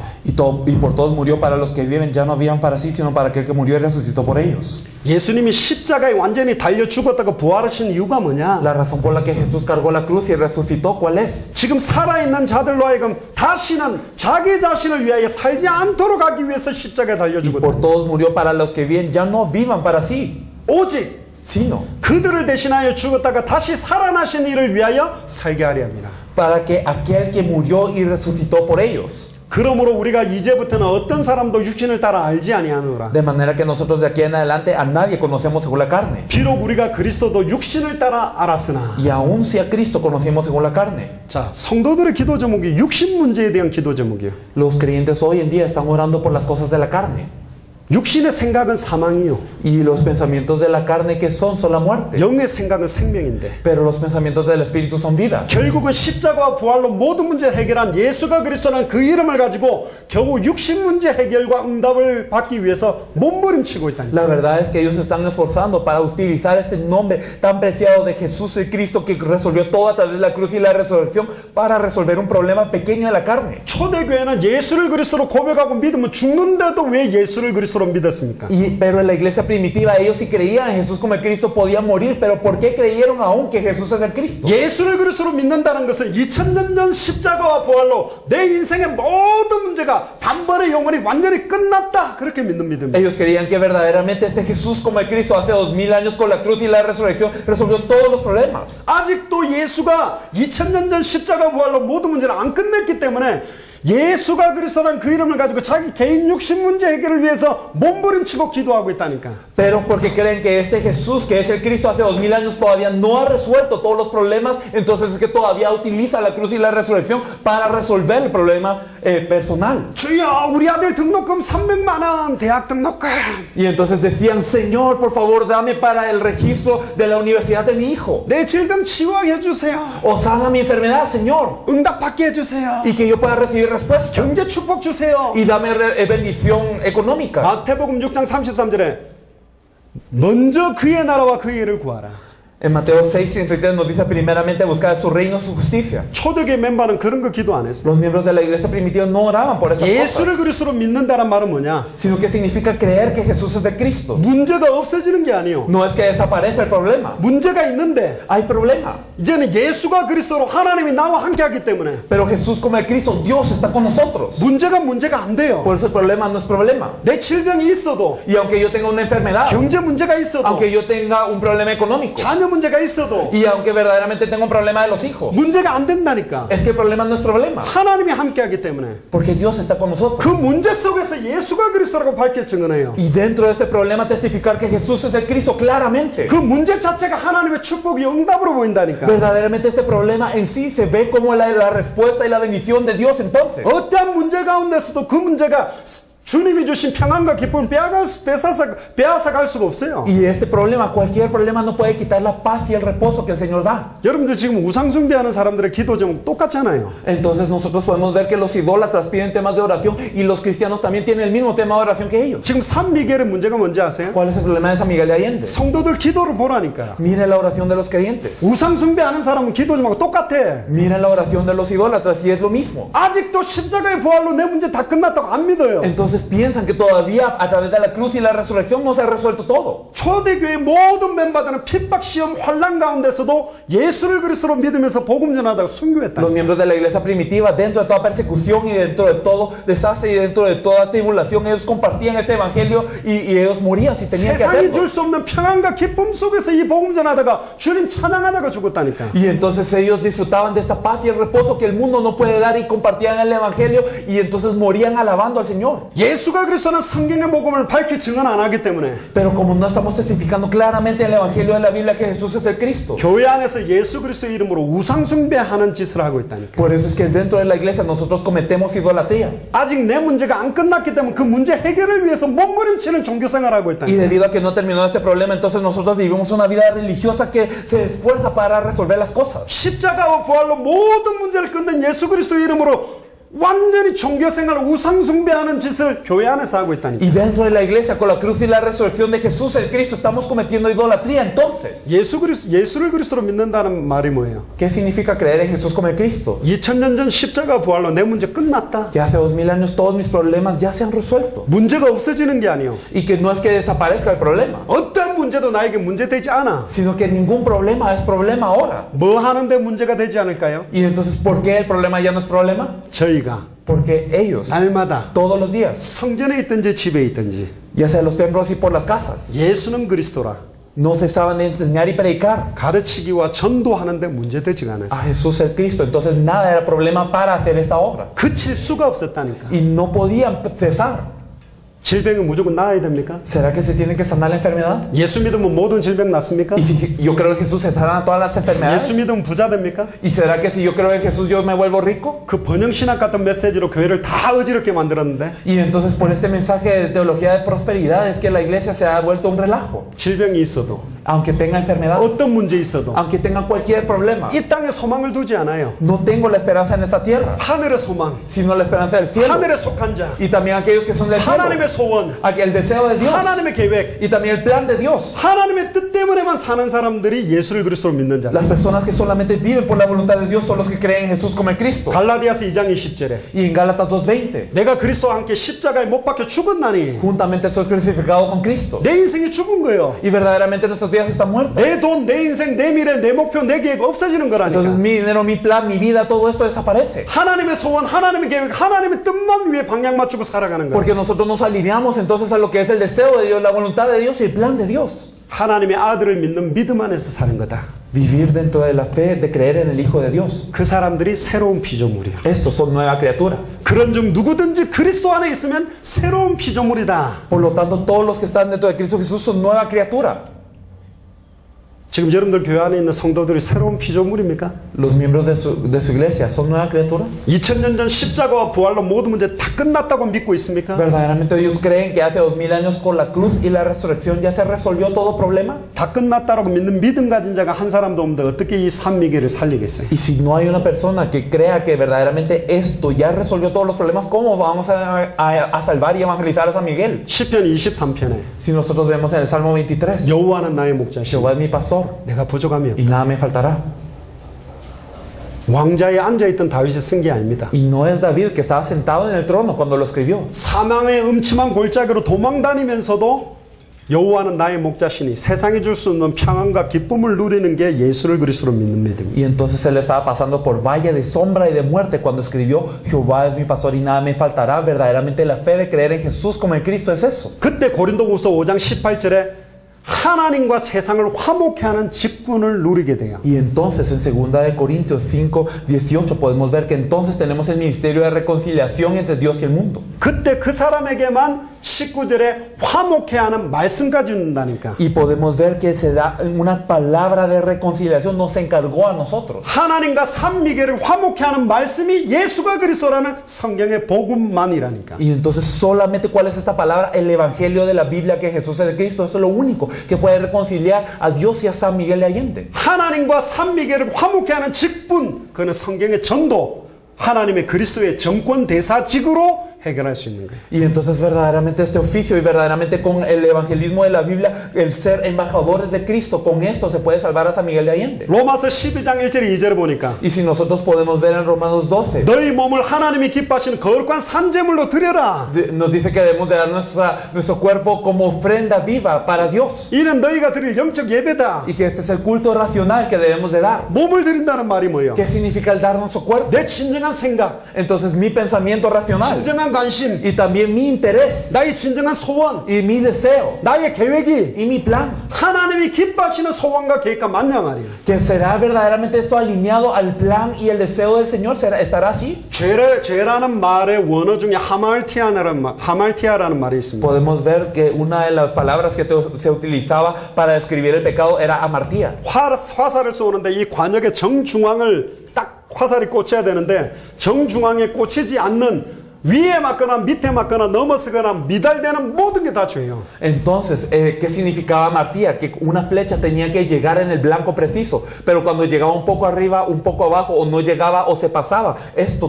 Y por todos murió para los que viven, ya no vivan para sí, sino para aquel que murió y resucitó por ellos. 예수님이 십자가에 완전히 달려 죽었다고 부활하신 이유가 뭐냐? La razón por la que Jesús cargó la cruz y resucitó, ¿cuál es? 지금 살아있는 자들로 하여금 다시는 자기 자신을 위하여 살지 않도록 하기 위해서 십자가에 달려 Y 죽었다. por todos murió para los que viven, ya no vivan para sí, 오직 sino 그들을 대신하여 죽었다가 다시 살아나신 이를 위하여 살게 하려 합니다. para que aquel que murió y resucitó por ellos. 그러므로 우리가 이제부터는 어떤 사람도 육신을 따라 알지 아니하노라. De manera que nosotros de aquí en adelante a nadie conocemos según la carne. 비록 우리가 그리스도도 육신을 따라 알았으나. Y aún si a Cristo conocimos según la carne. 자, 성도들의 기도 제목이 육신 문제에 대한 기도 제목이에요. Los creyentes hoy en día están orando por las cosas de la carne. 육신의 생각은 사망이요. Y los pensamientos de la carne que son la muerte. 영의 생각은 생명인데. Pero los pensamientos del espíritu son vida. 결국은 십자가와 부활로 모든 문제를 해결한 예수가 그리스도라는 그 이름을 가지고 겨우 육신 문제 해결과 응답을 받기 위해서 몸부림치고 있다니까. La verdad es que ellos se están esforzando para utilizar este nombre tan preciado de Jesús el Cristo que resolvió todo a través de la cruz y la resurrección para resolver un problema pequeño de la carne. 초대교회는 예수를 그리스도로 고백하고 믿으면 죽는데도 왜 예수를 그리스도로 믿었습니까? Pero en la iglesia primitiva ellos sí creían en Jesús como el Cristo podía morir, pero ¿por qué creyeron aún que Jesús es el Cristo? 예수를 그리스도로 믿는다는 것은 2000년 전 십자가와 부활로 내 인생의 모든 문제가 단번에 영원히 완전히 끝났다 그렇게 믿는 믿음입니다. Ellos creían que verdaderamente este Jesús como el Cristo hace 2000 años con la cruz y la resurrección resolvió todos los problemas. 아직도 예수가 2000년 전 십자가 부활로 모든 문제를 안 끝냈기 때문에 예수가 그리스도라는 그 이름을 가지고 자기 개인 육신 문제 해결을 위해서 몸부림치고 기도하고 있다니까. Pero porque creen que este Jesús, que es el Cristo hace 2000 años, todavía no ha resuelto todos los problemas, entonces es que todavía utiliza la cruz y la resurrección para resolver el problema personal. 주여, 우리 아들 등록금 300만 원, 대학 등록금. Y entonces decían, Señor, por favor, dame para el registro de la universidad de mi hijo. 내 질병 치유하게 해주세요. O sana mi enfermedad, Señor. 응답받게 해주세요. Y que yo pueda recibir respuesta. 경제 축복 주세요. Y dame bendición económica. 마태복음 6장 33절에 먼저 그의 나라와 그의 일을 구하라. En Mateo 6:33 nos dice primeramente buscar su reino, su justicia. 초대교회 멤버는 그런 거 기도 안 했어요. Los miembros de la iglesia primitiva no oraban por estas 예수를 cosas, 그리스도로 믿는다는 말은 뭐냐? sino que significa creer que Jesús es de Cristo. 문제가 없어지는 게 아니에요. No es que desaparece el problema. 문제가 있는데 Hay problema. 이제는 예수가 그리스도로 하나님이 나와 함께하기 때문에 Pero Jesús como el Cristo, Dios está con nosotros. 문제가 안 돼요. Por eso el problema no es problema. 내 질병이 있어도 Y aunque yo tenga una enfermedad, 경제 문제가 있어도 aunque yo tenga un problema económico, 자녀 문제가 있어도 y aunque verdaderamente tenga un problema de los hijos, 문제가 안 된다니까. es que el problema no es problema. 하나님이 함께하기 때문에 Porque Dios está con nosotros. 그 문제 속에서 예수가 그리스도라고 밝게 증언해요. Y dentro de este problema testificar que Jesús es el Cristo claramente. 그 문제 자체가 하나님의 축복이 응답으로 보인다니까. Verdaderamente este problema en sí se ve como la respuesta y la bendición de Dios entonces. 어떠한 문제 가운데서도 그 문제가 주님이 주신 평안과 기쁨을 빼앗아 갈 수가 없어요. Y este problema, cualquier problema no puede quitar la paz y el reposo que el Señor da. 여러분들 지금 우상 숭배하는 사람들의 기도 제목 똑같잖아요. Entonces nosotros podemos ver que los idólatras piden temas de oración y los cristianos también tienen el mismo tema de oración que ellos. 지금 San Miguel의 문제가 뭔지 아세요? ¿Cuál es el problema de San Miguel de Allende? 성도들 기도를 보라니까요. Miren la oración de los creyentes. 우상 숭배하는 사람은 기도 제목하고 똑같아. Miren la oración de los idólatras y es lo mismo. 아직도 십자가의 부활로 내 문제 다 끝났다고 안 믿어요. Entonces piensan que todavía a través de la cruz y la resurrección no se ha resuelto todo. 초대교회 모든 멤버들은 핍박, 시험, 환난 가운데서도 예수를 그리스도로 믿으면서 복음 전하다가 순교했다. Los miembros de la iglesia primitiva, dentro de toda persecución y dentro de todo desastre y dentro de toda tribulación, ellos compartían este evangelio y ellos morían si tenían que 세상이 hacerlo. 줄 수 없는 평안과 기쁨 속에서 이 복음 전하다가 주님 찬양하다가 죽었다니까. Y entonces ellos disfrutaban de esta paz y el reposo que el mundo no puede dar y compartían el evangelio y entonces morían alabando al Señor. 예수가 그리스도는 성경의 복음을 밝히 증언 안 하기 때문에 Pero como no estamos testificando claramente en el evangelio de la Biblia que Jesús es el Cristo, 교회 안에서 예수 그리스도 이름으로 우상 숭배하는 짓을 하고 있다니까. por eso es que dentro de la iglesia nosotros cometemos idolatría. 아직 내 문제가 안 끝났기 때문에 그 문제 해결을 위해서 몸부림치는 종교 생활하고 Y 있다니까. debido a que no terminó este problema, entonces nosotros vivimos una vida religiosa que se esfuerza para resolver las cosas. 십자가와 부활로 모든 문제를 끝낸 예수 그리스도 이름으로 완전히 종교생활 우상숭배하는 짓을 교회 안에서 하고 있다니까. Y dentro de la iglesia, con la cruz y la resurrección de Jesús, el Cristo, estamos cometiendo idolatría. Entonces, 예수를 그리스도로 믿는다는 말이 뭐예요? ¿qué significa creer en Jesús como el Cristo? 2000년 전 십자가 부활로 내 문제 끝났다. Que hace 2000 años todos mis problemas ya se han resuelto. 문제가 없어지는 게 아니에요. Y que no es que desaparezca el problema, 어떤 문제도 나에게 문제되지 않아. sino que ningún problema es problema ahora. 뭐 하는데 문제가 되지 않을까요? Y entonces, ¿por qué el problema ya no es problema? 저희가 Porque ellos, 날마다 todos los días, 성전에 있든지 집에 있든지 ya sea en los templos y por las casas, 예수는 그리스도라 no cesaban de enseñar y predicar 가르치기와 전도하는데 문제되지가 않았어요. a Jesús el Cristo. Entonces nada era problema para hacer esta obra. 그칠 수가 없었다니까. Y no podían cesar. 질병이 무조건 나아야 됩니까? ¿Será que se tiene que sanar la enfermedad? 예수 믿으면 모든 질병 낫습니까? Y si yo creo en Jesús se sanan todas las enfermedades. 예수 믿으면 부자 됩니까? ¿Y será que si yo creo en Jesús yo me vuelvo rico? 그 번영신학 같은 메시지로 교회를 다 어지럽게 만들었는데 Y entonces por este mensaje de teología de prosperidad es que la iglesia se ha vuelto un relajo. 질병이 있어도 Aunque tenga enfermedad, 어떤 문제 있어도 aunque tenga cualquier problema, 이 땅에 소망을 두지 않아요. no tengo la esperanza en esta tierra, 하늘의 소망, sino la esperanza del cielo. 하늘에 속한 자, Y también aquellos que son del cielo, 하나님의 소원, el deseo de Dios, 하나님의 계획, y también el plan de Dios. 하나님의 뜻 때문에만 사는 사람들이 예수를 그리스도로 믿는 자. Las personas que solamente viven por la voluntad de Dios son los que creen en Jesús como el Cristo. 갈라디아서 2장 20절에 Y en Gálatas 2:20, 내가 그리스도와 함께 십자가에 못 박혀 죽었나니 juntamente soy crucificado con Cristo. 내 인생이 죽은 거예요. Y verdaderamente nuestros días están muertos. 내 돈, 내 인생, 내 미래, 내 목표, 내 계획 없어지는 Entonces 거라니까. mi dinero, mi plan, mi vida, todo esto desaparece. 하나님의 소원, 하나님의 계획, 하나님의 뜻만 위해 방향 맞추고 살아가는 거예요. Porque nosotros nos alineamos entonces a lo que es el deseo de Dios, la voluntad de Dios y el plan de Dios. 하나님의 아들을 믿는 믿음 안에서 사는 거다. Vivir dentro de la fe, de creer en el Hijo de Dios. 그 사람들이 새로운 피조물이야. Estos son nueva criatura. 그런 중 누구든지 그리스도 안에 있으면 새로운 피조물이다. Por lo tanto, todos los que están dentro de Cristo Jesús son nueva criatura. 지금 여러분들 교회 안에 있는 성도들이 새로운 피조물입니까? Los miembros de su iglesia son nueva criatura. 2000년 전 십자가와 부활로 모든 문제 다 끝났다고 믿고 있습니까? ¿Verdaderamente ellos creen que hace 2000 años con la cruz y la resurrección ya se resolvió todo problema? 다 끝났다라고 믿는 믿음 가진 자가 한 사람도 없는데 어떻게 이 산미계를 살리겠어요? Y si no hay una persona que crea que verdaderamente esto ya resolvió todos los problemas, ¿cómo vamos a salvar y evangelizar a San Miguel? 시편 23편에 Si nosotros vemos en el Salmo 23, 여호와는 나의 목자시오 Jehová es mi pastor 내가 부족함이 y nada me faltará. 왕자에 앉아있던 다윗이 쓴 게 아닙니다. Y no es David que estaba sentado en el trono cuando lo escribió. 사망의 음침한 골짜기로 도망다니면서도 여호와는 나의 목자시니 세상이 줄 수 없는 평안과 기쁨을 누리는 게 예수를 그리스도로 믿는 믿음입니다. Y entonces él estaba pasando por valle de sombra y de muerte cuando escribió Jehová es mi pastor y nada me faltará. Verdaderamente la fe de creer en Jesús como el Cristo es eso. 그때 고린도후서 5장 18절에 하나님과 세상을 화목케 하는 직분을 누리게 돼요. Y entonces en 2 de Corintios 5:18 podemos ver que entonces tenemos el ministerio de reconciliación entre Dios y el mundo. 그때 그 사람에게만 19절에 화목케 하는 말씀까지 준다니까. Y podemos ver que se da una palabra de reconciliación, nos encargó a nosotros. 하나님과 삼위계를 화목케 하는 말씀이 예수가 그리스도라는 성경의 복음만이라니까. Y entonces solamente ¿cuál es esta palabra? El evangelio de la Biblia, que Jesús es el Cristo. Eso es lo único que puede reconciliar a Dios y a San Miguel de Allende. 하나님과 삼위계를 화목케 하는 직분, 그는 성경의 전도, 하나님의 그리스도의 정권 대사직으로 해결할 수 있는 거예요. Y entonces verdaderamente este oficio y verdaderamente con el evangelismo de la Biblia, el ser embajadores de Cristo, con esto se puede salvar a San Miguel de Allende. 로마서 12장 1절 2절을 보니까 Y si nosotros podemos ver en Romanos 12, 너희 몸을 하나님이 기뻐하시는 거룩한 산제물로 드려라. nos dice que debemos de dar nuestro cuerpo como ofrenda viva para Dios. 이는 너희가 드릴 영적 예배다. Y que este es el culto racional que debemos de dar. 몸을 드린다는 말이 뭐예요? ¿Qué significa el dar nuestro cuerpo? 내 진정한 생각, Entonces mi pensamiento racional 진정한 관심, y también mi interés 나의 진정한 소원, y mi deseo 나의 계획이 y mi plan, 하나님이 기뻐하시는 소원과 계획과 맞냐 말이에요. que será verdaderamente esto alineado al plan y el deseo del Señor. ¿Estará así? 죄라는 말의 원어 중에 하말티아라는 말이 있습니다. Podemos ver que una de las palabras que se utilizaba para describir el pecado era amartía. 화살을 쏘는데 이 관역의 정중앙을 딱 화살이 꽂혀야 되는데 정중앙에 꽂히지 않는 위에 맞거나 밑에 맞거나 넘어서거나 미달되는 모든 게 다 죄예요. Entonces, ¿qué significaba amartía? Que una flecha tenía que llegar en el blanco preciso, pero cuando llegaba un poco arriba, un poco abajo, o no llegaba o se pasaba,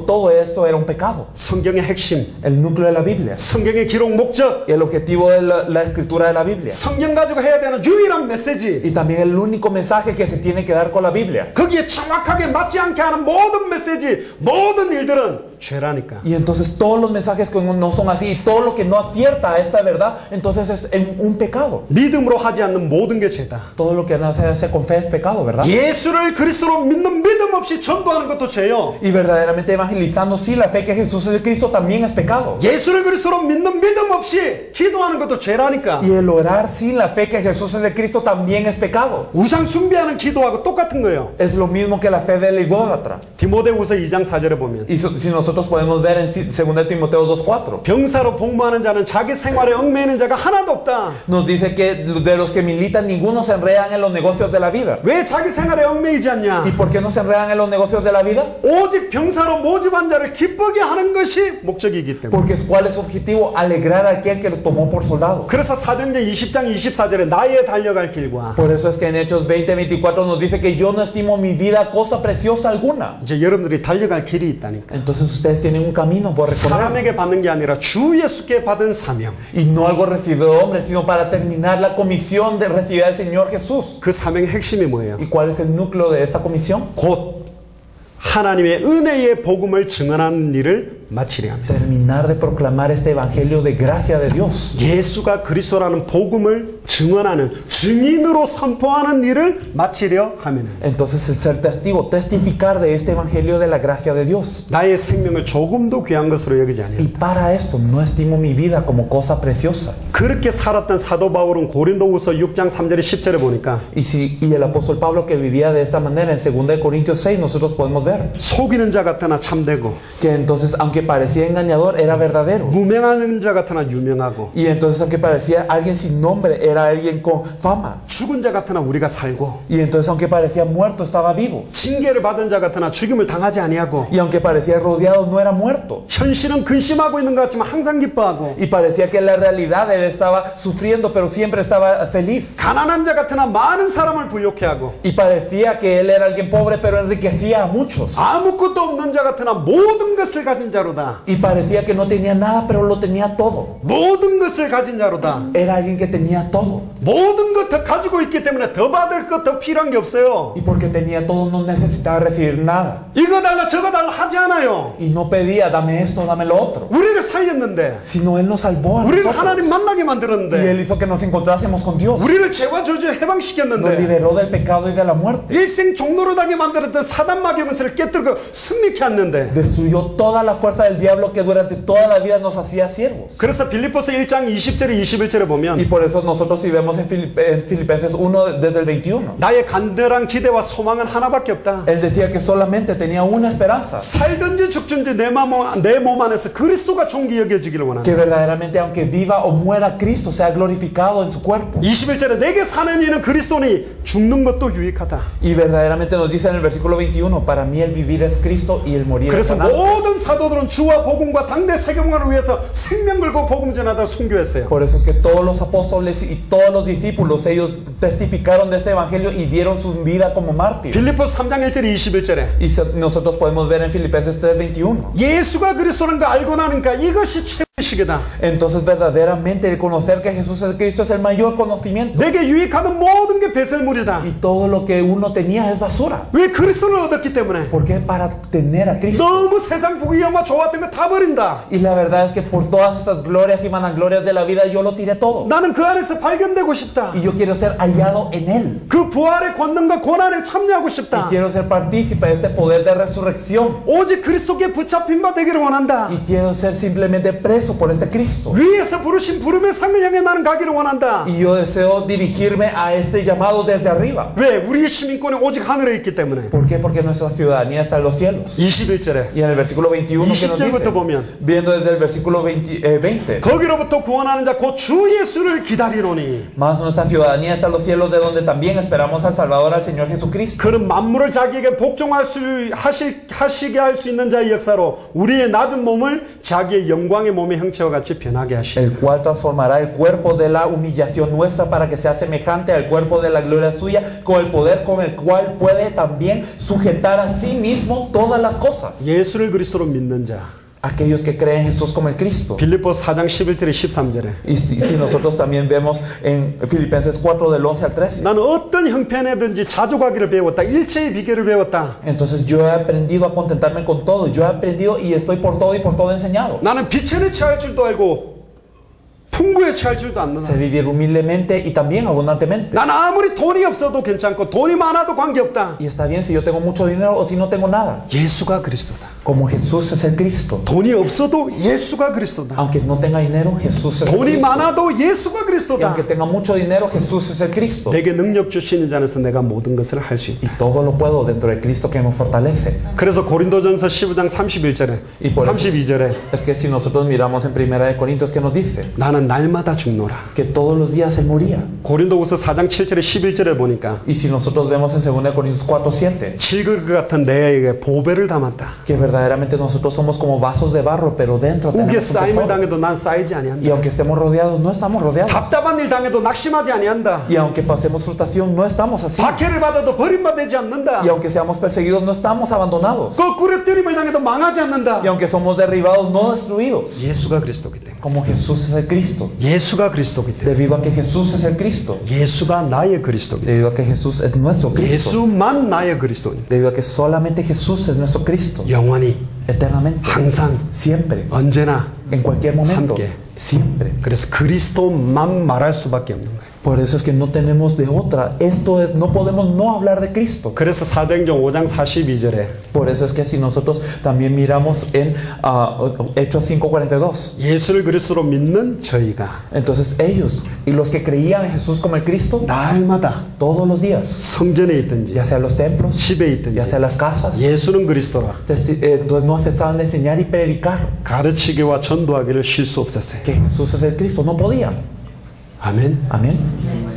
todo esto era un pecado. 성경의 핵심, El núcleo de la Biblia, 성경의 기록 목적, y el objetivo de la escritura de la Biblia, 성경 가지고 해야 되는 유일한 메시지, y también el único mensaje que se tiene que dar con la Biblia. 거기에 정확하게 맞지 않게 하는 모든 메시지, 모든 일들은 죄라니까. Y entonces todos los mensajes que no son así, todo lo que no acierta a esta verdad, entonces es un pecado. 믿음으로 하지 않는 모든 게 죄다. Todo lo que no se hace con fe es pecado, ¿verdad? 예수를 그리스도로 믿는 믿음 없이 전도하는 것도 죄요. Y verdaderamente evangelizando sí la fe que Jesús es Cristo también es pecado. 예수를 그리스도로 믿는 믿음 없이 기도하는 것도 죄라니까. Y el orar sin la fe que Jesús es de Cristo también es pecado. 우상 숭배하는 기도하고 똑같은 거예요. Es lo mismo que la fe del idólatra. 디모데후서 2장 4절에 보면 Y si nosotros podemos ver en 2 Timoteo 2:4, 병사로 복무하는 자는 자기 생활에 얽매이는 자가 하나도 없다. nos dice que de los que militan ninguno se enredan en los negocios de la vida. 왜 자기 생활에 얽매이지 않냐? ¿Y por qué no se enredan en los negocios de la vida? 오직 병사로 모집한 자를 기쁘게 하는 것이 목적이기 때문에. Porque ¿cuál es su objetivo? Alegrar a aquel que lo tomó por soldado. 그래서 사도행전 20장 24절에 나의 달려갈 길과 Por eso es que en Hechos 20:24 nos dice que yo no estimo mi vida cosa preciosa alguna. 이제 여러분들이 달려갈 길이 있다니까. Entonces ustedes tienen un camino por recorrer. 사람에게 받는 게 아니라 주 예수께 받은 사명. Y no algo recibido de hombre, sino para terminar la comisión de recibir al Señor Jesús. 그 사명의 핵심이 뭐예요? ¿Y cuál es el núcleo de esta comisión? 곧 하나님의 은혜의 복음을 증언하는 일을 마치려 합니다. Terminar de proclamar este evangelio de gracia de Dios. 예수가 그리스도라는 복음을 증언하는 증인으로 선포하는 일을 마치려 하면 Entonces es ser testigo, testificar de este evangelio de la gracia de Dios. 나의 생명을 조금도 귀한 것으로 여기지 아니하고 Y para esto no estimo mi vida como cosa preciosa. 그렇게 살았던 사도 바울은 고린도후서 6장 3절에 10절에 보니까 Y el apóstol Pablo que vivía de esta manera en 2 Corintios 6 nosotros podemos ver 속이는 자 같으나 참되고 que entonces aunque parecía engañador era verdadero. 무명한 자 같으나 유명하고 Y entonces aunque parecía alguien sin nombre era alguien con fama. 죽은 자 같으나 우리가 살고 Y entonces aunque parecía muerto estaba vivo. 징계를 받은 자 같으나 죽임을 당하지 아니하고 Y aunque parecía rodeado no era muerto. 현실은 근심하고 있는 것 같지만 항상 기뻐하고 Y parecía que en la realidad él estaba sufriendo pero siempre estaba feliz. 가난한 자 같으나 많은 사람을 부욕해 하고 Y parecía que él era alguien pobre pero enriquecía a muchos. 아무것도 없는 자 같으나 모든 것을 가진 자로다. Y parecía que no tenía nada pero lo tenía todo. 모든 것을 가진 자로다. Era alguien que tenía todo. 모든 것 더 가지고 있기 때문에 더 받을 것 더 필요한 게 없어요. Y porque tenía todo no necesitaba recibir nada. 이거 달라 저거 달라 하지 않아요. Y no pedía dame esto, dame lo otro. 우리를 살렸는데 Sino él nos salvó a 우리를 nosotros. 하나님 만나게 Y 만들었는데 él hizo que nos encontrásemos con Dios. 우리를 죄와 저주 Nos 해방시켰는데 liberó del pecado y de la muerte. 일생 종로로 당게 만들었던 사단 마귀의 권세를 깨뜨리고 승리케 했는데 Destruyó toda la fuerza del diablo que durante toda la vida nos hacía siervos. 그래서 빌립보서 1장 20절에 21절에 Y 보면 por eso nosotros si vemos en Filipenses 1 desde el 21. 나의 간절한 기대와 소망은 하나밖에 없다. Él decía que solamente tenía una esperanza. 살든지 죽든지 내 몸 안에서 그리스도가 존귀 여겨지기를 원한다. Que verdaderamente aunque viva o muera Cristo sea glorificado en su cuerpo. 21절에 내게 사는 이는 그리스도니 죽는 것도 유익하다. Y verdaderamente nos dice en el versículo 21, para mí el vivir es Cristo y el morir es 그래서 ganancia. 모든 사도들은 주와 복음과 당대 세계문화를 위해서 생명 걸고 복음 전하다 순교했어요. Por eso es que todos los apóstoles y todos los discípulos, ellos testificaron de este evangelio y dieron su vida como mártires. 빌립보서 3장 1절에 21절에 Y nosotros podemos ver en Filipenses 3:21. 예수가 그리스도라는 거 알고 나니까 이것이 최고시기다. Entonces verdaderamente el conocer que Jesús es Cristo es el mayor conocimiento. 내게 유익하던 모든 게 배설물이다. Y todo lo que uno tenía es basura. 왜 그리스도를 얻었기 때문에. ¿Por qué? Para tener a Cristo. 너무 세상 부귀영화 좋았던 거 다 버린다. Y la verdad es que por todas estas glorias y vanaglorias de la vida yo lo tiré todo. 나는 그 안에서 발견되고 싶다. Y yo quiero ser hallado en Él. 그 부활의 권능과 고난에 참여하고 Y 싶다. quiero ser partícipe de este poder de resurrección. 오직 그리스도께 붙잡힌 바 되기를 원한다. Y quiero ser simplemente preso eso, por este Cristo. 위에서 부르신 부름의 상을 향해 나는 가기를 원한다. Y yo deseo dirigirme a este llamado desde arriba. 왜? 우리의 시민권이 오직 하늘에 있기 때문에. ¿Por qué? Porque nuestra ciudadanía está en los cielos. 21절에 Y en el versículo 21 que nos 20절부터 dice, 보면 viendo desde el versículo 20, 거기로부터 구원하는 자 곧 주 예수를 기다리노니 más nuestra ciudadanía está en los cielos, de donde también esperamos al Salvador, al Señor Jesucristo. 그는 만물을 자기에게 복종할 하시게 할 수 있는 자의 역사로 우리의 낮은 몸을 자기의 영광의 몸의 형체와 같이 변하게 하시고 El cual transformará el cuerpo de la humillación nuestra para que sea semejante al cuerpo de la gloria suya, con el poder con el cual puede también sujetar a sí mismo todas las cosas. 예수를 그리스도로 믿는 자. Aquellos que creen en Jesús como el Cristo. 빌립보서 4장 11절에 13절에 Y si nosotros también vemos en Filipenses 4 del 11 al 13. 나는 어떤 형편에든지 자족하기를 배웠다. 일체의 비결을 배웠다. Entonces yo he aprendido a contentarme con todo. Yo he aprendido y estoy por todo y por todo enseñado. 나는 비천에 처할 줄도 알고 풍부에 처할 줄도 않는다. Sé vivir humildemente y también abundantemente. 나는 아무리 돈이 없어도 괜찮고 돈이 많아도 관계없다. Y está bien si yo tengo mucho dinero o si no tengo nada. 예수가 그리스도다. Como Jesús es el Cristo. 돈이 없어도 예수가 그리스도다. Aunque no tenga dinero, Jesús es el 돈이 Cristo. 많아도 예수가 Y 그리스도다. aunque tenga mucho dinero, Jesús es el Cristo. 내게 능력 주시는 자에서 내가 모든 것을 할 수 있다. Y todo lo puedo dentro de Cristo que me fortalece. 그래서 고린도전서 15장 31절에 Y por eso 32절에 es que si nosotros miramos en 1 Corintios que nos dice 나는 날마다 죽노라. que todos los días Él moría. 고린도후서 4장 7절에 11절에 보니까 Y si nosotros vemos en 2 Corintios 4:7 질그 같은 내에게 보배를 담았다. que verdaderamente nosotros somos como vasos de barro, pero dentro 우기에 tenemos un 쌓임을 tesoro. 당해도 난 쌓이지 Y 아니한다. aunque estemos rodeados, no estamos rodeados. 답답한 일 당해도 낙심하지 아니한다. Y aunque pasemos frustración, no estamos así. 박해를 받아도 버림받지 않는다. Y aunque seamos perseguidos, no estamos abandonados. 거꾸로 때림을 당해도 망하지 않는다. Y aunque somos derribados, no destruidos. 예수가 그리스도기 때문에. Como Jesús es el Cristo. 예수가 그리스도기 때문에. Debido a que Jesús es el Cristo. 예수가 나의 그리스도기 때문에. Debido a que Jesús es nuestro Cristo. 예수만 나의 그리스도니. Debido a que solamente Jesús es nuestro Cristo. 영원히 Eternamente. 항상 Siempre. 언제나 En cualquier momento. 함께. Siempre. 그래서 그리스도만 말할 수밖에 없는 거예요. Por eso es que no tenemos de otra. Esto es, no podemos no hablar de Cristo. 그래서 사도행전 5장 42절에 Por eso es que si nosotros también miramos en Hechos 5:42, 예수를 그리스도로 믿는 저희가 entonces ellos y los que creían en Jesús como el Cristo, 날마다 todos los días, 성전에 있든지 ya sea en los templos, 집에 있든지 ya sea en las casas, 예수는 그리스도라 entonces no cesaban de enseñar y predicar 가르치기와 전도하기를 쉴 수 없었어요. que Jesús es el Cristo. No podían. 아멘. Amén.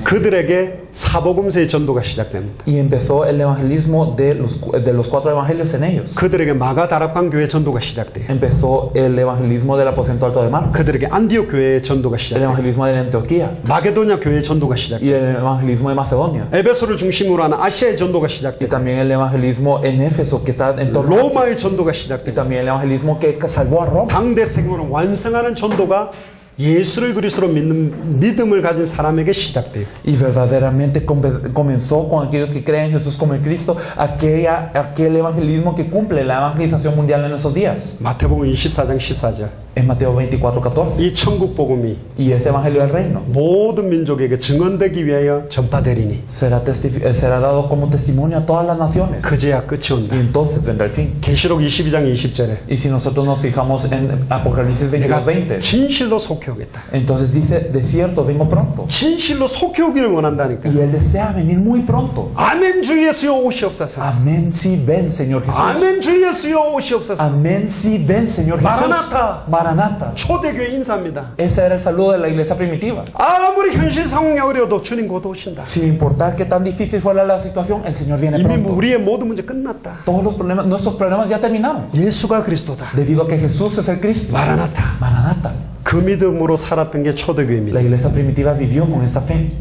그들에게 사복음서의 전도가 시작됩니다. Y empezó el evangelismo de los cuatro evangelios en ellos. 그들에게 마가 다락방 교회 전도가 시작돼요. Empezó el evangelismo del aposento alto de Marcos, 그들에게 안디옥 교회의 전도가 el 시작돼요. evangelismo de Antioquía 마게도냐 교회의 전도가 시작돼요. y el evangelismo de Macedonia. 에베소를 중심으로 하는 아시아의 전도가 Y 시작돼요. también el evangelismo en Éfeso que está en torno a Asia. 로마의 전도가 Y 시작돼요. también el evangelismo que salvó a Roma. 당대 세계를 완성하는 전도가 예수를 그리스도로 믿는 믿음을 가진 사람에게 시작돼요. Y verdaderamente comenzó con aquellos que creen en Jesús como el Cristo, aquel evangelismo que cumple la evangelización mundial en esos días. 마태복음 24장 14절. En Mateo 24:14. 이 천국 복음이 Y este evangelio del reino 모든 민족에게 증언되기 위하여 전파되리니 será dado como testimonio a todas las naciones. 그제야 끝이 온다. Y entonces vendrá el fin. 계시록 22장 20절에 Y si nosotros nos fijamos en Apocalipsis 내가 22:20, 진실로 속해 오겠다. entonces dice, de cierto vengo pronto. 진실로 속해 오기를 원한다니까. Y Él desea venir muy pronto. 아멘 주 예수여 오시옵소서. Amén, sí ven, Señor Jesús. 아멘 주 예수여 오시옵소서. Amén, sí ven, Señor Jesús. Maranatha. Maranatha. 초대교회 인사입니다. Ese era el saludo de la iglesia primitiva. 아무리 현실 상황이 어려워도 주님 곧 오신다. Sin importar qué tan difícil fuera la situación, el Señor viene 이미 pronto. 우리의 모든 문제 끝났다. Todos los problemas, nuestros problemas ya terminaron. 예수가 그리스도다. Debido a que Jesús es el Cristo. 마라나타. Maranatha. 그 믿음으로 살았던 게 초대교회입니다. La iglesia primitiva vivió con esa fe.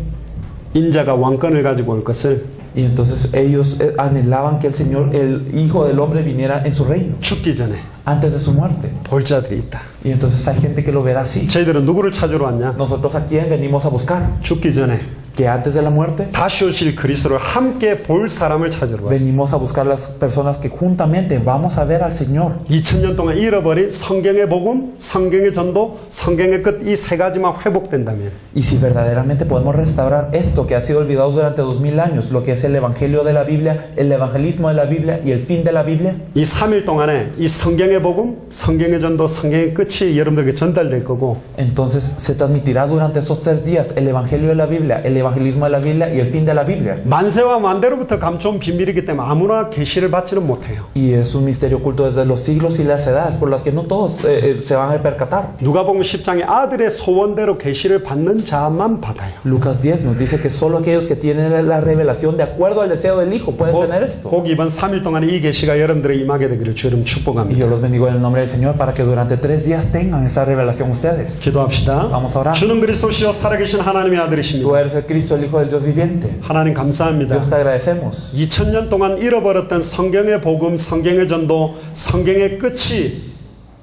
인자가 왕권을 가지고 올 것을 Y entonces ellos anhelaban que el Señor, el Hijo del Hombre, viniera en su reino 죽기 전에 antes de su muerte. 볼 자들이 있다. Y entonces hay gente que lo verá así. 저희들은 누구를 찾으러 왔냐? Nosotros a quién venimos a buscar. 죽기 전에 que antes de la muerte 다시 오실 그리스도를 함께 볼 사람을 찾으러 왔어요. venimos a buscar las personas que juntamente vamos a ver al Señor. 2000년 동안 잃어버린 성경의 복음, 성경의 전도, 성경의 끝 이 세 가지만 회복된다면 Y si verdaderamente podemos restaurar esto que ha sido olvidado durante 2000 años, lo que es el Evangelio de la Biblia, el evangelismo de la Biblia y el fin de la Biblia, 이 3일 동안에 이 성경의 복음, 성경의 전도, 성경의 끝이 여러분들에게 전달될 거고 entonces se transmitirá durante esos 3 días el Evangelio de la Biblia, el evangelismo de la Biblia y el fin de la Biblia. 만세와 만대로부터 감춰온 비밀이기 때문에 아무나 계시를 받지는 못해요. Y es un misterio oculto desde los siglos y las edades por las que no todos se van a percatar. 누가복음 10장에 아들의 소원대로 계시를 받는 자만 받아요. Lucas 10 nos dice que solo aquellos que tienen la revelación de acuerdo al deseo del Hijo pueden tener esto. 꼭 이번 3일 동안에 이 계시가 여러분들에 임하게 되기를 주 이름 Y 축복합니다. yo los bendigo en el nombre del Señor para que durante 3 días tengan esa revelación ustedes. 기도합시다. Vamos a orar. 주는 그리스도시요 살아계신 하나님의 Tú 아들이십니다. eres el Cristo, el Hijo del Dios viviente. 하나님 감사합니다. Dios te agradecemos. 2000년 동안 잃어버렸던 성경의 복음, 성경의 전도, 성경의 끝이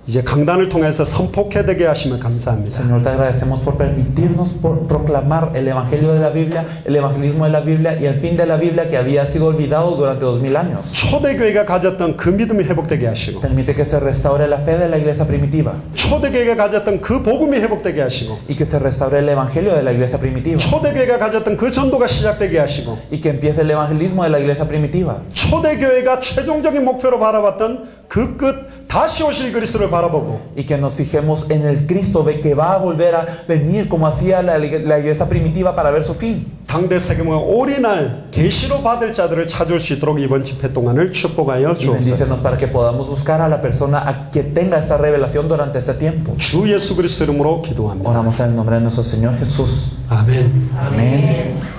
이제 강단을 통해서 선포케 되게 하시면 감사합니다. Señor, te agradecemos por permitirnos proclamar el Evangelio de la Biblia, el evangelismo de la Biblia y el fin de la Biblia que había sido olvidado durante 2000 años. 초대교회가 가졌던 그 믿음이 회복되게 하시고 Permite que se restaure la fe de la iglesia primitiva 초대교회가 가졌던 그 복음이 회복되게 하시고 y que se restaure el Evangelio de la iglesia primitiva 초대교회가 가졌던 그 전도가 시작되게 하시고 y que empiece el evangelismo de la iglesia primitiva 초대교회가 최종적인 목표로 바라봤던 그 끝 다시 오실 그리스도를 바라보고 y que nos fijemos en el Cristo que va a volver a venir como hacía la iglesia primitiva para ver su fin. 당대 세계문화 오리날 계시로 받을 자들을 찾을 수 있도록 이번 집회 동안을 축복하여 Y 주옵소서. bendícenos para que podamos buscar a la persona a que tenga esta revelación durante este tiempo. 주 예수 그리스도 이름으로 기도합니다. Oramos en el nombre de nuestro Señor Jesús. 아멘. Amén.